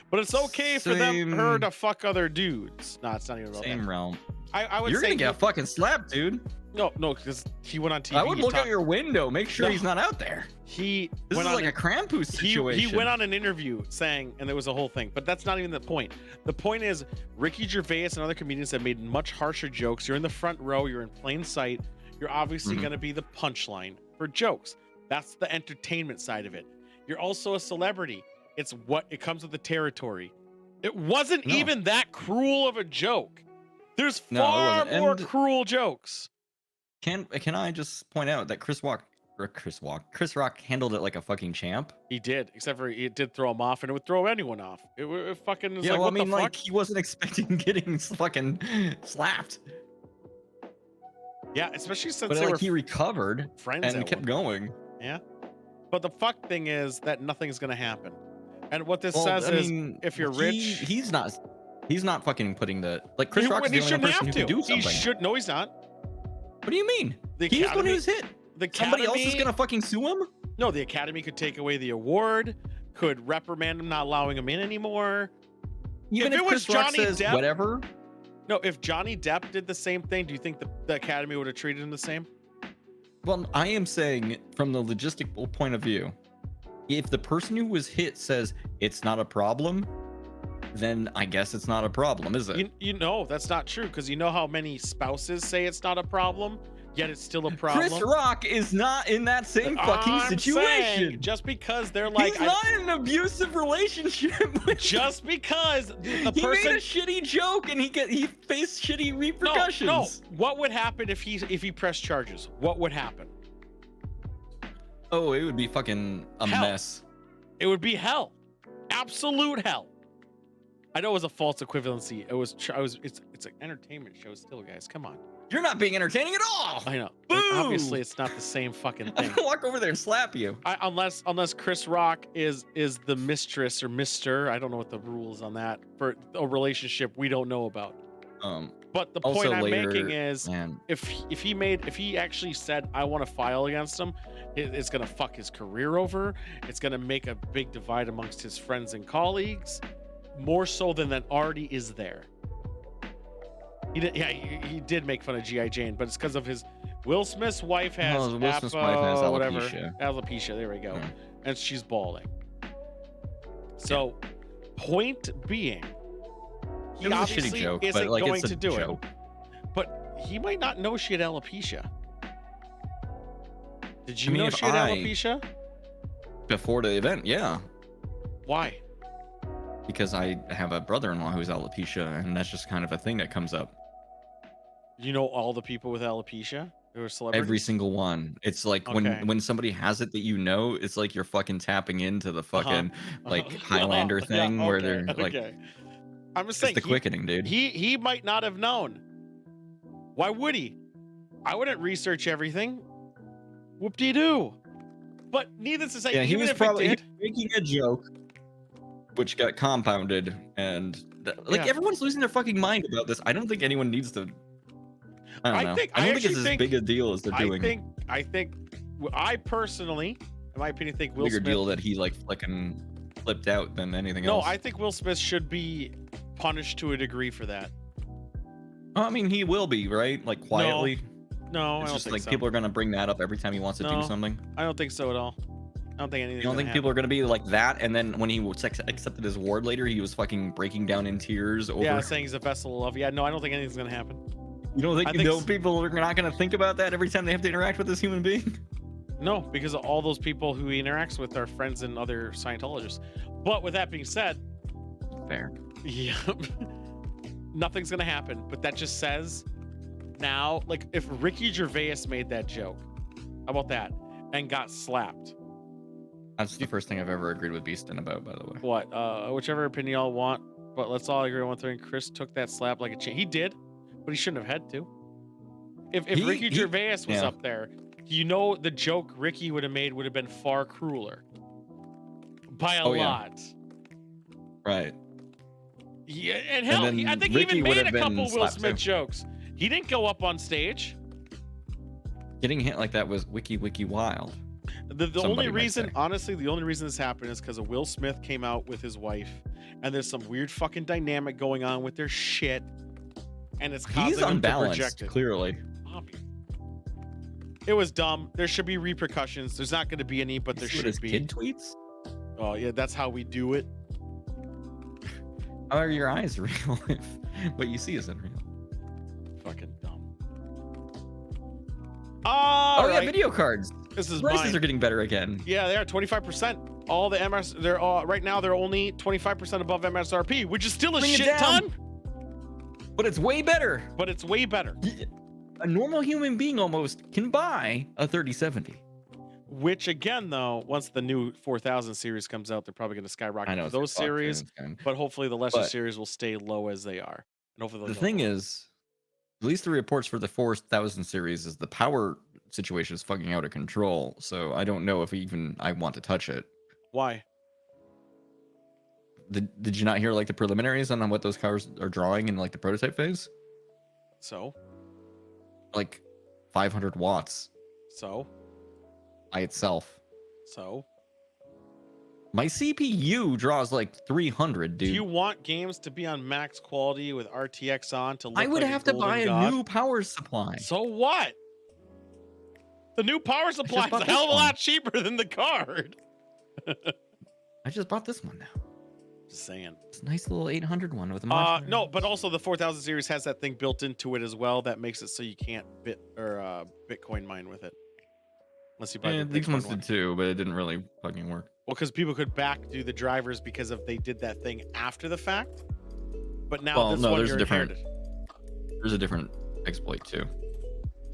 But it's okay for her to fuck other dudes. No, it's not even about that. Same realm. I would You're say gonna get fucking slapped, dude. No, because he went on TV. I would look out your window, make sure he's not out there. This is like a Krampus situation. He went on an interview saying, and there was a whole thing, but that's not even the point. The point is, Ricky Gervais and other comedians have made much harsher jokes. You're in the front row, you're in plain sight. You're obviously going to be the punchline for jokes. That's the entertainment side of it. You're also a celebrity. It comes with the territory. It wasn't even that cruel of a joke. There's far more cruel jokes. Can I just point out that Chris Rock handled it like a fucking champ? He did, except for it did throw him off, and it would throw anyone off. It fucking was like, what the fuck? Like he wasn't expecting getting fucking slapped. Yeah, especially since he recovered and kept going. Yeah, but the fuck thing is that nothing's gonna happen. And what this says is, if you're rich, he's not fucking putting the Chris Rock's the only person who can do something. No, he's not. What do you mean? He's the one who's hit. Somebody else is gonna fucking sue him? No, the Academy could take away the award, could reprimand him, not allowing him in anymore. Even if it was Johnny Depp, whatever. No, if Johnny Depp did the same thing, do you think the Academy would have treated him the same? Well, I am saying from the logistical point of view, if the person who was hit says it's not a problem, then I guess it's not a problem, is it? You know that's not true, because you know how many spouses say it's not a problem, yet it's still a problem. Chris Rock is not in that same fucking situation. Just because they're like, he's not in an abusive relationship. Just because the he person made a shitty joke and he faced shitty repercussions. No. What would happen if he pressed charges? What would happen? Oh, it would be fucking a mess. It would be hell. Absolute hell. I know it was a false equivalency. It's an entertainment show still, guys. Come on. You're not being entertaining at all. I know. Like, obviously, it's not the same fucking thing. I'm gonna walk over there and slap you. Unless Chris Rock is the mistress or mister. I don't know what the rules on that for a relationship we don't know about. But the point I'm making is, if he actually said I want to file against him, it's gonna fuck his career over. It's gonna make a big divide amongst his friends and colleagues, more so than that already is there. He did make fun of G.I. Jane, but it's because of his Will Smith's wife has alopecia. There we go, and she's balding. So, point being, he obviously joke, isn't going to do it. But he might not know she had alopecia. Did you know she had alopecia? Before the event, yeah. Why? Because I have a brother-in-law who's alopecia, and that's just kind of a thing that comes up. You know all the people with alopecia who are celebrities? Every single one. It's like when somebody has it that you know, it's like you're fucking tapping into the fucking like Highlander thing where they're like. I'm just saying the quickening, dude. He might not have known. Why would he? I wouldn't research everything. Whoop-de-doo. But needless to say, he was probably making a joke, which got compounded, and everyone's losing their fucking mind about this. I don't think anyone needs to. I don't think it's as big a deal as they're doing. I personally, in my opinion, think Will bigger Smith, deal that he like fucking flipped out than anything else. No, I think Will Smith should be punished to a degree for that. I mean, he will be, right? Like quietly. No, it's I don't just think like so. People are gonna bring that up every time he wants to do something. I don't think so at all. I don't think anything. You don't think people are gonna be like that? And then when he accepted his award later, he was fucking breaking down in tears over. Yeah, saying he's a vessel of love. Yeah, no, I don't think anything's gonna happen. You don't think people are not gonna think about that every time they have to interact with this human being? No, because all those people who he interacts with are friends and other Scientologists. But with that being said, fair. Yeah, nothing's gonna happen. But that just says now, like if Ricky Gervais made that joke, how about that, and got slapped. That's the first thing I've ever agreed with Beaston about, by the way. What? Whichever opinion y'all want, but let's all agree on one thing. Chris took that slap like a champ. He did, but he shouldn't have had to. If Ricky Gervais was up there, you know the joke Ricky would have made would have been far crueler. By a lot. Right. Yeah, and hell, I think he even made a couple Will Smith jokes. He didn't go up on stage. Getting hit like that was wiki wild. The only reason, honestly, the only reason this happened is because Will Smith came out with his wife, and there's some weird fucking dynamic going on with their shit, and it's causing him to project it. Clearly. It was dumb. There should be repercussions. There's not going to be any, but there should be. Kid tweets? Oh yeah, that's how we do it. How are your eyes real if what you see isn't real? Fucking dumb. Yeah, video cards. This is prices are getting better again. Yeah, they are 25%. All the they're right now they're only 25% above MSRP, which is still a shit ton. But it's way better. But it's way better. A normal human being almost can buy a 3070. Which again, though, once the new 4000 series comes out, they're probably going to skyrocket for those series. But hopefully, the lesser series will stay low as they are. And hopefully, the thing is, at least the reports for the 4000 series is the power situation is fucking out of control. So I don't know if I want to touch it. Why? Did you not hear like the preliminaries on what those cars are drawing in like the prototype phase? So, like 500 watts. So. By itself. So. My CPU draws like 300, dude. Do you want games to be on max quality with RTX on to look I would like have to buy a new power supply. So what? The new power supply is a hell of a lot cheaper than the card. I just bought this one now. Just saying. It's a nice little 800 one with a no, but also the 4000 series has that thing built into it as well that makes it so you can't Bitcoin mine with it. Unless you buy the these Bitcoin ones one. did too, but it didn't really fucking work. Well, because people could backdo the drivers because of they did that thing after the fact. But now this one there's you're inherited. There's a different exploit too,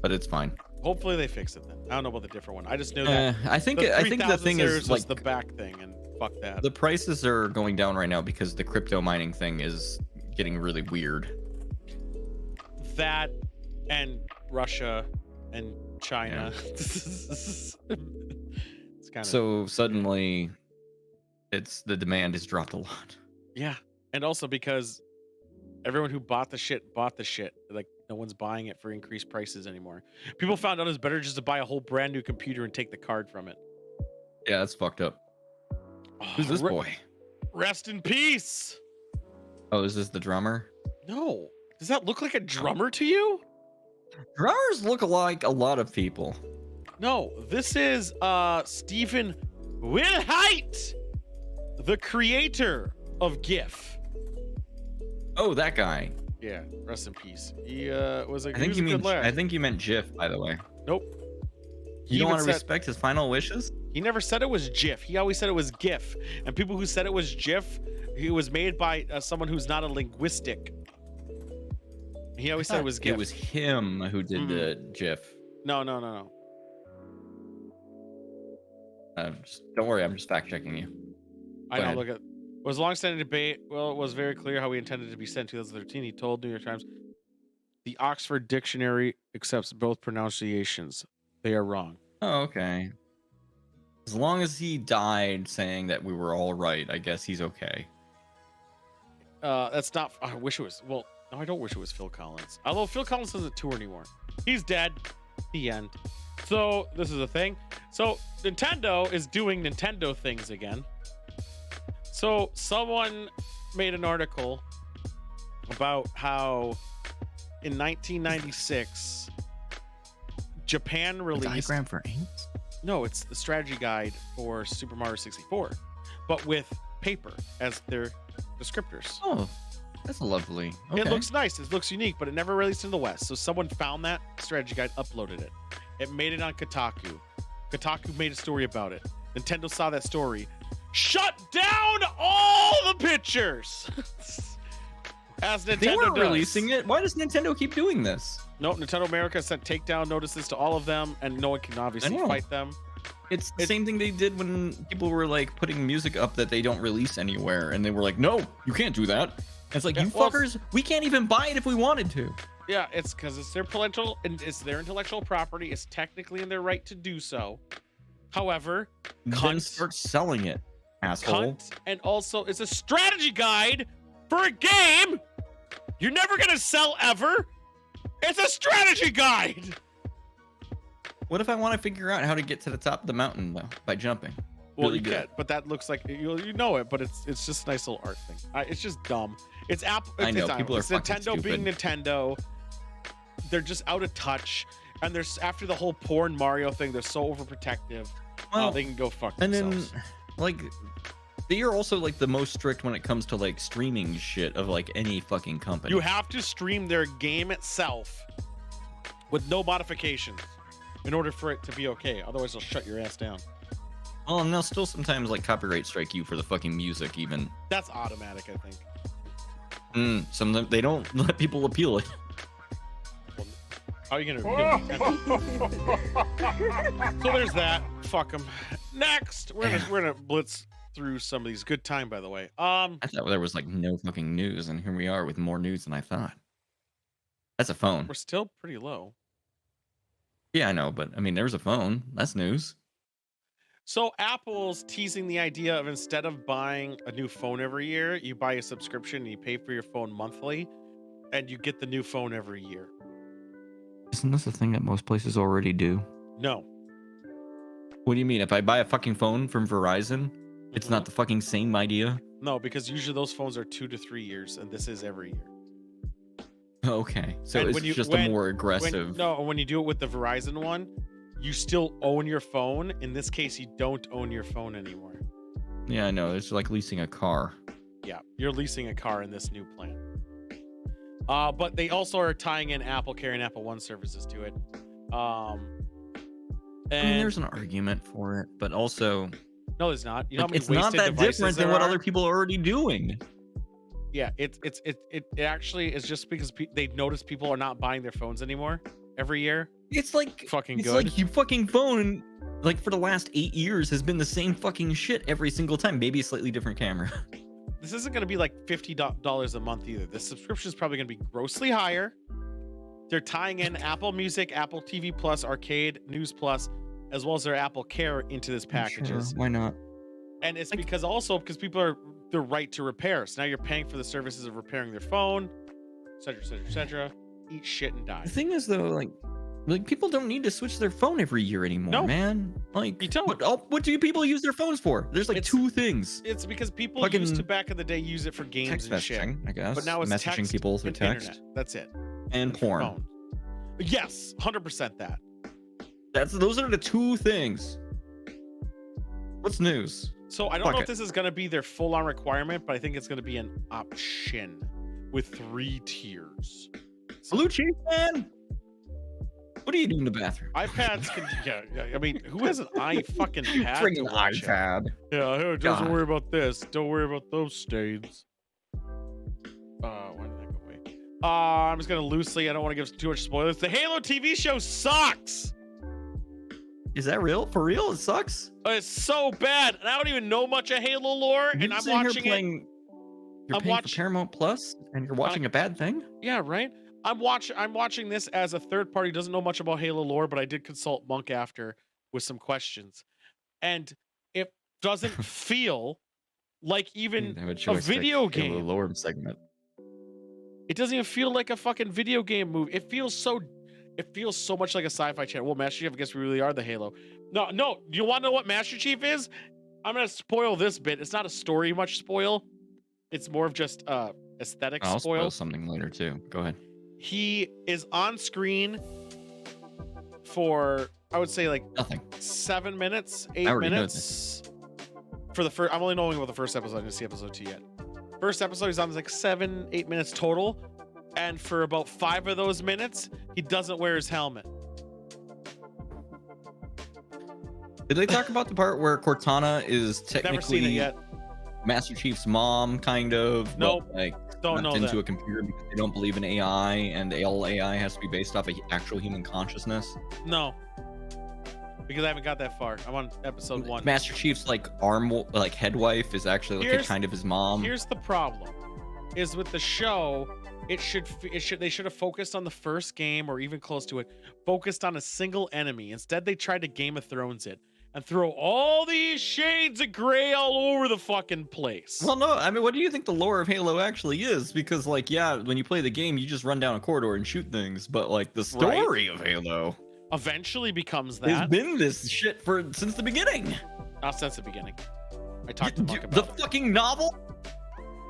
but it's fine. Hopefully they fix it then. I don't know about the different one. I just know that. I think the thing is like the back thing, and fuck that. The prices are going down right now because the crypto mining thing is getting really weird. That and Russia and China. Yeah. It's kind of so suddenly the demand has dropped a lot. Yeah. And also because everyone who bought the shit. Like no one's buying it for increased prices anymore. People found out it's better just to buy a whole brand new computer and take the card from it. Yeah, that's fucked up. Who's this boy? Rest in peace. Oh, is this the drummer? No. Does that look like a drummer to you? Drummers look like a lot of people. No, this is Stephen Wilhite, the creator of GIF. Oh, that guy. Yeah, rest in peace. He was a I think you meant GIF, by the way. Nope. You don't want to respect his final wishes? He never said it was GIF. He always said it was GIF. And people who said it was GIF, he was made by someone who's not a linguistic. He always said it was GIF. It was him who did the GIF. No. Don't worry, I'm just fact checking you. I know. Look at. It was a long-standing debate. Well, it was very clear how he intended to be sent in 2013. He told New York Times, the Oxford Dictionary accepts both pronunciations. They are wrong. Oh, okay. As long as he died saying that we were all right, I guess he's okay. That's not. I wish it was. Well, no, I don't wish it was Phil Collins. Although Phil Collins doesn't tour anymore. He's dead. The end. So this is a thing. So Nintendo is doing Nintendo things again. So someone made an article about how in 1996 Japan released a diagram for ants? No, it's the strategy guide for Super Mario 64, but with paper as their descriptors. Oh, that's lovely. Okay. It looks nice. It looks unique, but it never released in the West. So someone found that strategy guide, uploaded it. It made it on Kotaku. Kotaku made a story about it. Nintendo saw that story. Shut down all the pictures. As Nintendo they weren't does. Releasing it. Why does Nintendo keep doing this? No, Nintendo America sent takedown notices to all of them, and no one can obviously fight them. It's the same thing they did when people were like putting music up that they don't release anywhere, and they were like, "No, you can't do that." And it's like, fuckers, we can't even buy it if we wanted to. Yeah, it's because it's their intellectual property. It's technically in their right to do so. However, then start selling it. Asshole. And also, it's a strategy guide for a game you're never gonna sell ever. It's a strategy guide. What if I want to figure out how to get to the top of the mountain though by jumping? Well, really you can, but that looks like you know it. But it's just a nice little art thing. It's just dumb. It's Apple. I know people are fucking Nintendo being Nintendo. They're just out of touch, and there's after the whole porn Mario thing, they're so overprotective. Well, they can go fuck themselves. And then, like, they are also like the most strict when it comes to like streaming shit of like any fucking company. You have to stream their game itself with no modifications in order for it to be okay. Otherwise, they'll shut your ass down. Oh, and they'll still sometimes like copyright strike you for the fucking music, even. That's automatic, I think. Some of them, they don't let people appeal it. Well, how are you gonna? So there's that. Fuck them. Next, we're gonna blitz through some of these. Good time, by the way. I thought there was like no fucking news, and here we are with more news than I thought. That's a phone. We're still pretty low. Yeah, I know, but I mean, there's a phone. That's news. So Apple's teasing the idea of instead of buying a new phone every year, you buy a subscription and you pay for your phone monthly, and you get the new phone every year. Isn't this a thing that most places already do? No. What do you mean? If I buy a fucking phone from Verizon, it's not the fucking same idea? No, because usually those phones are 2 to 3 years, and this is every year. Okay, so it's just a more aggressive... When you do it with the Verizon one, you still own your phone. In this case, you don't own your phone anymore. Yeah, I know. It's like leasing a car. Yeah, you're leasing a car in this new plan. But they also are tying in Apple Care and Apple One services to it. I mean, there's an argument for it, but also no, there's not. You know, it's not that different than what other people are already doing. Yeah, it actually is just because they notice people are not buying their phones anymore every year. It's like fucking it's good. Like your fucking phone, like for the last 8 years, has been the same fucking shit every single time. Maybe a slightly different camera. This isn't going to be like $50 a month either. The subscription is probably going to be grossly higher. They're tying in Apple Music, Apple TV Plus, Arcade, News Plus, as well as their Apple Care into this packages. Sure, why not? And it's because people are the right to repair. So now you're paying for the services of repairing their phone, etc., etc., etc. Eat shit and die. The thing is, though, like people don't need to switch their phone every year anymore, man. Like, you don't. What do people use their phones for? There's like two things. It's because people used to back in the day use it for games text and shit. I guess. But now it's messaging text people through and text. Internet. That's it. And porn. Phone. Yes, 100% that. Those are the two things. What's news? So I don't know if this is going to be their full-on requirement, but I think it's going to be an option with 3 tiers. Blue cheese, man. What do you do in the bathroom? iPads can, yeah. I mean, who has an fucking pad? Bring an iPad. Yeah, hey, doesn't worry about this. Don't worry about those stains. Why did that go away? I'm just gonna loosely. I don't want to give too much spoilers. The Halo TV show sucks. Is that real? For real? It sucks? It's so bad, and I don't even know much of Halo lore, and I'm watching it. You're paying for Paramount Plus, and you're watching a bad thing? Yeah, right. I'm watching this as a third party, doesn't know much about Halo lore, but I did consult Monk after with some questions, and it doesn't feel like even a video game. Halo lore segment. It doesn't even feel like a fucking video game movie. It feels so much like a sci-fi channel. Well, Master Chief, I guess we really are the Halo. No. You want to know what Master Chief is? I'm gonna spoil this bit. It's not a story much spoil. It's more of just aesthetic I'll spoil. Something later too. Go ahead. He is on screen for, I would say, like nothing. 7 minutes, 8 minutes. For the first, I'm only knowing about the first episode. I didn't see episode 2 yet. First episode, he's on like 7-8 minutes total, and for about 5 of those minutes, he doesn't wear his helmet. Did they talk about the part where Cortana is technically Never seen it yet. Master Chief's mom, kind of? Nope. But, like, don't know into that. a computer because they don't believe in AI, and all AI has to be based off of actual human consciousness? No. Because I haven't got that far. I'm on episode 1. Master Chief's like head wife is actually like kind of his mom. Here's the problem: is with the show, they should have focused on the first game or even close to it, focused on a single enemy. Instead, they tried to Game of Thrones it and throw all these shades of gray all over the fucking place. Well, no, I mean, what do you think the lore of Halo actually is? Because, like, yeah, when you play the game, you just run down a corridor and shoot things, but like the story of Halo eventually becomes that. It's been this shit since the beginning. Not since the beginning. I talked to Mark about the fucking novel.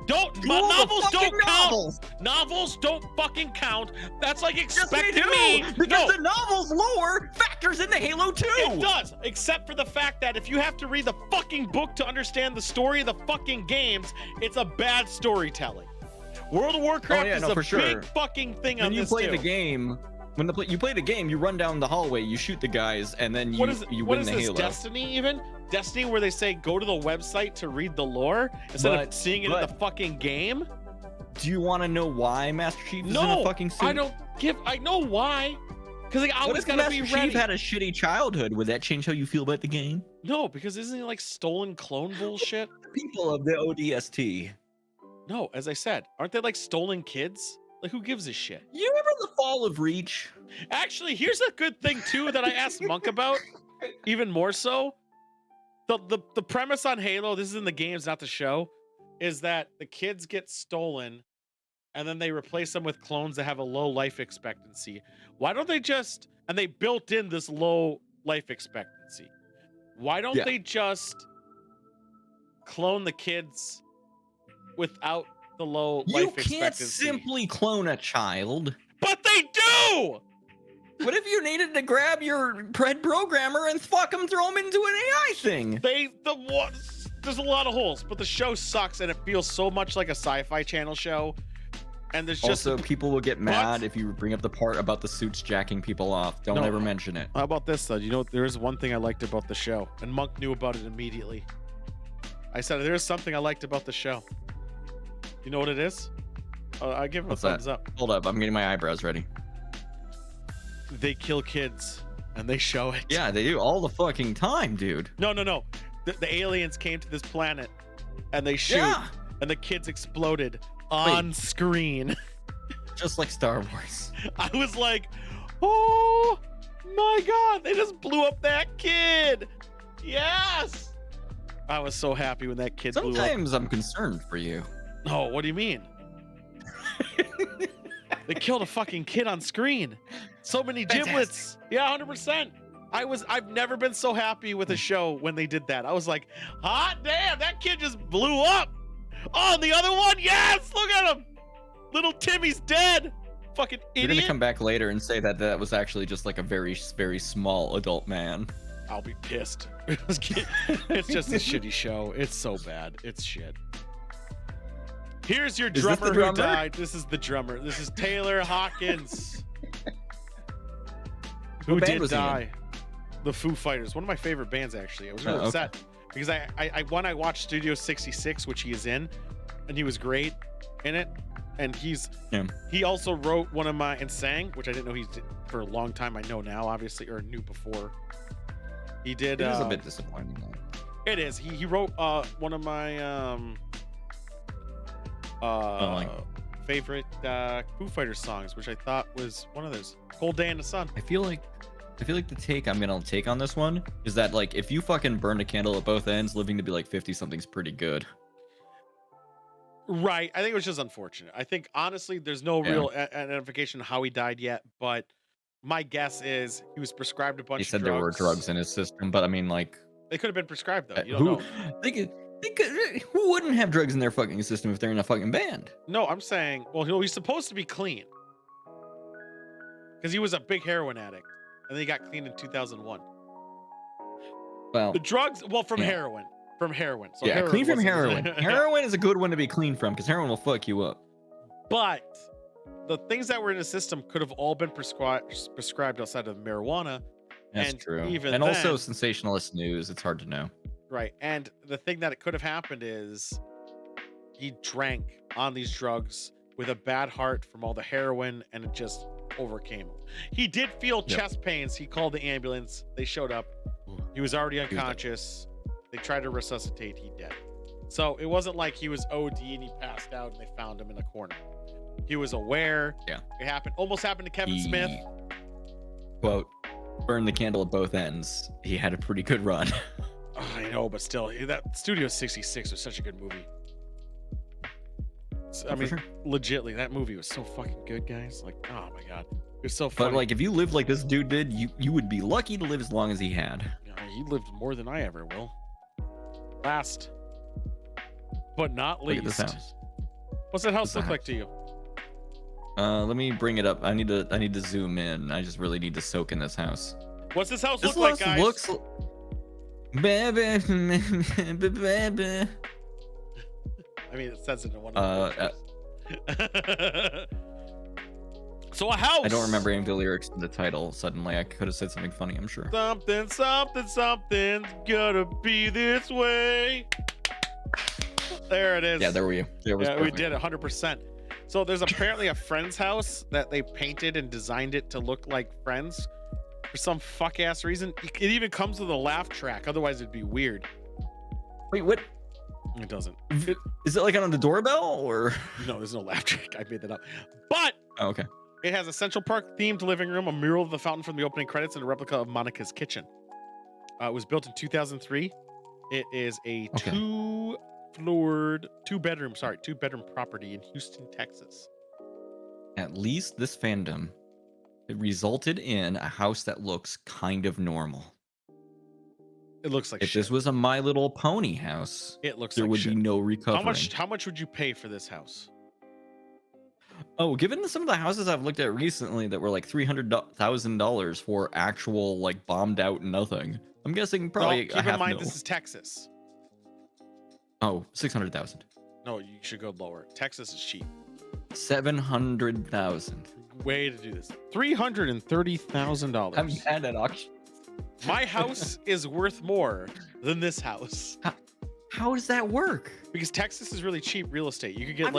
Novels don't count. Novels don't fucking count. That's like expecting me. Because the novel's lore factors into Halo 2. It does, except for the fact that if you have to read the fucking book to understand the story of the fucking games, it's a bad storytelling. World of Warcraft is a big fucking thing on this too. When you play the game, you play the game, you run down the hallway, you shoot the guys, and then you win the Halo. Destiny even? Destiny where they say go to the website to read the lore instead of seeing it in the fucking game? Do you want to know why Master Chief is in a fucking suit? I know why. Because like, I always gotta be ready. Master Chief had a shitty childhood. Would that change how you feel about the game? No, because isn't it like stolen clone bullshit? People of the ODST. No, as I said, aren't they like stolen kids? Like, who gives a shit? You remember the Fall of Reach? Actually, here's a good thing too that I asked Monk about, even more so. The premise on Halo, this is in the games, not the show, is that the kids get stolen and then they replace them with clones that have a low life expectancy. Why don't they just, and they built in this low life expectancy. Why don't they just clone the kids without the low life expectancy? You can't simply clone a child. But they do! What if you needed to grab your pred programmer and fuck him, throw him into an AI thing? there's a lot of holes, but the show sucks and it feels so much like a Sci-Fi Channel show. And there's just also people will get mad if you bring up the part about the suits jacking people off. Don't ever mention it. How about this though? You know, there is one thing I liked about the show, and Monk knew about it immediately. I said there is something I liked about the show. You know what it is? I give him a thumbs up. Hold up, I'm getting my eyebrows ready. They kill kids, and they show it. Yeah, they do all the fucking time, dude. No. The aliens came to this planet, and they shoot, and the kids exploded on screen. Just like Star Wars. I was like, oh my god, they just blew up that kid. Yes. I was so happy when that kid blew up. Sometimes I'm concerned for you. Oh, what do you mean? They killed a fucking kid on screen. So many giblets. Yeah, 100%. I've never been so happy with a show when they did that. I was like, hot damn, that kid just blew up. Oh, and the other one, yes, look at him. Little Timmy's dead. Fucking idiot. You're gonna come back later and say that that was actually just like a very, very small adult man. I'll be pissed. It's just a shitty show. It's so bad. It's shit. Here's your drummer who died. This is the drummer. This is Taylor Hawkins. Who did die? The Foo Fighters. One of my favorite bands, actually. I was really upset because I watched Studio 66, which he is in, and he was great in it. And he also wrote one of my and sang, which I didn't know he did for a long time. I know now, obviously, or knew before. He did. It is a bit disappointing, though. It is. He wrote one of my favorite Foo Fighters songs, which I thought was one of those. Cold Day in the Sun. I feel like the take I'm gonna take on this one is that, like, if you fucking burn a candle at both ends, living to be like 50 something's pretty good. Right. I think it was just unfortunate. I think honestly, there's no real identification of how he died yet, but my guess is he was prescribed a bunch of drugs. He said there were drugs in his system, but I mean, like, they could have been prescribed though. You don't know. They could, who wouldn't have drugs in their fucking system if they're in a fucking band? No, I'm saying, well, he's supposed to be clean because he was a big heroin addict, and then he got clean in 2001. Well, the drugs, from heroin. From heroin. So yeah, clean from heroin. Heroin is a good one to be clean from because heroin will fuck you up. But the things that were in the system could have all been prescribed outside of marijuana. That's true. And also sensationalist news. It's hard to know. Right. And the thing that it could have happened is he drank on these drugs with a bad heart from all the heroin, and it just overcame him. He did feel chest pains. He called the ambulance. They showed up. He was already unconscious. They tried to resuscitate. He dead. So it wasn't like he was OD and he passed out and they found him in a corner. He was aware. Yeah. It happened. Almost happened to Kevin Smith. Quote, burn the candle at both ends. He had a pretty good run. I know, but still, that Studio 66 was such a good movie. I mean, legitly, that movie was so fucking good, guys. Like, oh my god, it was so funny. But like, if you lived like this dude did, you would be lucky to live as long as he had. Yeah, he lived more than I ever will. Last, but not least. Look at this house. What's that house look like to you? Let me bring it up. I need to zoom in. I just really need to soak in this house. What's this house look like, guys? Looks baby. I mean, it says it in one of the So a house. I don't remember any of the lyrics in the title. Suddenly, I could have said something funny, I'm sure. Something's gonna be this way. There it is. Yeah, there we go. Yeah, we did it 100%. So there's apparently a friend's house that they painted and designed it to look like Friends for some fuck ass reason. It even comes with a laugh track. Otherwise, it'd be weird. Wait, what? It doesn't. Is it like on the doorbell or? No, there's no laugh track. I made that up. But okay. It has a Central Park themed living room, a mural of the fountain from the opening credits, and a replica of Monica's kitchen. It was built in 2003. It is a two-bedroom property in Houston, Texas. At least this fandom, it resulted in a house that looks kind of normal. It looks like if this was a My Little Pony house, it looks there like would be no recovering. How much would you pay for this house? Oh, given some of the houses I've looked at recently that were like $300,000 for actual like bombed out nothing, I'm guessing probably. Well, keep in mind this is Texas. Oh, 600,000. No, you should go lower. Texas is cheap. 700,000. Way to do this. $330,000. I'm bad at auction. My house is worth more than this house. How does that work? Because Texas is really cheap real estate. You could get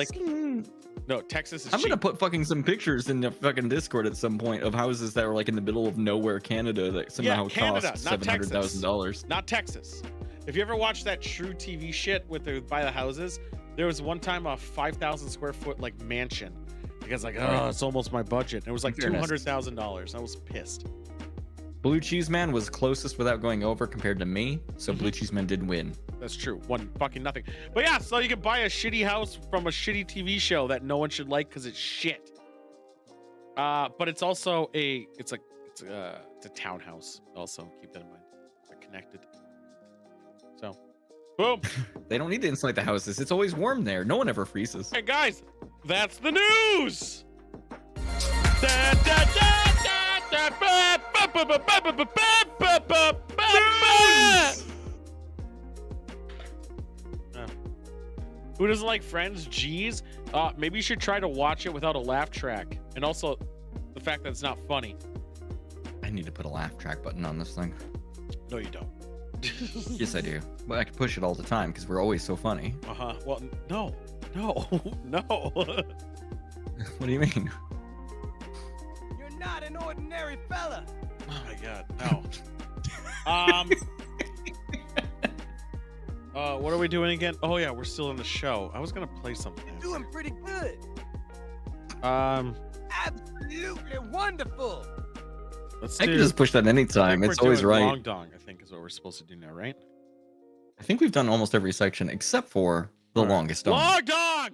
no, Texas is I'm cheap. gonna put fucking some pictures in the fucking Discord at some point of houses that are like in the middle of nowhere, Canada, that somehow Canada, cost not $700,000. Not Texas. If you ever watched that True TV shit with the by the houses, there was one time a 5,000 square foot like mansion. The guy's like, oh, it's almost my budget. And it was like $200,000. I was pissed. Blue Cheese Man was closest without going over compared to me, so Blue Cheese Man did win. That's true. One fucking nothing. But yeah, so you can buy a shitty house from a shitty TV show that no one should like because it's shit. But it's also it's a townhouse. Also, keep that in mind. They're connected. So, boom. They don't need to insulate the houses. It's always warm there. No one ever freezes. Hey guys, that's the news. Da, da, da. Who doesn't like Friends? Jeez. Maybe you should try to watch it without a laugh track, and also the fact that it's not funny. I need to put a laugh track button on this thing. No, you don't. Yes, I do. But I can push it all the time because we're always so funny. Well, no. What do you mean? You're not an ordinary fella. Oh my god, no. What are we doing again? Oh yeah, we're still in the show. I was gonna play something. Doing pretty good. Absolutely wonderful. I can just push that anytime. It's always right. Long dong, I think, is what we're supposed to do now, right? I think we've done almost every section except for the longest dong. Long dong!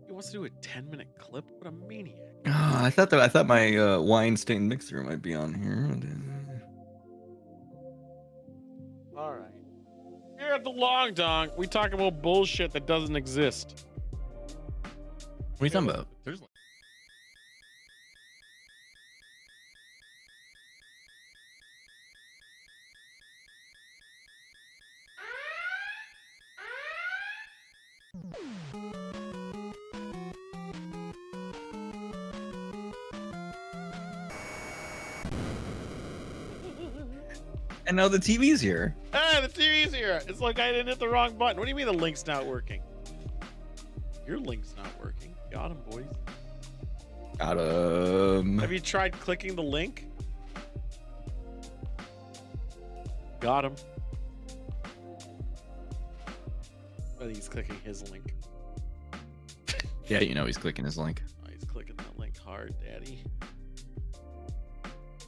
He wants to do a 10-minute clip? What a maniac. I thought my wine stained mixer might be on here. All right. Here at the Long Dong, we talk about bullshit that doesn't exist. What are you talking about? There's And now the TV's here. Ah, the TV's here. It's like I didn't hit the wrong button. What do you mean the link's not working? Your link's not working. Got him, boys. Got him. Have you tried clicking the link? Got him. I think he's clicking his link. Yeah, you know he's clicking his link. Oh, he's clicking that link hard, daddy.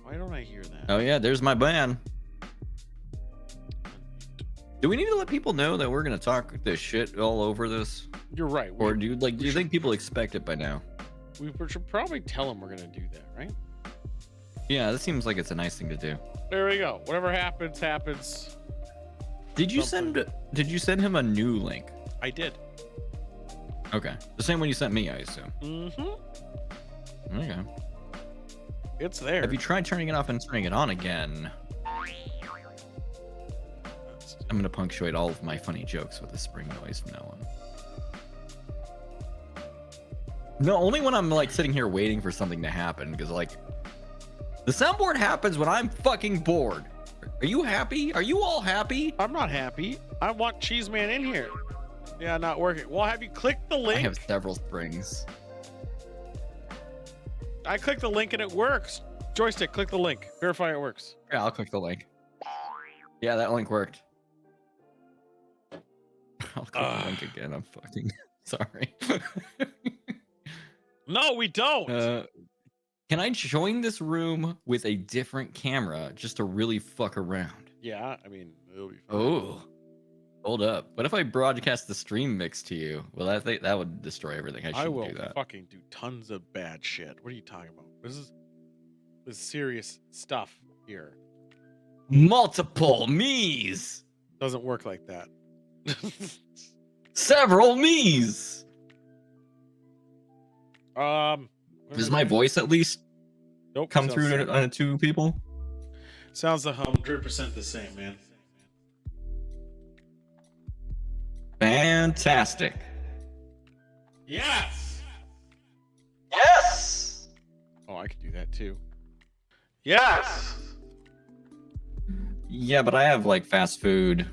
Why don't I hear that? Oh yeah, there's my ban. Do we need to let people know that we're gonna talk this shit all over this? You're right. Or do you think people expect it by now? We should probably tell them we're gonna do that, right? Yeah, that seems like it's a nice thing to do. There we go. Whatever happens, happens. Did you send him a new link? I did. Okay. The same one you sent me, I assume. Mm-hmm. Okay. It's there. Have you tried turning it off and turning it on again? I'm gonna punctuate all of my funny jokes with a spring noise from now on. No, only when I'm like sitting here waiting for something to happen, because like the soundboard happens when I'm fucking bored. Are you happy? Are you all happy? I'm not happy. I want Cheese Man in here. Yeah, not working. Well, have you clicked the link? I have several springs. I clicked the link and it works. Joystick, click the link. Verify it works. Yeah, I'll click the link. Yeah, that link worked. I'll click the link again. I'm fucking sorry. No, we don't. Can I join this room with a different camera just to really fuck around? Yeah, I mean, it'll be fun. Oh, hold up. What if I broadcast the stream mix to you? Well, that would destroy everything. I will do that. Fucking do tons of bad shit. What are you talking about? The This is serious stuff here. Multiple me's. Doesn't work like that. Several me's. Does my voice at least come sounds through on two people? Sounds 100% the same, man. Fantastic. Yes. Yes. Oh, I could do that too. Yes. Yeah, but I have like fast food.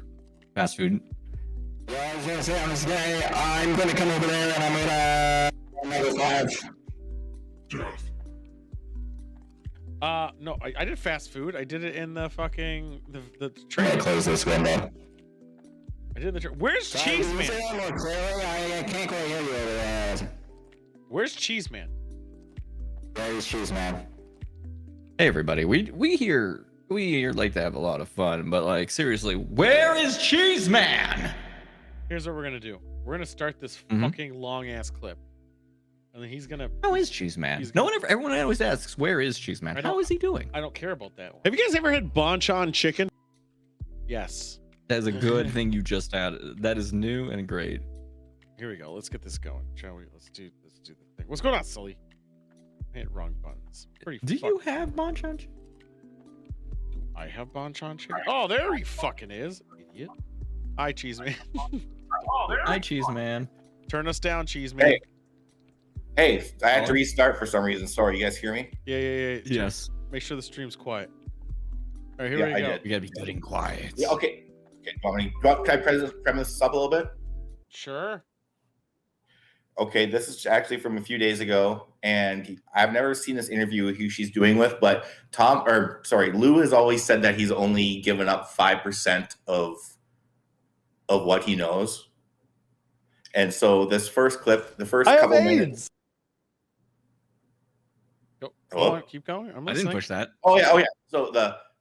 Fast food. Yeah, I was gonna say on this day, I'm gonna come over there and I'm gonna live. No, I did fast food. I did it in the fucking the train. I'm gonna close this window. I did the train. Where's Cheese Man? I can't quite hear you over there. Where's Cheese Man? Where's Cheese Man? Hey everybody, we here like to have a lot of fun, but like seriously, where is Cheese Man? Here's what we're gonna do. We're gonna start this fucking long ass clip, and then he's gonna. How is Cheese Man? Everyone always asks, where is Cheese Man? How is he doing? I don't care about that one. Have you guys ever had bonchon chicken? Yes. That is a good thing you just added. That is new and great. Here we go. Let's get this going, shall we? Let's do the thing. What's going on, Sully? I hit wrong buttons. Do you have bonchon chicken? Do I have bonchon chicken? Oh, there he fucking is, idiot. Hi, Cheese Man. Hi, Cheese Man. Turn us down, Cheese Man. Hey, I had to restart for some reason. Sorry, you guys hear me? Yeah. Yes. Make sure the stream's quiet. All right, here we go. You gotta be good and quiet. Yeah, okay. Can I premise this up a little bit? Sure. Okay, this is actually from a few days ago, and I've never seen this interview who she's doing with, but Lou has always said that he's only given up 5% of what he knows. And so this first clip, the first couple minutes. Go on, keep going. I didn't push that. Oh yeah. So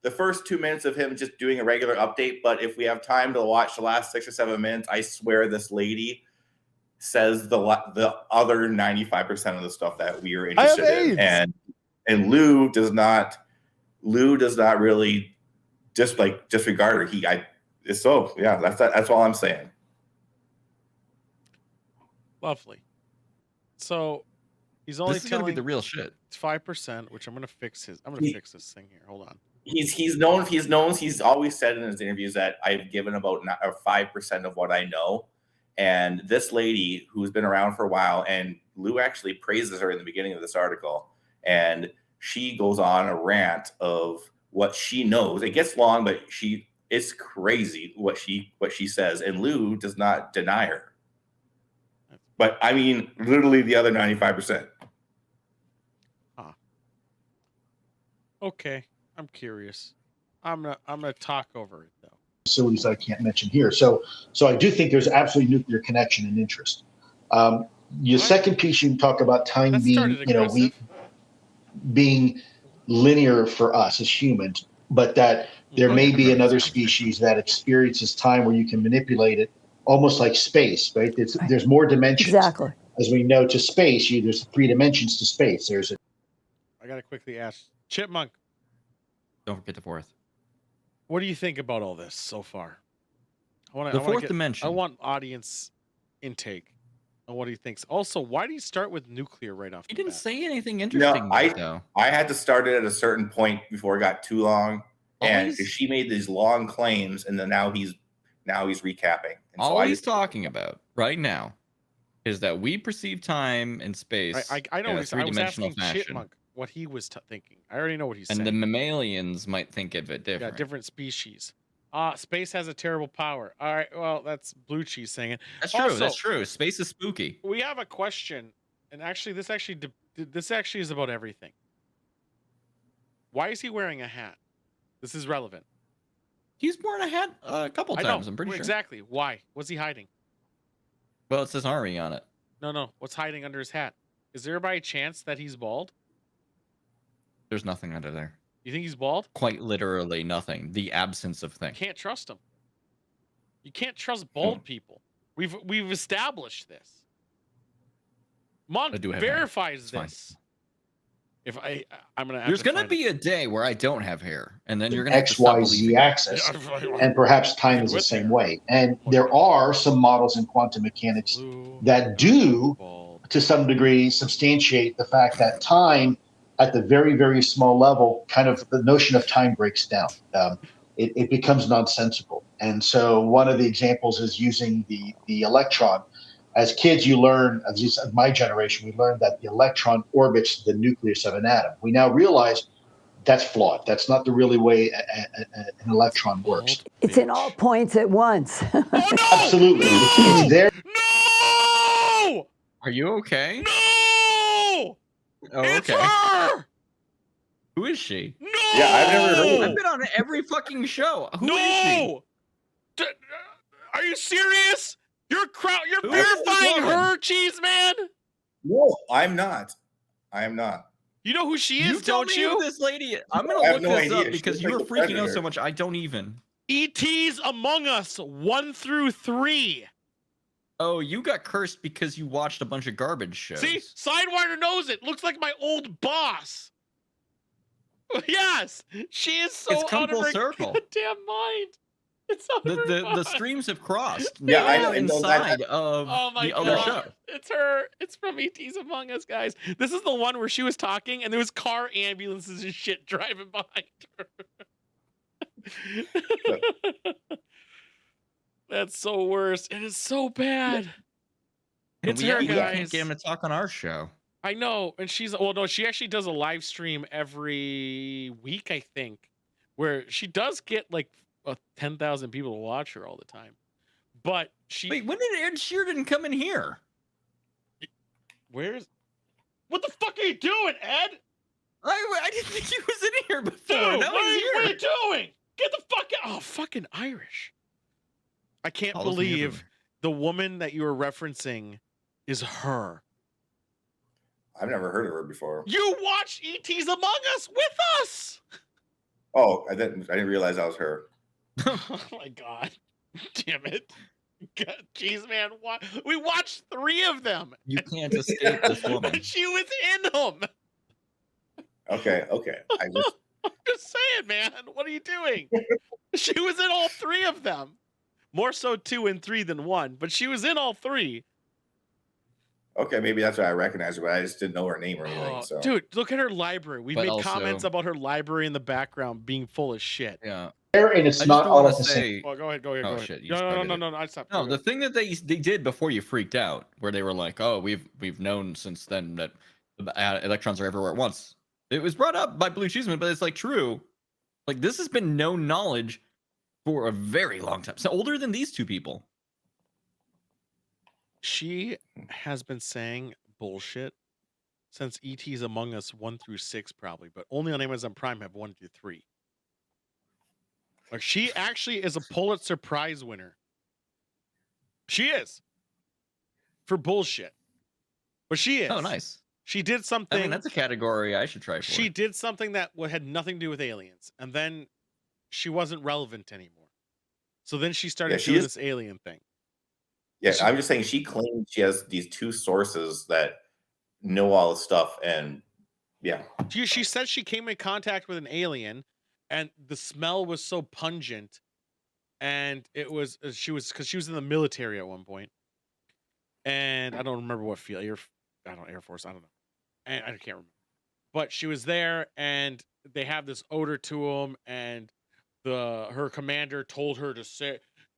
the first 2 minutes of him just doing a regular update, but if we have time to watch the last 6 or 7 minutes, I swear this lady says the other 95% of the stuff that we are interested in, and Lou does not really disregard her. That's all I'm saying. Lovely. So he's only this is gonna be the real shit. It's 5%, which I'm gonna fix fix this thing here. Hold on. He's always said in his interviews that I've given about 5% of what I know. And this lady who's been around for a while, and Lou actually praises her in the beginning of this article, and she goes on a rant of what she knows. It gets long, but it's crazy what she says, and Lou does not deny her. But I mean, literally the other 95%. Okay, I'm curious. I'm gonna talk over it though. Facilities I can't mention here. So I do think there's absolutely nuclear connection and interest. Your second piece, you talk about time being linear for us as humans, but that there may be another species that experiences time where you can manipulate it, almost like space, right? There's more dimensions. Exactly. As we know, to space, there's 3 dimensions to space. I gotta quickly ask Chipmunk. Don't forget the fourth. What do you think about all this so far? The fourth dimension. I want audience intake on what he thinks. Also, why do you start with nuclear right off? He didn't say anything interesting. I had to start it at a certain point before it got too long, and she made these long claims, and then now he's recapping. And all he's talking about right now is that we perceive time and space. I know. In a three-dimensional fashion. Chipmunk what he was thinking. I already know what he's saying. saying. And the mammalians might think of it different. Yeah, different species. Space has a terrible power. All right, well, that's Blue Cheese saying it. That's true. That's true. Space is spooky. We have a question, and this actually is about everything. Why is he wearing a hat? This is relevant. He's worn a hat a couple times. I'm pretty sure. Exactly. Why? What's he hiding? Well, it says army on it. No. What's hiding under his hat? Is there by chance that he's bald? There's nothing under there. You think he's bald? Quite literally nothing. The absence of things. Can't trust him. You can't trust bald people. We've established this. Monk verifies this. I'm gonna. There's gonna be a day where I don't have hair, and then you're gonna X, Y, Z axis, and perhaps time is the same way. And there are some models in quantum mechanics that do, to some degree, substantiate the fact that time, at the very, very small level, kind of the notion of time breaks down. It becomes nonsensical. And so one of the examples is using the electron. As kids, you learn, at least of my generation, we learned that the electron orbits the nucleus of an atom. We now realize that's flawed. That's not the really way an electron works. It's in all points at once. Absolutely. It's there. No! Are you okay? No! Oh, It's okay. her! Who is she? No! Yeah, I've never heard of I've been on every fucking show. Who is No! Are you serious? You're verifying her, Cheese Man? No, I'm not. I am not. You know who she is, You tell don't me you? who this lady. I'm I gonna have look no this idea. up She because looks you like were a freaking out predator. so much. I don't even. ET's Among Us 1 through 3. Oh, you got cursed because you watched a bunch of garbage shows. See, Sidewinder knows it. Looks like my old boss. Yes, she is so It's come out of full her circle. goddamn mind. It's out of her The mind. streams have crossed. Yeah, I You're know. inside of Oh my the god, other show. it's her. It's from ET's Among Us, guys. This is the one where she was talking and there was car ambulances and shit driving behind her. That's so worse. It is so bad. It's her, We guys. can't get him to talk on our show. I know, and she actually does a live stream every week, I think, where she does get like 10,000 people to watch her all the time. But Wait, when did Ed Sheeran come in here? What the fuck are you doing, Ed? I didn't think he was in here before. Dude, Now what he's are here. you doing? Get the fuck out! Oh, fucking Irish! I can't Follows me believe everywhere. the woman that you were referencing is her. I've never heard of her before. You watched ET's Among Us with us. Oh, I didn't realize that was her. Oh my god! Damn it! God, jeez, man, we watched 3 of them. You can't escape this woman. And she was in them. Okay. I'm just saying, man. What are you doing? She was in all 3 of them. More so 2 and 3 than 1, but she was in all 3. Okay, maybe that's why I recognize her, but I just didn't know her name or anything. So, Dude, look at her library. We But made also- comments about her library in the background being full of shit. Yeah. There, and it's I not just all want at to the same. say. Oh, go ahead. Go Oh, ahead. shit, you No, started no, it. no, I stopped. No, the thing that they did before you freaked out, where they were like, "Oh, we've known since then that electrons are everywhere at once." It was brought up by Blue Cheeseman, but it's like true. Like this has been known knowledge for a very long time. So older than these 2 people. She has been saying bullshit since ET's Among Us 1 through 6, probably, but only on Amazon Prime have 1 through 3. Like, she actually is a Pulitzer Prize winner. She is. For bullshit. But she is. Oh, nice. She did something. I mean, that's a category I should try for. She did something that had nothing to do with aliens, and then she wasn't relevant anymore. So then she started doing this alien thing. Yeah, I'm just saying she claims she has these 2 sources that know all this stuff, and yeah. She said she came in contact with an alien, and the smell was so pungent, and it was because she was in the military at one point, and I don't remember what field. Air Force. I don't know. And I can't remember. But she was there, and they have this odor to them, and her commander told her to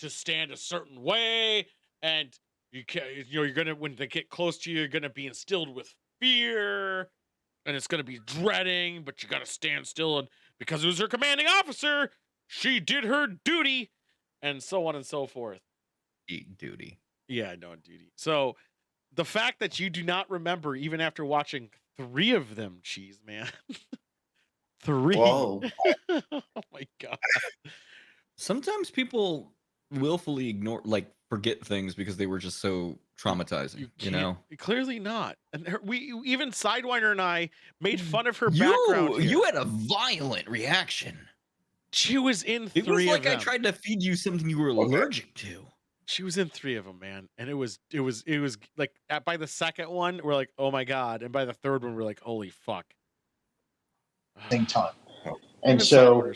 stand a certain way, and you're gonna, when they get close to you, you're gonna be instilled with fear, and it's gonna be dreading, but you gotta stand still, and because it was her commanding officer, she did her duty, and so on and so forth. Duty. Yeah, no duty. So the fact that you do not remember, even after watching 3 of them, Cheese Man. 3. Whoa. Oh my god. Sometimes people willfully ignore, like, forget things because they were just so traumatizing. You know. Clearly not. And even Sidewinder and I made fun of her background. You had a violent reaction. She was in 3 It was like of I them. tried to feed you something you were allergic to. She was in 3 of them, man, and it was like by the second one we're like, oh my god, and by the third one we're like, holy fuck. same time. And so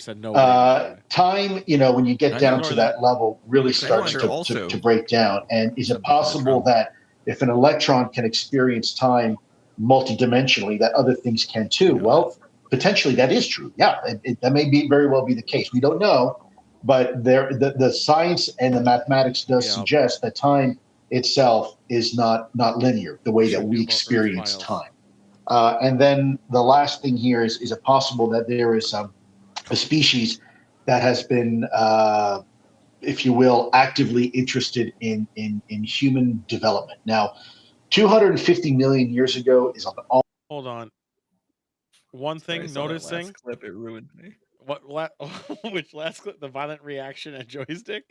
time, when you get down to that level, really starts to break down. And is it possible that if an electron can experience time multidimensionally, that other things can too? Well, potentially that is true. Yeah, that may very well be the case. We don't know, but the science and the mathematics does suggest that time itself is not linear the way that we experience time. And then the last thing here is it possible that there is a species that has been, if you will, actively interested in human development? Now, 250 million years ago is on all. Hold on. One thing, noticing. Last clip, it ruined me. Which last clip? The violent reaction at Joystick?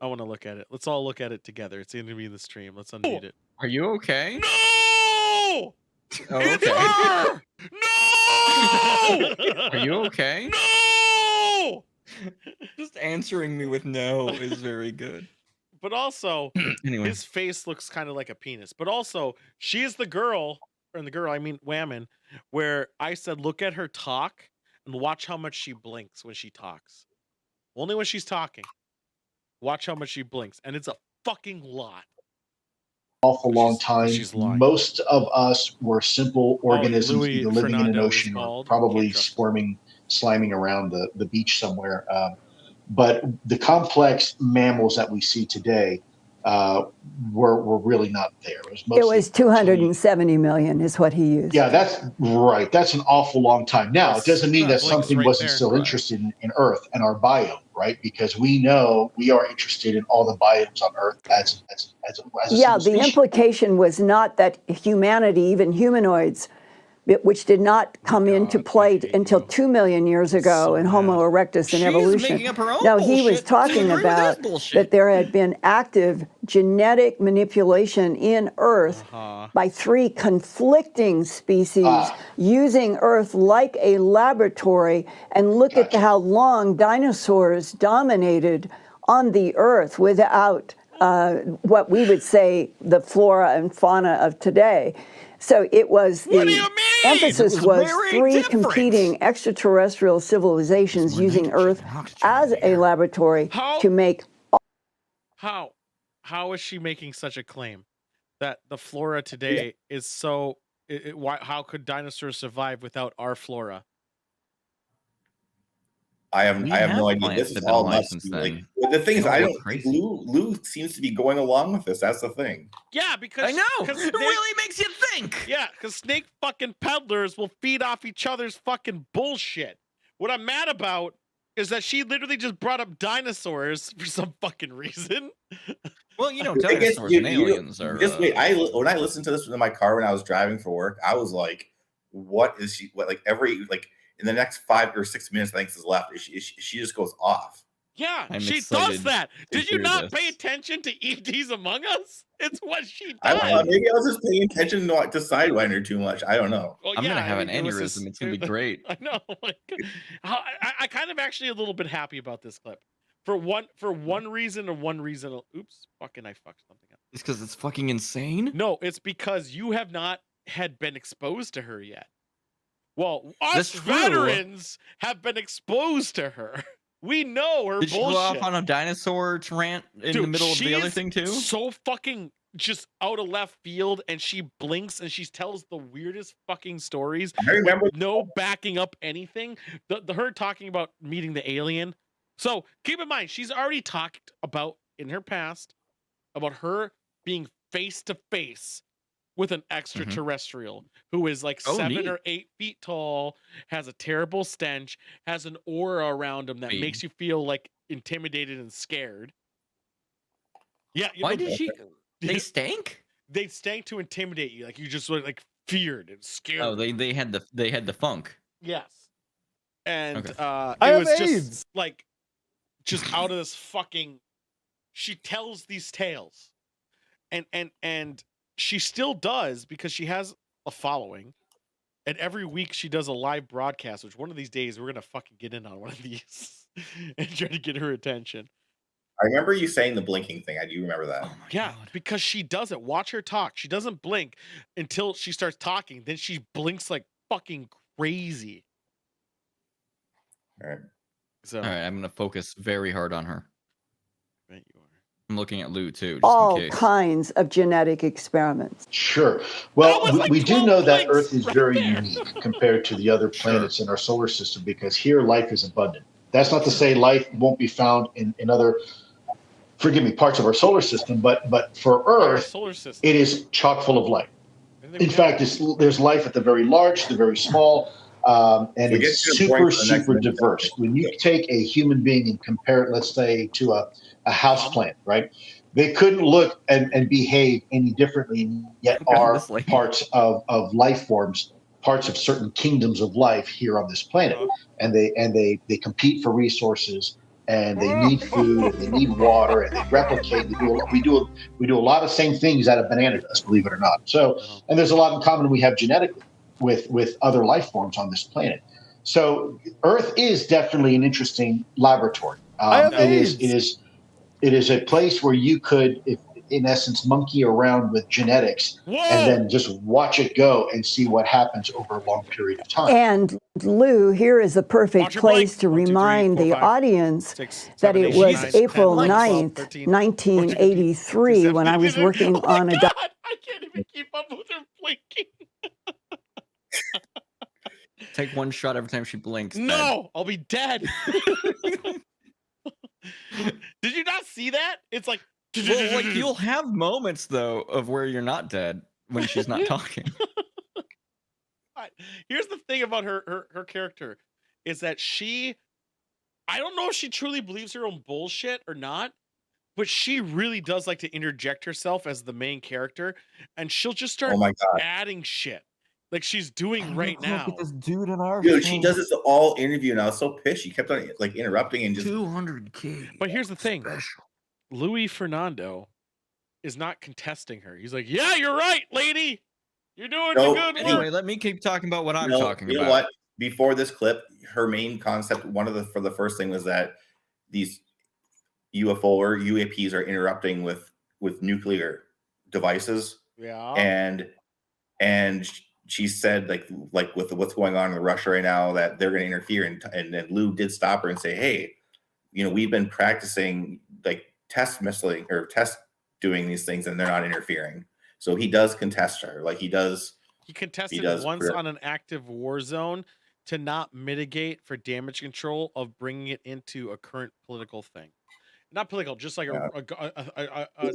I want to look at it. Let's all look at it together. It's going to be in the stream. Let's unmute it. Are you okay? No! Oh, It's okay. her! No! Are you okay? No! Just answering me with no is very good. But also, Anyway. his face looks kind of like a penis. But also, she is the girl, and the girl, I mean Whammon, where I said, look at her talk and watch how much she blinks when she talks. Only when she's talking. Watch how much she blinks. And it's a fucking lot. Awful long time. Most of us were simple organisms either living in an ocean or probably sliming around the beach somewhere. But the complex mammals that we see today were really not there. It was 270 million is what he used. Yeah, that's right. That's an awful long time. Now, it doesn't mean that something wasn't still interested in Earth and our biome, right? Because we know we are interested in all the biomes on Earth as yeah, the species. Implication was not that humanity, even humanoids, which did not come into play until 2 million years ago in Homo erectus and evolution. Making up her own No, he was bullshit to talking agree with about his bullshit. that there had been active genetic manipulation in Earth by 3 conflicting species using Earth like a laboratory. And look at how long dinosaurs dominated on the Earth without what we would say the flora and fauna of today. So it was the emphasis was 3 competing extraterrestrial civilizations using Earth as a laboratory to make. How is she making such a claim that the flora today is so? How could dinosaurs survive without our flora? I have no idea. This is all nuts. Like, the thing is, I don't. Lou seems to be going along with this. That's the thing. Yeah, because I know it really makes you think. Yeah, because snake fucking peddlers will feed off each other's fucking bullshit. What I'm mad about is that she literally just brought up dinosaurs for some fucking reason. Well, dinosaurs and aliens are. When I listened to this in my car when I was driving for work, I was like, "What is she? In the next 5 or 6 minutes, I think is left. She just goes off. Yeah, she does that. Did you not pay attention to ET's Among Us? It's what she does. I don't know. Maybe I was just paying attention to Sidewinder too much. I don't know. Well, I'm gonna have an aneurysm. It's gonna be great. I know. I kind of actually a little bit happy about this clip. For one reason and one reason. Oops, fucking I fucked something up. It's because it's fucking insane. No, it's because you have not had been exposed to her yet. Well, us veterans have been exposed to her. We know her bullshit. Did she go off on a dinosaur rant in the middle of the other thing too? So fucking just out of left field, and she blinks and she tells the weirdest fucking stories. I remember no backing up anything. Her talking about meeting the alien. So keep in mind, she's already talked about in her past about her being face to face with an extraterrestrial who is like 7 or 8 feet tall, has a terrible stench, has an aura around him that makes you feel like intimidated and scared. Yeah. Why did she? They stank? They stank to intimidate you. Like you just like feared and scared. Oh, they had the funk. Yes. And it I was have just AIDS. like just out of this fucking. She tells these tales, and she still does because she has a following, and every week she does a live broadcast. Which one of these days we're gonna fucking get in on one of these and try to get her attention. I remember you saying the blinking thing. I do remember that. Oh God. Because she does it. Watch her talk. She doesn't blink until she starts talking. Then she blinks like fucking crazy. All right. So, all right, I'm gonna focus very hard on her. I bet you are. I'm looking at Lou too, just all in case. kinds of genetic experiments. Sure. Well, like we do 12 know that blinks Earth is right very there. unique compared to the other planets in our solar system because here life is abundant. That's not to say life won't be found in other, forgive me, parts of our solar system, but for Earth, solar system. it is chock full of life. In fact, there's life at the very large, the very small, and it's super diverse. When you take a human being and compare it, let's say, to a house plant, right? They couldn't look and behave any differently, and yet are parts of life forms, parts of certain kingdoms of life here on this planet, and they compete for resources, and they need food, and they need water, and they replicate. We do a lot of same things that a banana does, believe it or not. So, and there's a lot in common we have genetically with other life forms on this planet. So, Earth is definitely an interesting laboratory. It is a place where you could, in essence, monkey around with genetics and then just watch it go and see what happens over a long period of time. And Lou, here is a perfect place to remind the audience that it was April 9th, 1983, when I was working on a I can't even keep up with her blinking. Take one shot every time she blinks. No, I'll be dead. Did you not see that? It's like, well, like you'll have moments though of where you're not dead when she's not talking. Here's the thing about her character is that I don't know if she truly believes her own bullshit or not, but she really does like to interject herself as the main character, and she'll just start adding shit like she's doing right now. This dude in our Dude, she does this all interview now. So pissed. She kept on like interrupting and just 200K. But here's the thing: Louis Fernando is not contesting her. He's like, "Yeah, you're right, lady. You're doing the good work." Anyway, let me keep talking about what I'm talking about. You know what? Before this clip, her main concept, for the first thing was that these UFO or UAPs are interrupting with nuclear devices. Yeah. And she said like with what's going on in Russia right now that they're going to interfere, and then Lou did stop her and say, "Hey, we've been practicing like test missiling or test doing these things, and they're not interfering." So he does contest her, like he does. He contested once on an active war zone to not mitigate for damage control of bringing it into a current political thing. Not political, just like an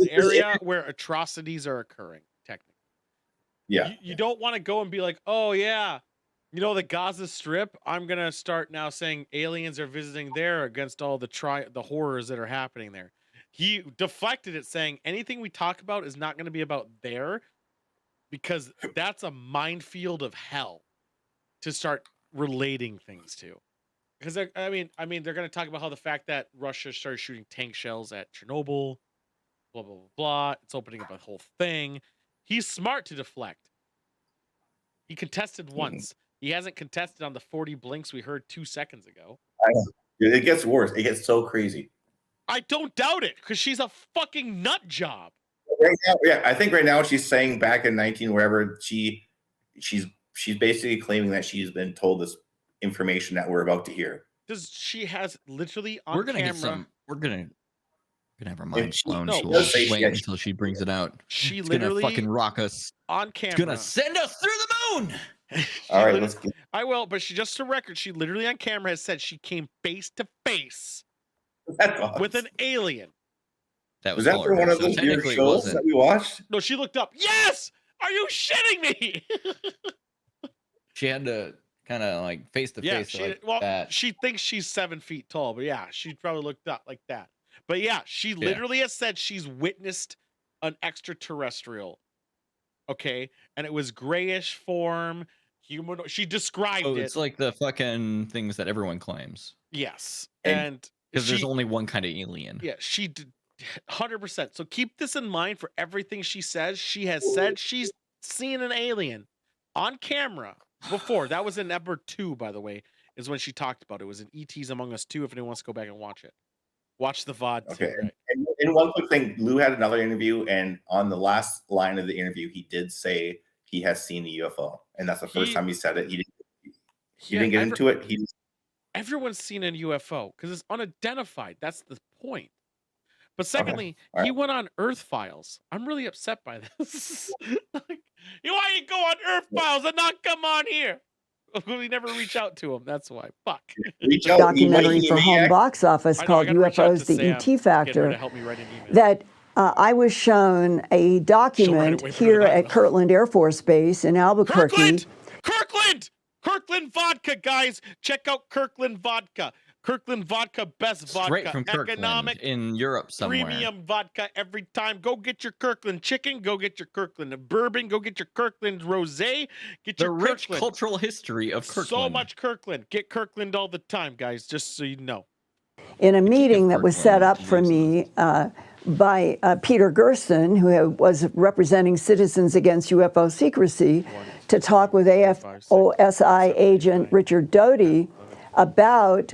area where atrocities are occurring, technically. Yeah. You don't want to go and be like, "Oh yeah, the Gaza Strip, I'm going to start now saying aliens are visiting there against all the horrors that are happening there." He deflected it saying anything we talk about is not going to be about there because that's a minefield of hell to start relating things to. Because I mean, they're going to talk about how the fact that Russia started shooting tank shells at Chernobyl, blah, blah, blah, blah. It's opening up a whole thing. He's smart to deflect. He contested once. He hasn't contested on the 40 blinks we heard 2 seconds ago. I know. It gets worse. It gets so crazy. I don't doubt it, because she's a fucking nut job. Right now, yeah, I think right now she's saying back in 19 wherever she's basically claiming that she's been told this information that we're about to hear. Does she has literally on We're gonna camera? We're gonna have her mind blown. No, So we'll wait until she brings it out. She's literally gonna fucking rock us on camera. It's gonna send us through the moon. All right, let's get... I will, but just a record. She literally on camera has said she came face to face with an alien. That was that for one of those weird shows that we watched? No, she looked up. Yes. Are you shitting me? She had to kind of like face to face. She thinks she's 7 feet tall, but yeah, she probably looked up like that. But yeah, she literally has said she's witnessed an extraterrestrial. Okay, and it was grayish form, humanoid. She described it. It's like the fucking things that everyone claims. Yes, and because there's only one kind of alien. Yeah, she did 100%. So keep this in mind for everything she says. She has said she's seen an alien on camera before. That was in number 2, by the way, is when she talked about it. It was in ET's Among Us 2. If anyone wants to go back and watch it, watch the VOD. Okay. Too, right? And one quick thing, Lou had another interview, and on the last line of the interview, he did say he has seen a UFO, and that's the first time he said it. He didn't get into it. everyone's seen a UFO because it's unidentified. That's the point. But secondly, he went on Earth Files. I'm really upset by this. Why you go on Earth Files and not come on here? We never reach out to him. That's why. Fuck. Documentary for home box office called UFOs, the ET Factor, that I was shown a document here at Kirtland Air Force Base in Albuquerque. Kirkland vodka, guys. Check out Kirkland vodka. Kirkland vodka, best Straight vodka. from Kirkland, Economic, in Europe somewhere. Premium vodka every time. Go get your Kirkland chicken. Go get your Kirkland bourbon. Go get your Kirkland rosé. Get your rich Kirkland. cultural history of Kirkland. So much Kirkland. Get Kirkland all the time, guys, just so you know. In a meeting that was set up for me by Peter Gersten, who was representing Citizens Against UFO Secrecy, to talk with AFOSI agent Richard Doty about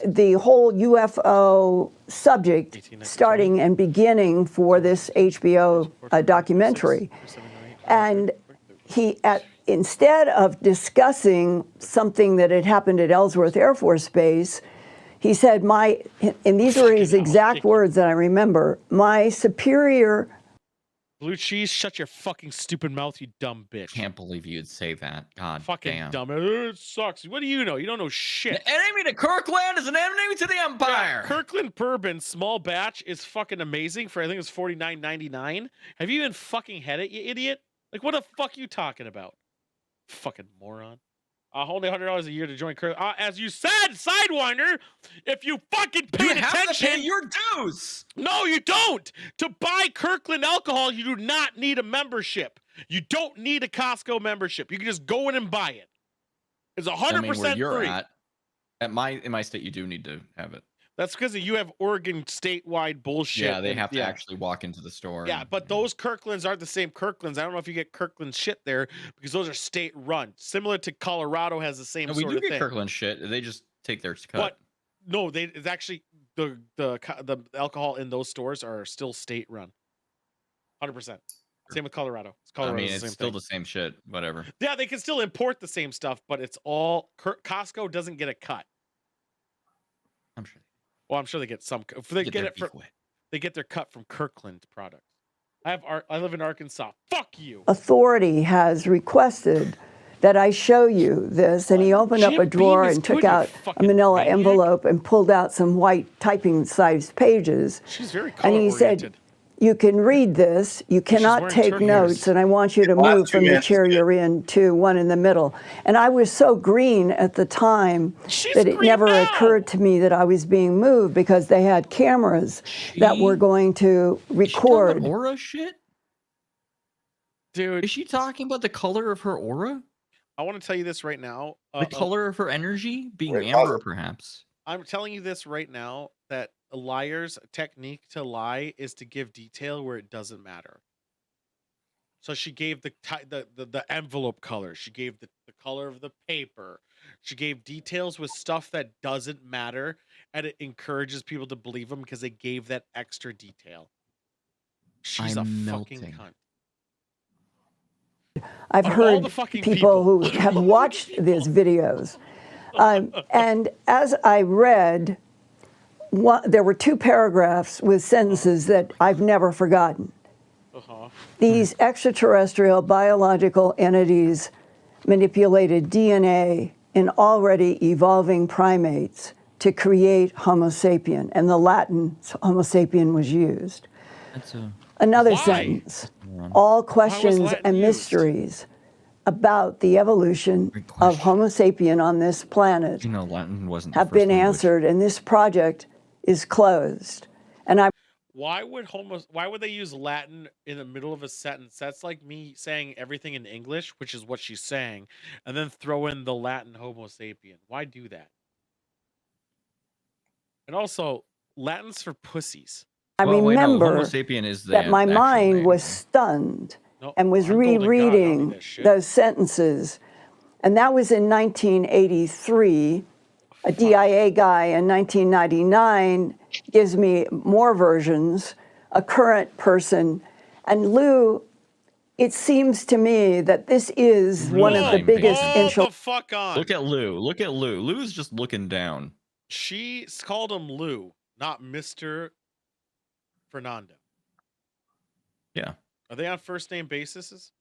the whole UFO subject starting and beginning for this HBO documentary. And instead of discussing something that had happened at Ellsworth Air Force Base, he said, and these are his exact words that I remember, my superior... Blue cheese, shut your fucking stupid mouth, you dumb bitch. Can't believe you'd say that. God fucking damn. dumb. It sucks. What do you know? You don't know shit. An enemy to Kirkland is an enemy to the Empire. Yeah, Kirkland bourbon, small batch, is fucking amazing for, I think it was $49.99. Have you even fucking had it, you idiot? Like, what the fuck are you talking about? Fucking moron. Only $100 a year to join Kirkland. As you said, Sidewinder, if you fucking paid attention, have to pay your dues. No, you don't. To buy Kirkland alcohol, you do not need a membership. You don't need a Costco membership. You can just go in and buy it. It's 100% free. In my state, you do need to have it. That's because you have Oregon statewide bullshit. Yeah, they have to actually walk into the store. Yeah, but those Kirklands aren't the same Kirklands. I don't know if you get Kirkland shit there because those are state run. Similar to Colorado has the same sort of thing. We do get Kirkland shit. They just take their cut. But no, it's actually the alcohol in those stores are still state run. 100%. Same with Colorado. It's still the same shit. Whatever. Yeah, they can still import the same stuff, but it's all Costco doesn't get a cut. I'm sure. Well, I'm sure they get some. If they get it from, they get their cut from Kirkland products. I live in Arkansas. Fuck you. Authority has requested that I show you this, and he opened up a drawer and took out a manila envelope and pulled out some white typing-sized pages. She's very color-oriented. And he said, you can read this. You cannot take notes, and I want you to move from the chair you're in to one in the middle. And I was so green at the time that it never occurred to me that I was being moved because they had cameras that were going to record. She aura shit? Dude. Is she talking about the color of her aura? I want to tell you this right now. The color of her energy? Being amber, perhaps. I'm telling you this right now, that a liar's technique to lie is to give detail where it doesn't matter. So she gave the envelope color. She gave the color of the paper. She gave details with stuff that doesn't matter, and it encourages people to believe them because they gave that extra detail. She's a fucking cunt. I've heard people who have watched these videos. And as I read, there were two paragraphs with sentences that I've never forgotten. These extraterrestrial biological entities manipulated DNA in already evolving primates to create Homo sapien, and the Latin Homo sapien was used. Another sentence. All questions and mysteries about the evolution of Homo sapien on this planet Latin wasn't have been answered, and this project is closed. And why would they use Latin in the middle of a sentence? That's like me saying everything in English, which is what she's saying, and then throw in the Latin Homo sapien. Why do that? And also, Latin's for pussies. I remember Homo sapien is that my mind was stunned and was rereading those sentences. And that was in 1983. A DIA guy in 1999 gives me more versions, a current person. And Lou it seems to me that this is one of the biggest the fuck on. Look at Lou. Look at Lou. Lou's just looking down. She called him Lou, not Mr. Fernando. Yeah. Are they on first name basis?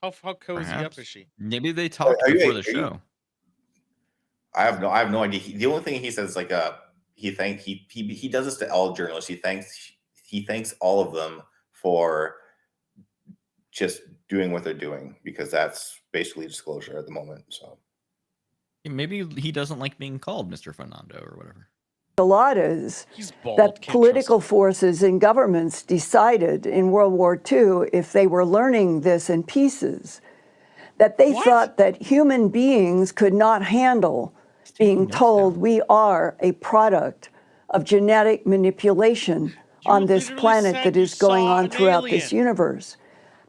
How cozy up is she? Maybe they talked before the show. I have no idea. The only thing he says is like he does this to all journalists. He thanks all of them for just doing what they're doing, because that's basically disclosure at the moment. So maybe he doesn't like being called Mr. Fernando or whatever. Enchiladas that political forces and governments decided in World War II, if they were learning this in pieces, that they thought that human beings could not handle being told we are a product of genetic manipulation on this planet that is going on throughout this universe.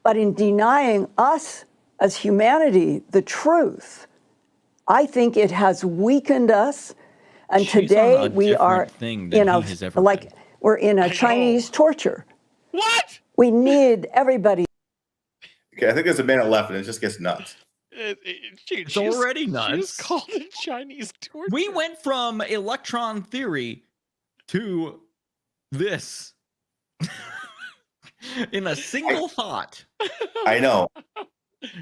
But in denying us as humanity the truth, I think it has weakened us. And today we are in we're in a Chinese torture. What? We need everybody. Okay, I think there's a minute left, and it just gets nuts. It's already nuts. She just called it Chinese torture. We went from electron theory to this in a single thought. I know.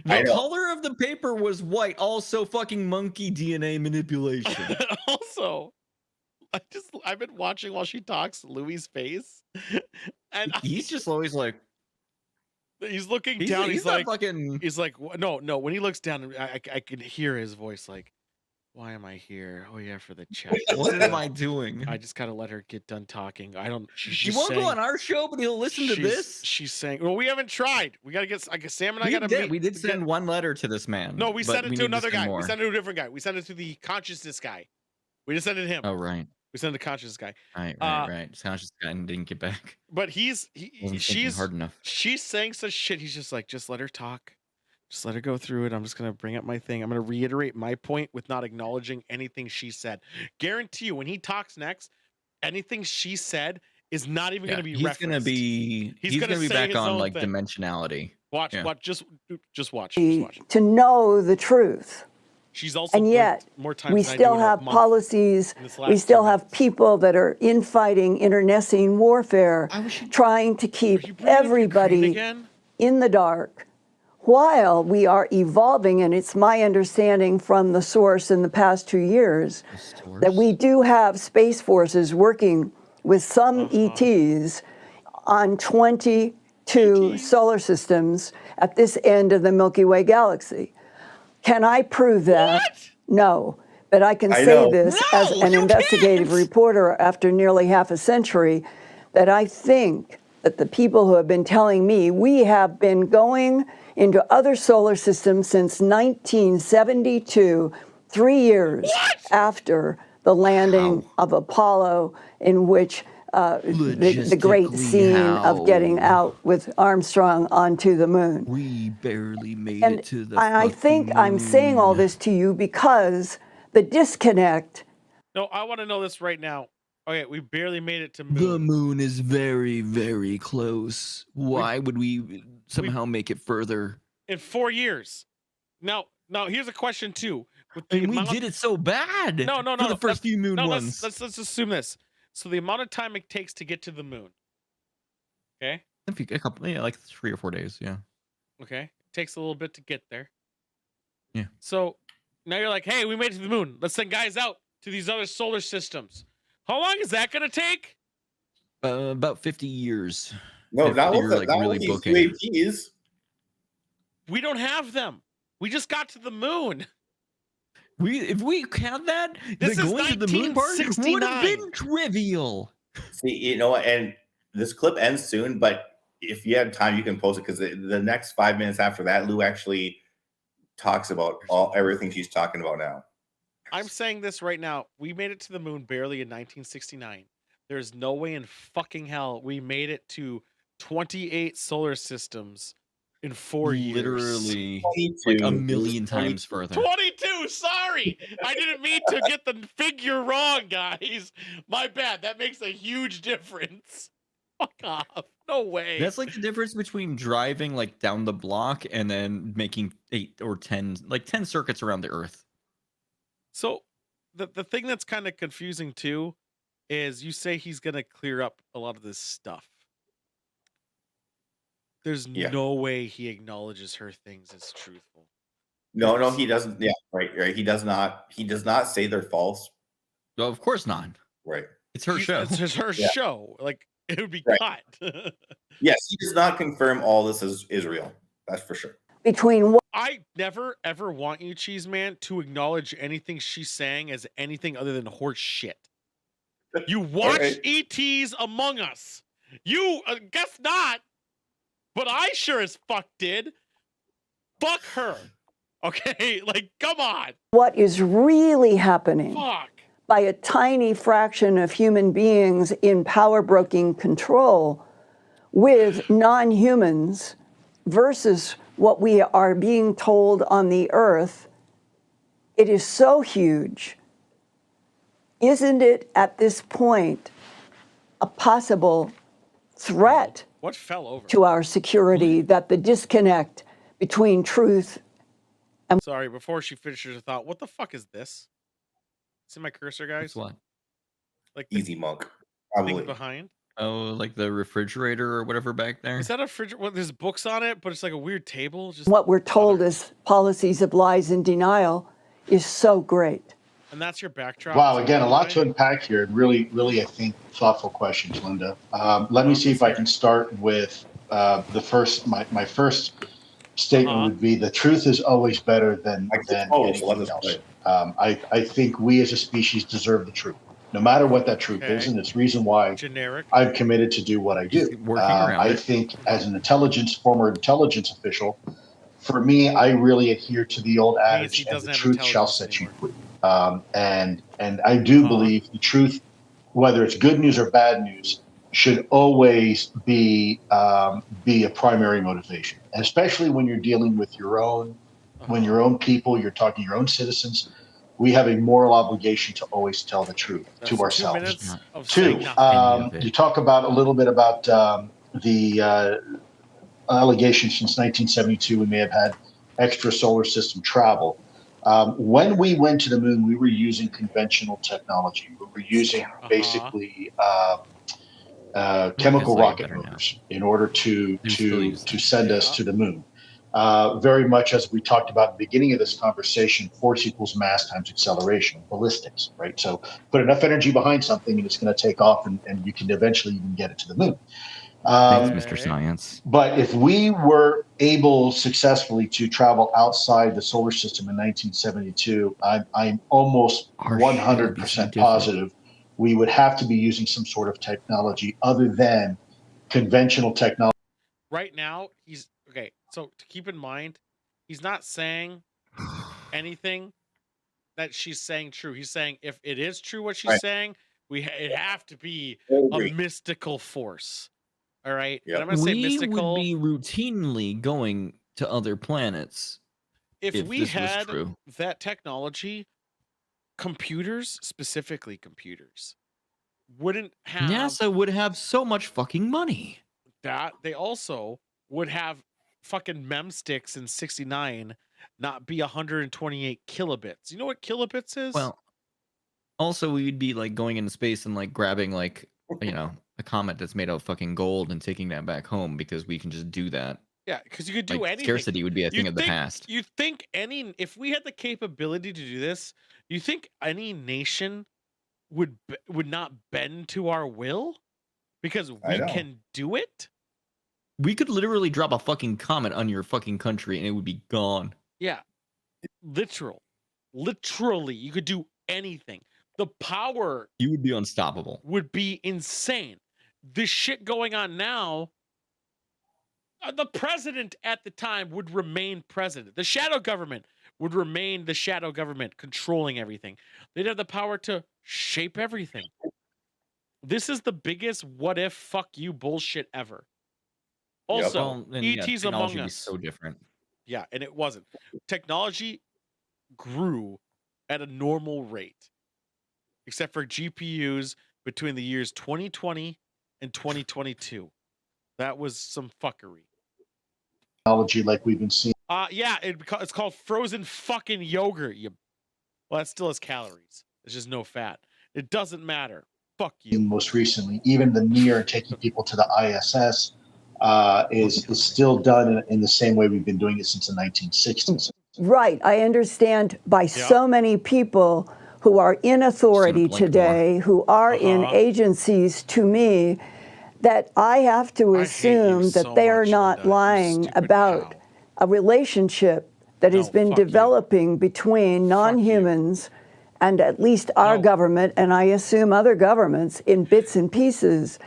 The color of the paper was white. Also, fucking monkey DNA manipulation. Also, I've been watching while she talks Louis' face, and he's just always like, he's looking down. He's like, fucking. He's like, no. When he looks down, I can hear his voice like, "Why am I here? Oh yeah, for the check. What am I doing? I just gotta let her get done talking. I don't. She won't go on our show, but he'll listen to this. She's saying, well, we haven't tried. We gotta get. I guess Sam and I gotta meet. We did send one letter to this man. No, we sent it to another guy. We sent it to a different guy. We sent it to the consciousness guy. We just sent it to him. Oh right. We sent it to conscious guy. Right. Conscious guy didn't get back. But she's hard enough. She's saying such shit. He's just like, just let her talk. Just let her go through it. I'm just going to bring up my thing. I'm going to reiterate my point with not acknowledging anything she said. Guarantee you, when he talks next, anything she said is not even going to be referenced. He's going to be back on like dimensionality. Watch. Just watch. To know the truth. She's also, and yet more times we still have policies. We still have people that are infighting internecine warfare, trying to keep everybody in the dark, while we are evolving. And it's my understanding from the source in the past 2 years that we do have space forces working with some ETs on 22 solar systems at this end of the Milky Way galaxy. Can I prove that? What? No. But I can say this as an investigative reporter after nearly half a century, that I think that the people who have been telling me we have been going into other solar systems since 1972, 3 years after the landing of Apollo, in which the great scene of getting out with Armstrong onto the moon. We barely made it to the I think moon. I'm saying all this to you because the disconnect. No, I want to know this right now. Okay, we barely made it to moon. The moon is very, very close. Why would we somehow make it further? In 4 years. Now here's a question too. We did it so bad. No. For the first few moon ones. Let's assume this. So the amount of time it takes to get to the moon. Okay. A couple, like 3 or 4 days. Yeah. Okay. It takes a little bit to get there. Yeah. So now you're like, hey, we made it to the moon. Let's send guys out to these other solar systems. How long is that going to take? About 50 years. No, that was UAPs. We don't have them. We just got to the moon. If we count that, this is going to the moon part would have been trivial. See, you know, and this clip ends soon, but if you have time, you can post it, because the next 5 minutes after that, Lou actually talks about everything she's talking about now. I'm saying this right now. We made it to the moon barely in 1969. There's no way in fucking hell we made it to 28 solar systems in 4 years. Literally like a million times further. 22, sorry. I didn't mean to get the figure wrong, guys. My bad. That makes a huge difference. Fuck off. No way. That's like the difference between driving like down the block and then making 8 or 10 circuits around the Earth. So the thing that's kind of confusing too is you say he's gonna clear up a lot of this stuff. There's no way he acknowledges her things as truthful. No, he doesn't. Yeah, right. He does not say they're false. No, of course not. Right. It's her show. It's her show. Like, it would be cut. Yes, he does not confirm all this is real. That's for sure. I never ever want you, Cheese Man, to acknowledge anything she's saying as anything other than horse shit. You watch ET's Among Us. You guess not, but I sure as fuck did. Fuck her. Okay, like, come on. What is really happening Fuck. by a tiny fraction of human beings in power broking control with non-humans versus what we are being told on the earth, it is so huge. Isn't it at this point a possible threat What fell over? to our security that the disconnect between truth and... Sorry, before she finishes her thought, what the fuck is this? See my cursor, guys? It's what? Like Easy Monk. thing Probably. behind? Oh, like the refrigerator or whatever back there? Is that a refrigerator? Well, there's books on it, but it's like a weird table. Just what we're told as policies of lies and denial is so great. And that's your backdrop. Wow, again, a lot to unpack here. And really, I think, thoughtful questions, Linda. Let me see if I can start with the first. My first statement would be: the truth is always better than anything else. I think we as a species deserve the truth, no matter what that truth is, and it's the reason why I'm committed to do what I do. I think as an former intelligence official, for me, I really adhere to the old adage, and the truth shall set you free. And I do believe the truth, whether it's good news or bad news, should always be a primary motivation, and especially when you're dealing with your own people, you're talking to your own citizens. We have a moral obligation to always tell the truth to ourselves. You talk about a little bit about the allegations since 1972. We may have had extra solar system travel. When we went to the moon, we were using conventional technology. We were using basically chemical rocket motors in order to send us to the moon. Very much as we talked about at the beginning of this conversation, force equals mass times acceleration, ballistics, right? So put enough energy behind something and it's going to take off, and you can eventually even get it to the moon. Thanks, Mr. Science. But if we were able successfully to travel outside the solar system in 1972, I'm almost 100% positive we would have to be using some sort of technology other than conventional technology. Right now, he's okay. So to keep in mind, he's not saying anything that she's saying true. He's saying if it is true what she's saying, it have to be a mystical force. All right. Yep. And I'm gonna say mystical. Would be routinely going to other planets. If we had that technology, computers, specifically computers, wouldn't have. NASA would have so much fucking money. That they also would have fucking mem sticks in 69 not be 128 kilobits. You know what kilobits is? Well, also we'd be like going into space and like grabbing like, you know, a comet that's made out of fucking gold and taking that back home because we can just do that. Yeah, because you could do like, anything. Scarcity would be a thing of the past. You think if we had the capability to do this, you think any nation would not bend to our will because we can do it? We could literally drop a fucking comet on your fucking country and it would be gone. Yeah, literally, you could do anything. The power, you would be unstoppable. Would be insane. This shit going on now. The president at the time would remain president. The shadow government would remain the shadow government, controlling everything. They'd have the power to shape everything. This is the biggest what if fuck you bullshit ever. Also, ET's Among Us. So different. Yeah, and it wasn't. Technology grew at a normal rate, except for GPUs between the years 2020 in 2022. That was some fuckery. Technology like we've been seeing. Yeah, it's called frozen fucking yogurt. Well, that still has calories. It's just no fat. It doesn't matter. Fuck you. Most recently, even the Mir taking people to the ISS is still done in the same way we've been doing it since the 1960s. Right. I understand by so many people who are in authority today, who are in agencies to me, that I have to assume that they are not lying about a relationship that has been developing between non-humans and at least our government, and I assume other governments, in bits and pieces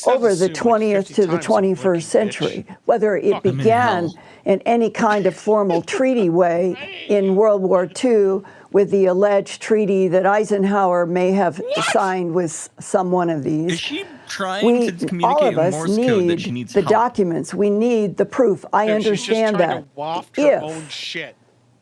over the 20th to the 21st century. Whether it began in any kind of formal treaty way in World War II with the alleged treaty that Eisenhower may have signed with some one of these. Is she trying to communicate all of us Morse code that she need needs the help? documents. We need the proof. I understand she's just trying that. to waft her own shit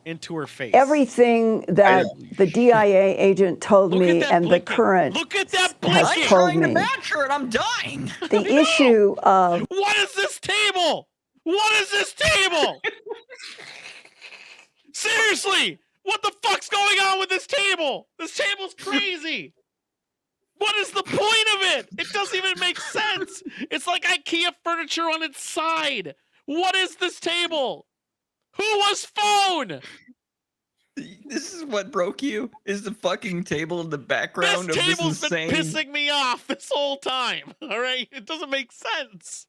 into her face. Everything that the DIA agent told me and the current has I'm told trying to me. match her and I'm dying. The issue of What is this table? What is this table? Seriously, what the fuck's going on with this table? This table's crazy. What is the point of it? It doesn't even make sense. It's like IKEA furniture on its side. What is this table? Who was phone? This is what broke you? Is the fucking table in the background This of this table's been insane... pissing me off this whole time. All right? It doesn't make sense.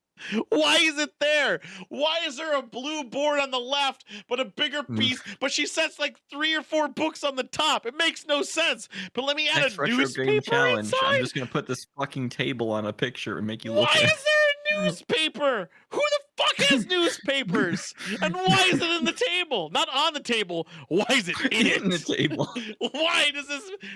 Why is it there? Why is there a blue board on the left, but a bigger piece? But she sets like 3 or 4 books on the top. It makes no sense. But let me add Next a retro game newspaper challenge. inside. I'm just gonna put this fucking table on a picture and make you look Why at it. is there a newspaper? Who the fuck has newspapers? And why is it in the table? Not on the table. Why is it in the table? Why does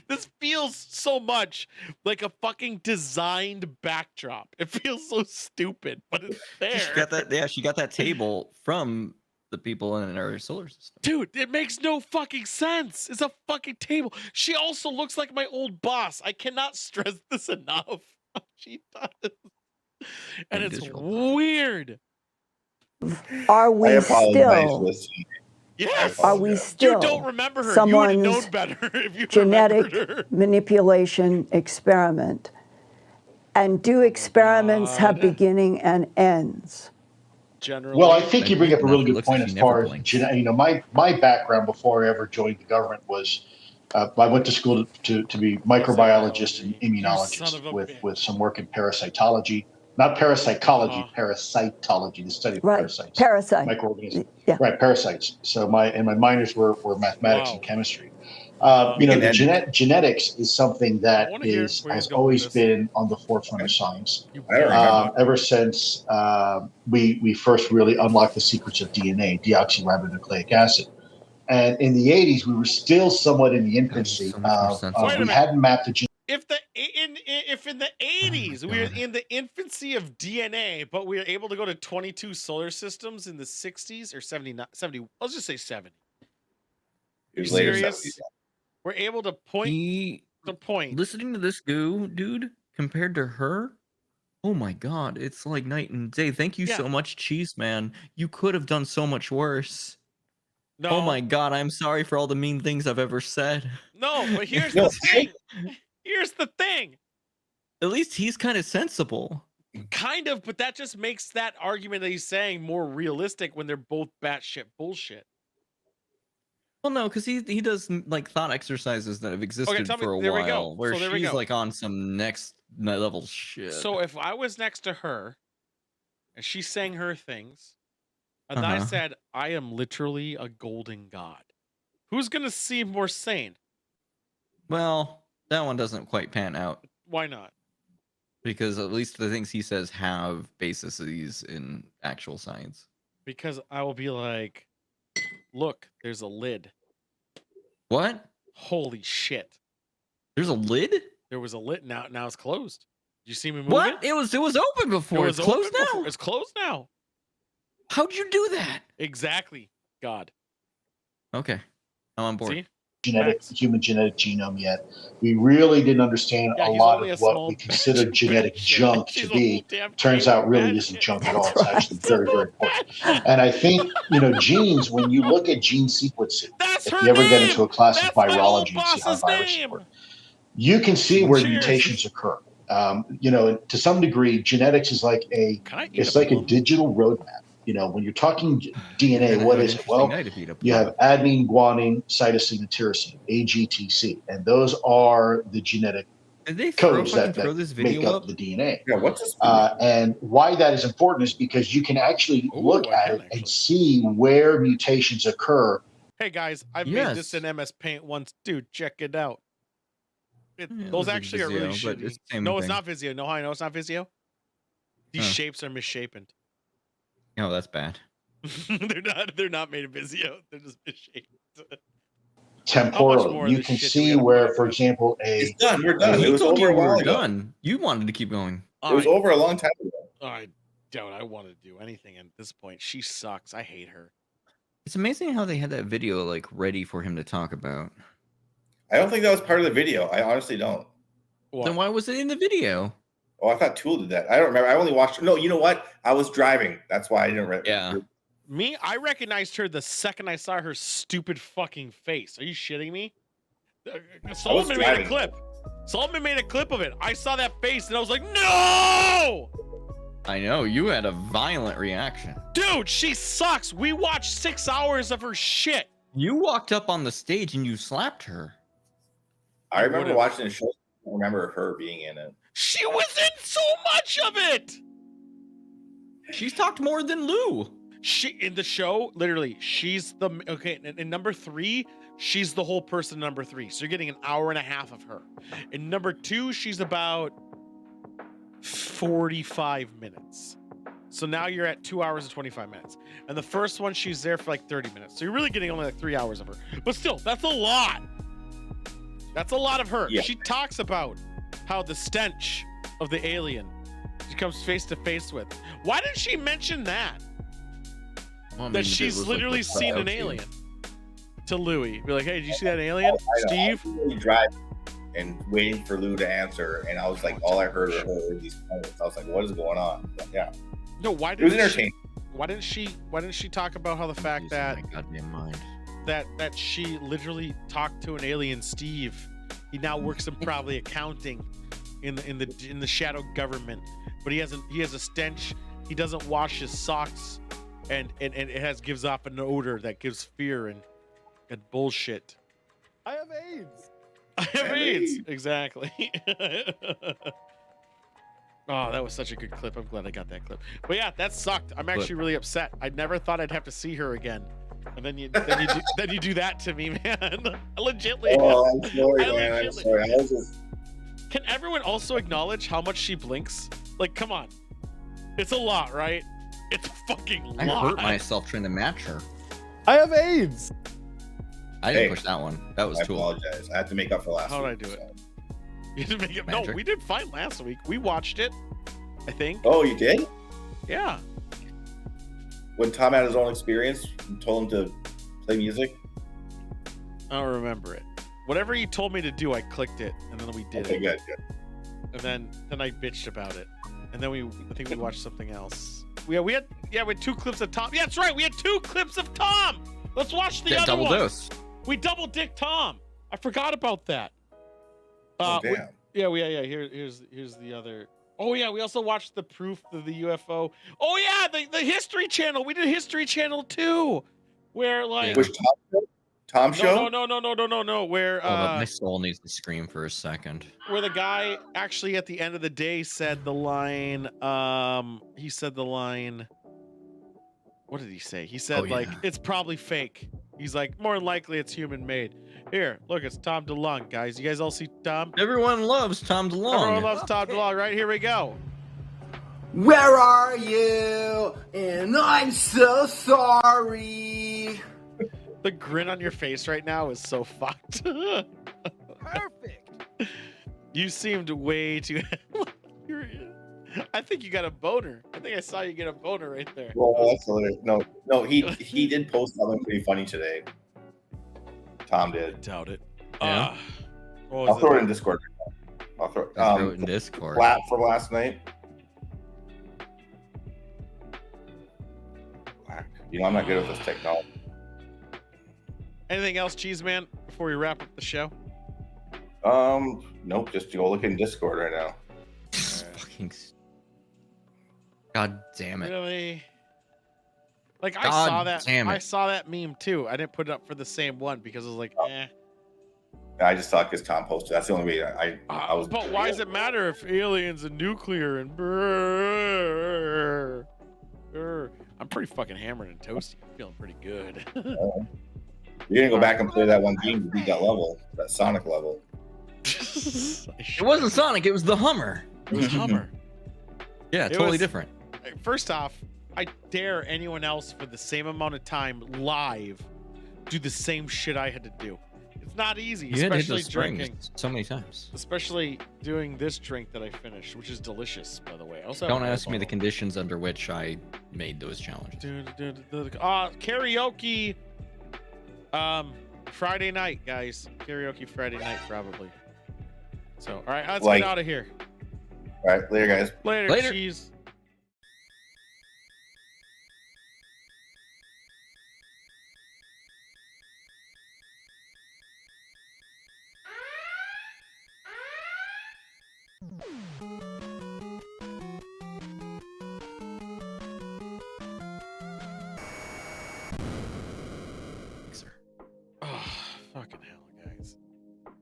this feels so much like a fucking designed backdrop? It feels so stupid, but it's there. She got that table from the people in our solar system. Dude, it makes no fucking sense. It's a fucking table. She also looks like my old boss. I cannot stress this enough. She does. And it's weird. Are we still? Yes. Are we still? You don't remember her. Someone's you would have known better if you genetic remembered her. manipulation experiment? And do experiments have beginning and ends? Generally, well, I think you bring up a really good point as far as my background before I ever joined the government was I went to school to be microbiologist and immunologist with some work in parasitology. Not parapsychology, parasitology, the study of parasites. Parasite. Microorganisms. Yeah. Right, parasites. So my minors were mathematics and chemestry. The genetics is something that has always been on the forefront of science. Ever since we first really unlocked the secrets of DNA, deoxyribonucleic acid. And in the 80s, we were still somewhat in the infancy. We hadn't mapped the gene. If in the 80s we were in the infancy of DNA, but we were able to go to 22 solar systems in the 60s or 70, let's just say 70. Are you serious? We're able to point to point. Listening to this dude, compared to her, oh my god, it's like night and day. Thank you so much, Cheese Man. You could have done so much worse. No. Oh my god, I'm sorry for all the mean things I've ever said. No, but here's the thing. Here's the thing. At least he's kind of sensible. Kind of, but that just makes that argument that he's saying more realistic when they're both batshit bullshit. Well, no, because he does like thought exercises that have existed for a while, where she's like on some next level shit. So if I was next to her, and she sang her things, and I said, I am literally a golden god, who's gonna seem more sane? Well, that one doesn't quite pan out. Why not? Because at least the things he says have bases in actual science. Because I will be like, look, there's a lid. What? Holy shit. There's a lid? There was a lid. Now it's closed. Did you see me move what? it? It was open before. It's closed now. It's closed now. How'd you do that? Exactly. God. Okay. I'm on board. See? human genetic genome yet. We really didn't understand a lot of what we consider genetic junk to be. Turns out really isn't junk at all. It's actually very, very important. And I think, genes, when you look at gene sequencing, if you ever get into a class of virology and see how viruses work, you can see where mutations occur. To some degree, genetics is like a digital roadmap. When you're talking DNA, what is it? Well, you have adenine, guanine, cytosine, and tyrosine, AGTC, and those are the genetic codes that make up the DNA. Yeah, what's this? And why that is important is because you can actually look at it and see where mutations occur. Hey guys, I made this in MS Paint once. Dude, check it out. Those actually are really shitty. No, it's not Visio. No, I know it's not Visio. These shapes are misshapen. No, that's bad. They're not made of Visio. They're just misshapen. Temporally, you can see where, for example, it's done. We're done. It was over a while ago. Done. You wanted to keep going. It was over a long time ago. I want to do anything at this point. She sucks. I hate her. It's amazing how they had that video ready for him to talk about. I don't think that was part of the video. I honestly don't. What? Then why was it in the video? Oh, I thought Tool did that. I don't remember. I only watched. No, you know what? I was driving. That's why I didn't. Yeah. Me, I recognized her the second I saw her stupid fucking face. Are you shitting me? Solomon made a clip. Solomon made a clip of it. I saw that face and I was like, no! I know. You had a violent reaction. Dude, she sucks. We watched 6 hours of her shit. You walked up on the stage and you slapped her. I remember watching the show. I don't remember her being in it. She was in so much of it. She's talked more than Lou. She in the show, literally, she's the in number 3, she's the whole person in number 3. So you're getting an hour and a half of her. In number 2, she's about 45 minutes. So now you're at 2 hours and 25 minutes. And the first one, she's there for like 30 minutes. So you're really getting only like 3 hours of her. But still, that's a lot. That's a lot of her. Yeah. She talks about how the stench of the alien she comes face to face with. Why didn't she mention that? Well, that she's literally seen an alien. To Louis. Be like, hey, did you see that alien? Steve? I was really driving and waiting for Lou to answer. And I was like, all I heard were these comments. I was like, what is going on? But yeah. No, why didn't why didn't she talk about how the fact that goddamn mind. that she literally talked to an alien, Steve. He now works in probably accounting in the shadow government, but he has a stench. He doesn't wash his socks, and it gives off an odor that gives fear and bullshit. I have AIDS. I have AIDS. Exactly. Oh, that was such a good clip. I'm glad I got that clip. But yeah, that sucked. I'm actually really upset. I never thought I'd have to see her again. And then you do that to me, man. Legitly. Oh, I'm sorry, man. I'm sorry. I was just... Can everyone also acknowledge how much she blinks? Like, come on. It's a lot, right? It's fucking lot. I hurt myself trying to match her. I have AIDS. I didn't push that one. That was Tool. I apologize. I had to make up for last week. How did I do it? You didn't make it. No, we did fine last week. We watched it, I think. Oh, you did? Yeah. When Tom had his own experience, you told him to play music? I don't remember it. Whatever he told me to do, I clicked it, and then we did it. Good. And then I bitched about it. And then I think we watched something else. We had 2 clips of Tom. Yeah, that's right. We had 2 clips of Tom. Let's watch the other one. Double dose. We double dick Tom. I forgot about that. Damn. Here's the other. Oh yeah, we also watched the proof of the UFO. Oh yeah, the History Channel. We did History Channel too, where like which Tom show? No. Where my soul needs to scream for a second. Where the guy actually at the end of the day said the line. He said the line. What did he say? He said it's probably fake. He's like, more than likely it's human made. Here, look, it's Tom DeLonge, guys. You guys all see Tom? Everyone loves Tom DeLonge. Everyone loves Tom DeLonge, right? Here we go. Where are you? And I'm so sorry. The grin on your face right now is so fucked. Perfect. You seemed way too... I think you got a boner. I think I saw you get a boner right there. Well, that's hilarious. No, he did post something pretty funny today. Tom did. Doubt it. Yeah. I'll throw it in Discord. I'll throw it in Discord. Flat for last night. Black. You know, I'm not good with this technology. Anything else, Cheese Man, before we wrap up the show? Nope. Just go look in Discord right now. Fucking. God damn it. Really? Like I God saw that. damn it. I saw that meme too. I didn't put it up for the same one because I was like, eh. I just thought because Tom posted. That's the only way I was. But why does it matter if aliens and nuclear and I'm pretty fucking hammered and toasty. I'm feeling pretty good. You're gonna go back and play that one game to beat that level, that Sonic level. It wasn't Sonic. It was the Hummer. It was Hummer. Yeah, totally different. First off, I dare anyone else for the same amount of time live do the same shit I had to do. It's not easy, especially drinking so many times. Especially doing this drink that I finished, which is delicious, by the way. Also, don't ask me the conditions under which I made those challenges. Karaoke. Friday night, guys. Karaoke Friday night, probably. So, all right, let's get out of here. All right, later, guys. Later. Cheese. Oh, fucking hell, guys.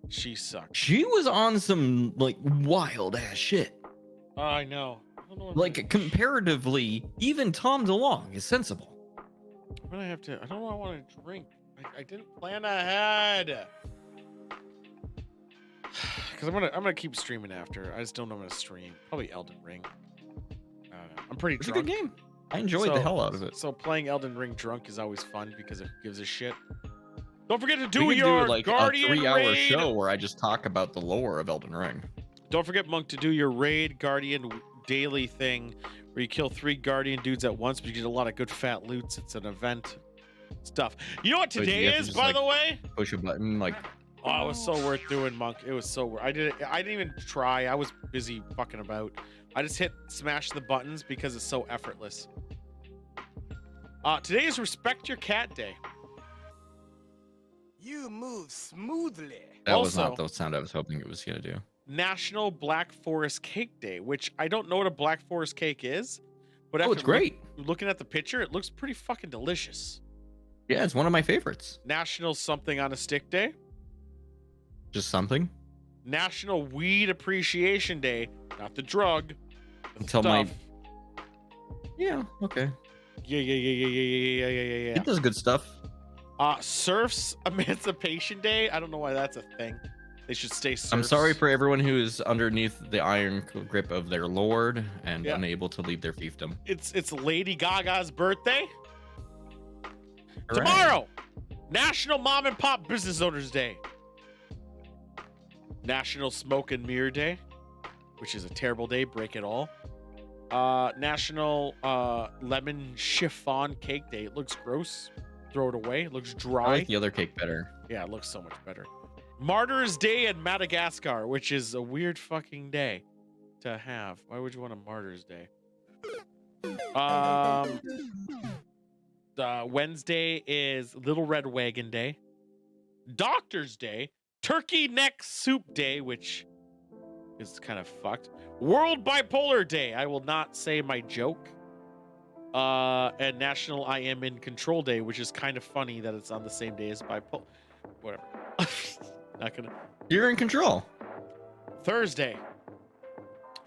She sucks. She was on some like wild ass shit. Oh, I know. I don't know like comparatively, even Tom DeLonge is sensible. I'm gonna have to. I don't know. I want to drink. I didn't plan ahead. Because I'm gonna keep streaming after. I just don't know when to stream. Probably Elden Ring. I'm pretty It's drunk. a good game. I enjoyed the hell out of it. So playing Elden Ring drunk is always fun because it gives a shit. Don't forget to We do can your like Guardian a 3-hour raid. show where I just talk about the lore of Elden Ring. Don't forget, Monk, to do your raid Guardian daily thing where you kill 3 Guardian dudes at once, but you get a lot of good fat loots. It's an event stuff. You know what today is, by the way? Push a button, like. Oh, it was so worth doing, Monk. It was so worth. I didn't even try. I was busy fucking about. I just smash the buttons because it's so effortless. Today is Respect Your Cat Day. You move smoothly. That was not the sound I was hoping it was gonna do. National Black Forest Cake Day, which I don't know what a Black Forest cake is, but it's great. Looking at the picture, it looks pretty fucking delicious. Yeah, it's one of my favorites. National Something on a Stick Day. Just something. National Weed Appreciation Day, not the drug. Until my. Yeah. Okay. Yeah. It does good stuff. Surfs Emancipation Day. I don't know why that's a thing. They should stay serfs. I'm sorry for everyone who is underneath the iron grip of their lord and unable to leave their fiefdom. It's Lady Gaga's birthday. Hooray. Tomorrow, National Mom and Pop Business Owners Day. National Smoke and Mirror Day, which is a terrible day. Break it all. National Lemon Chiffon Cake Day. It looks gross. Throw it away. It looks dry. I like the other cake better. Yeah, it looks so much better. Martyrs Day in Madagascar, which is a weird fucking day to have. Why would you want a Martyrs Day? Wednesday is Little Red Wagon Day. Doctor's Day. Turkey Neck Soup Day, which is kind of fucked. World Bipolar Day. I will not say my joke. And National I Am in Control Day, which is kind of funny that it's on the same day as bipolar. Whatever. Not gonna. You're in control. Thursday.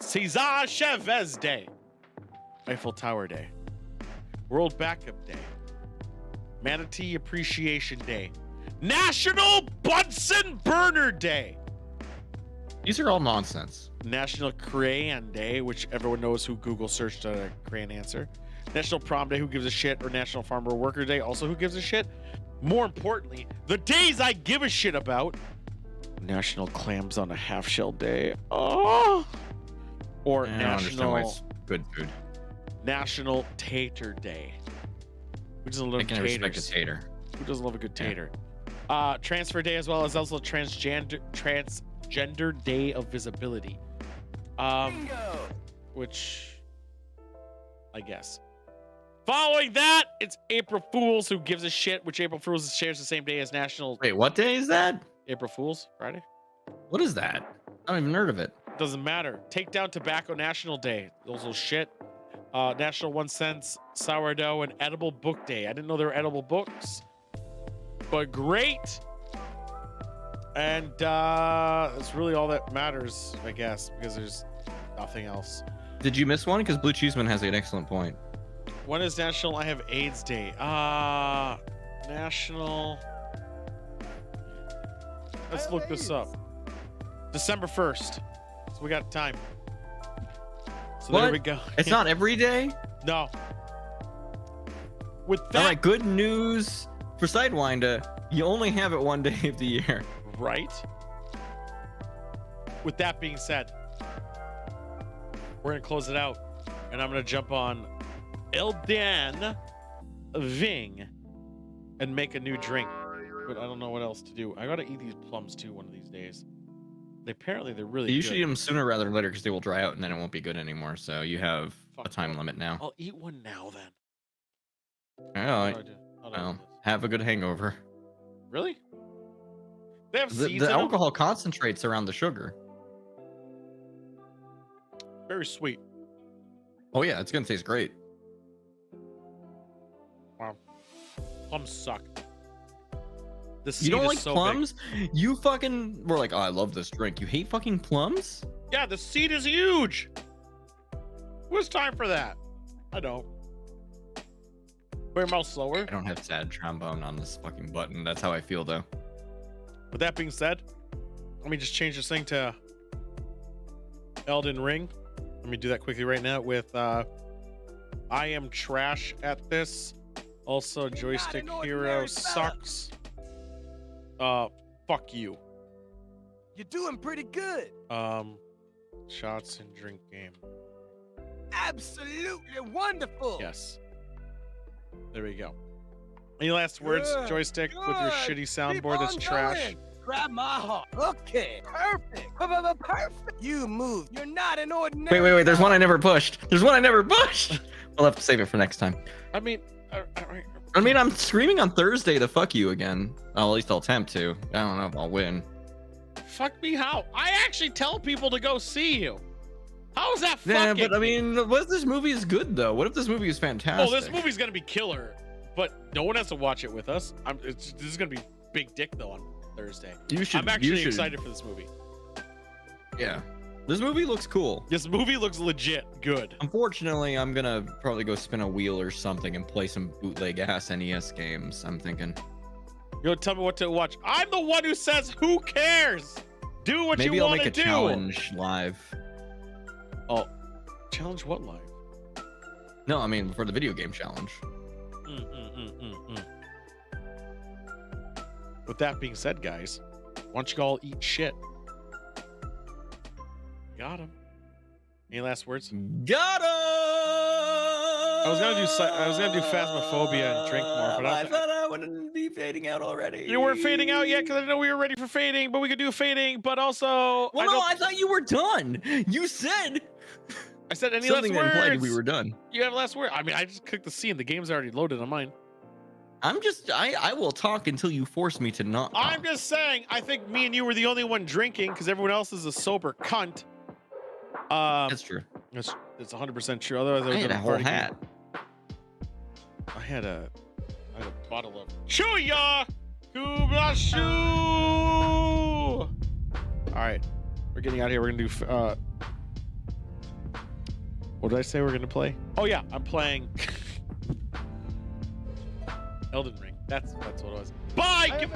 Cesar Chavez Day. Eiffel Tower Day. World Backup Day. Manatee Appreciation Day. National Bunsen Burner Day. These are all nonsense. National Crayon Day, which everyone knows who Google searched a crayon answer. National Prom Day, who gives a shit, or National Farmer Worker Day, also who gives a shit. More importantly, the days I give a shit about. National Clams on a Half Shell Day. Oh. Or National good food. National Tater Day. Who doesn't love I can taters? respect a tater. Who doesn't love a good tater? Transfer Day, as well as also Transgender Day of Visibility. Which, I guess. Following that, it's April Fools. Who gives a shit? Which April Fools shares the same day as National. Wait, what day is that? April Fools, Friday. What is that? I don't even heard of it. Doesn't matter. Take Down Tobacco National Day. Those little shit. National 1 Cent Sourdough and Edible Book Day. I didn't know there were edible books, but great. And it's really all that matters, I guess, because there's nothing else. Did you miss one? Because Blue Cheeseman has an excellent point. When is National I Have AIDS Day? National. Let's look this up. December 1st. So we got time. So what? There we go. It's not every day? No. With that. All right, good news for Sidewinder. You only have it one day of the year. Right. With that being said, we're going to close it out. And I'm going to jump on Elden Ving and make a new drink. But I don't know what else to do. I got to eat these plums too one of these days. They're really You good. should eat them sooner rather than later because they will dry out and then it won't be good anymore. So you have a time limit now. I'll eat one now then. All right. Well, have a good hangover. Really? They have The seeds in alcohol concentrates around the sugar. them? Very sweet. Oh yeah, it's gonna taste great. Wow. Plums suck. The You seed don't is like so plums? big. You fucking were like, oh, I love this drink. You hate fucking plums? Yeah, the seed is huge. Who has time for that? I don't. Put your mouth slower. I don't have sad trombone on this fucking button. That's how I feel though. With that being said, let me just change this thing to Elden Ring. Let me do that quickly right now with I am trash at this. Also, Joystick Hero sucks. Fuck you. You're doing pretty good. Shots and drink game. Absolutely wonderful. Yes. There we go. Any last words, Good, Joystick, with your shitty soundboard that's trash? Grab my heart. Okay. Perfect. Perfect. You move. You're not an ordinary. Wait. There's one I never pushed. We'll have to save it for next time. I mean, I'm screaming on Thursday to fuck you again. Well, at least I'll attempt to. I don't know if I'll win. Fuck me how? I actually tell people to go see you. How is that Yeah, fucking? but I mean, what if this movie is good though? What if this movie is fantastic? Oh, this movie's gonna be killer, but no one has to watch it with us. This is gonna be big dick though on Thursday. I'm actually excited for this movie. Yeah, this movie looks cool. This movie looks legit good. Unfortunately, I'm gonna probably go spin a wheel or something and play some bootleg ass NES games. I'm thinking. You know, tell me what to watch. I'm the one who says, "Who cares? Do what Maybe you I'll want to make do." a challenge live. Oh, challenge what live? No, I mean for the video game challenge. With that being said, guys, why don't you all eat shit? Got him. Any last words? Got him. I was gonna do Phasmophobia and drink more, but I thought I wouldn't be fading out already. You weren't fading out yet because I didn't know we were ready for fading, but we could do fading. But also, I thought you were done. You said. I said any something last implied words. we were done. You have last word. I mean, I just clicked the scene. The game's already loaded on mine. I will talk until you force me to not talk. I'm just saying. I think me and you were the only one drinking because everyone else is a sober cunt. That's true. It's 100% true. Otherwise, I had a whole hat. I had a bottle of Chuya Kubashu. All right, we're getting out of here. We're gonna do. What did I say we're gonna play? Oh yeah, I'm playing Elden Ring. That's what it was. Bye.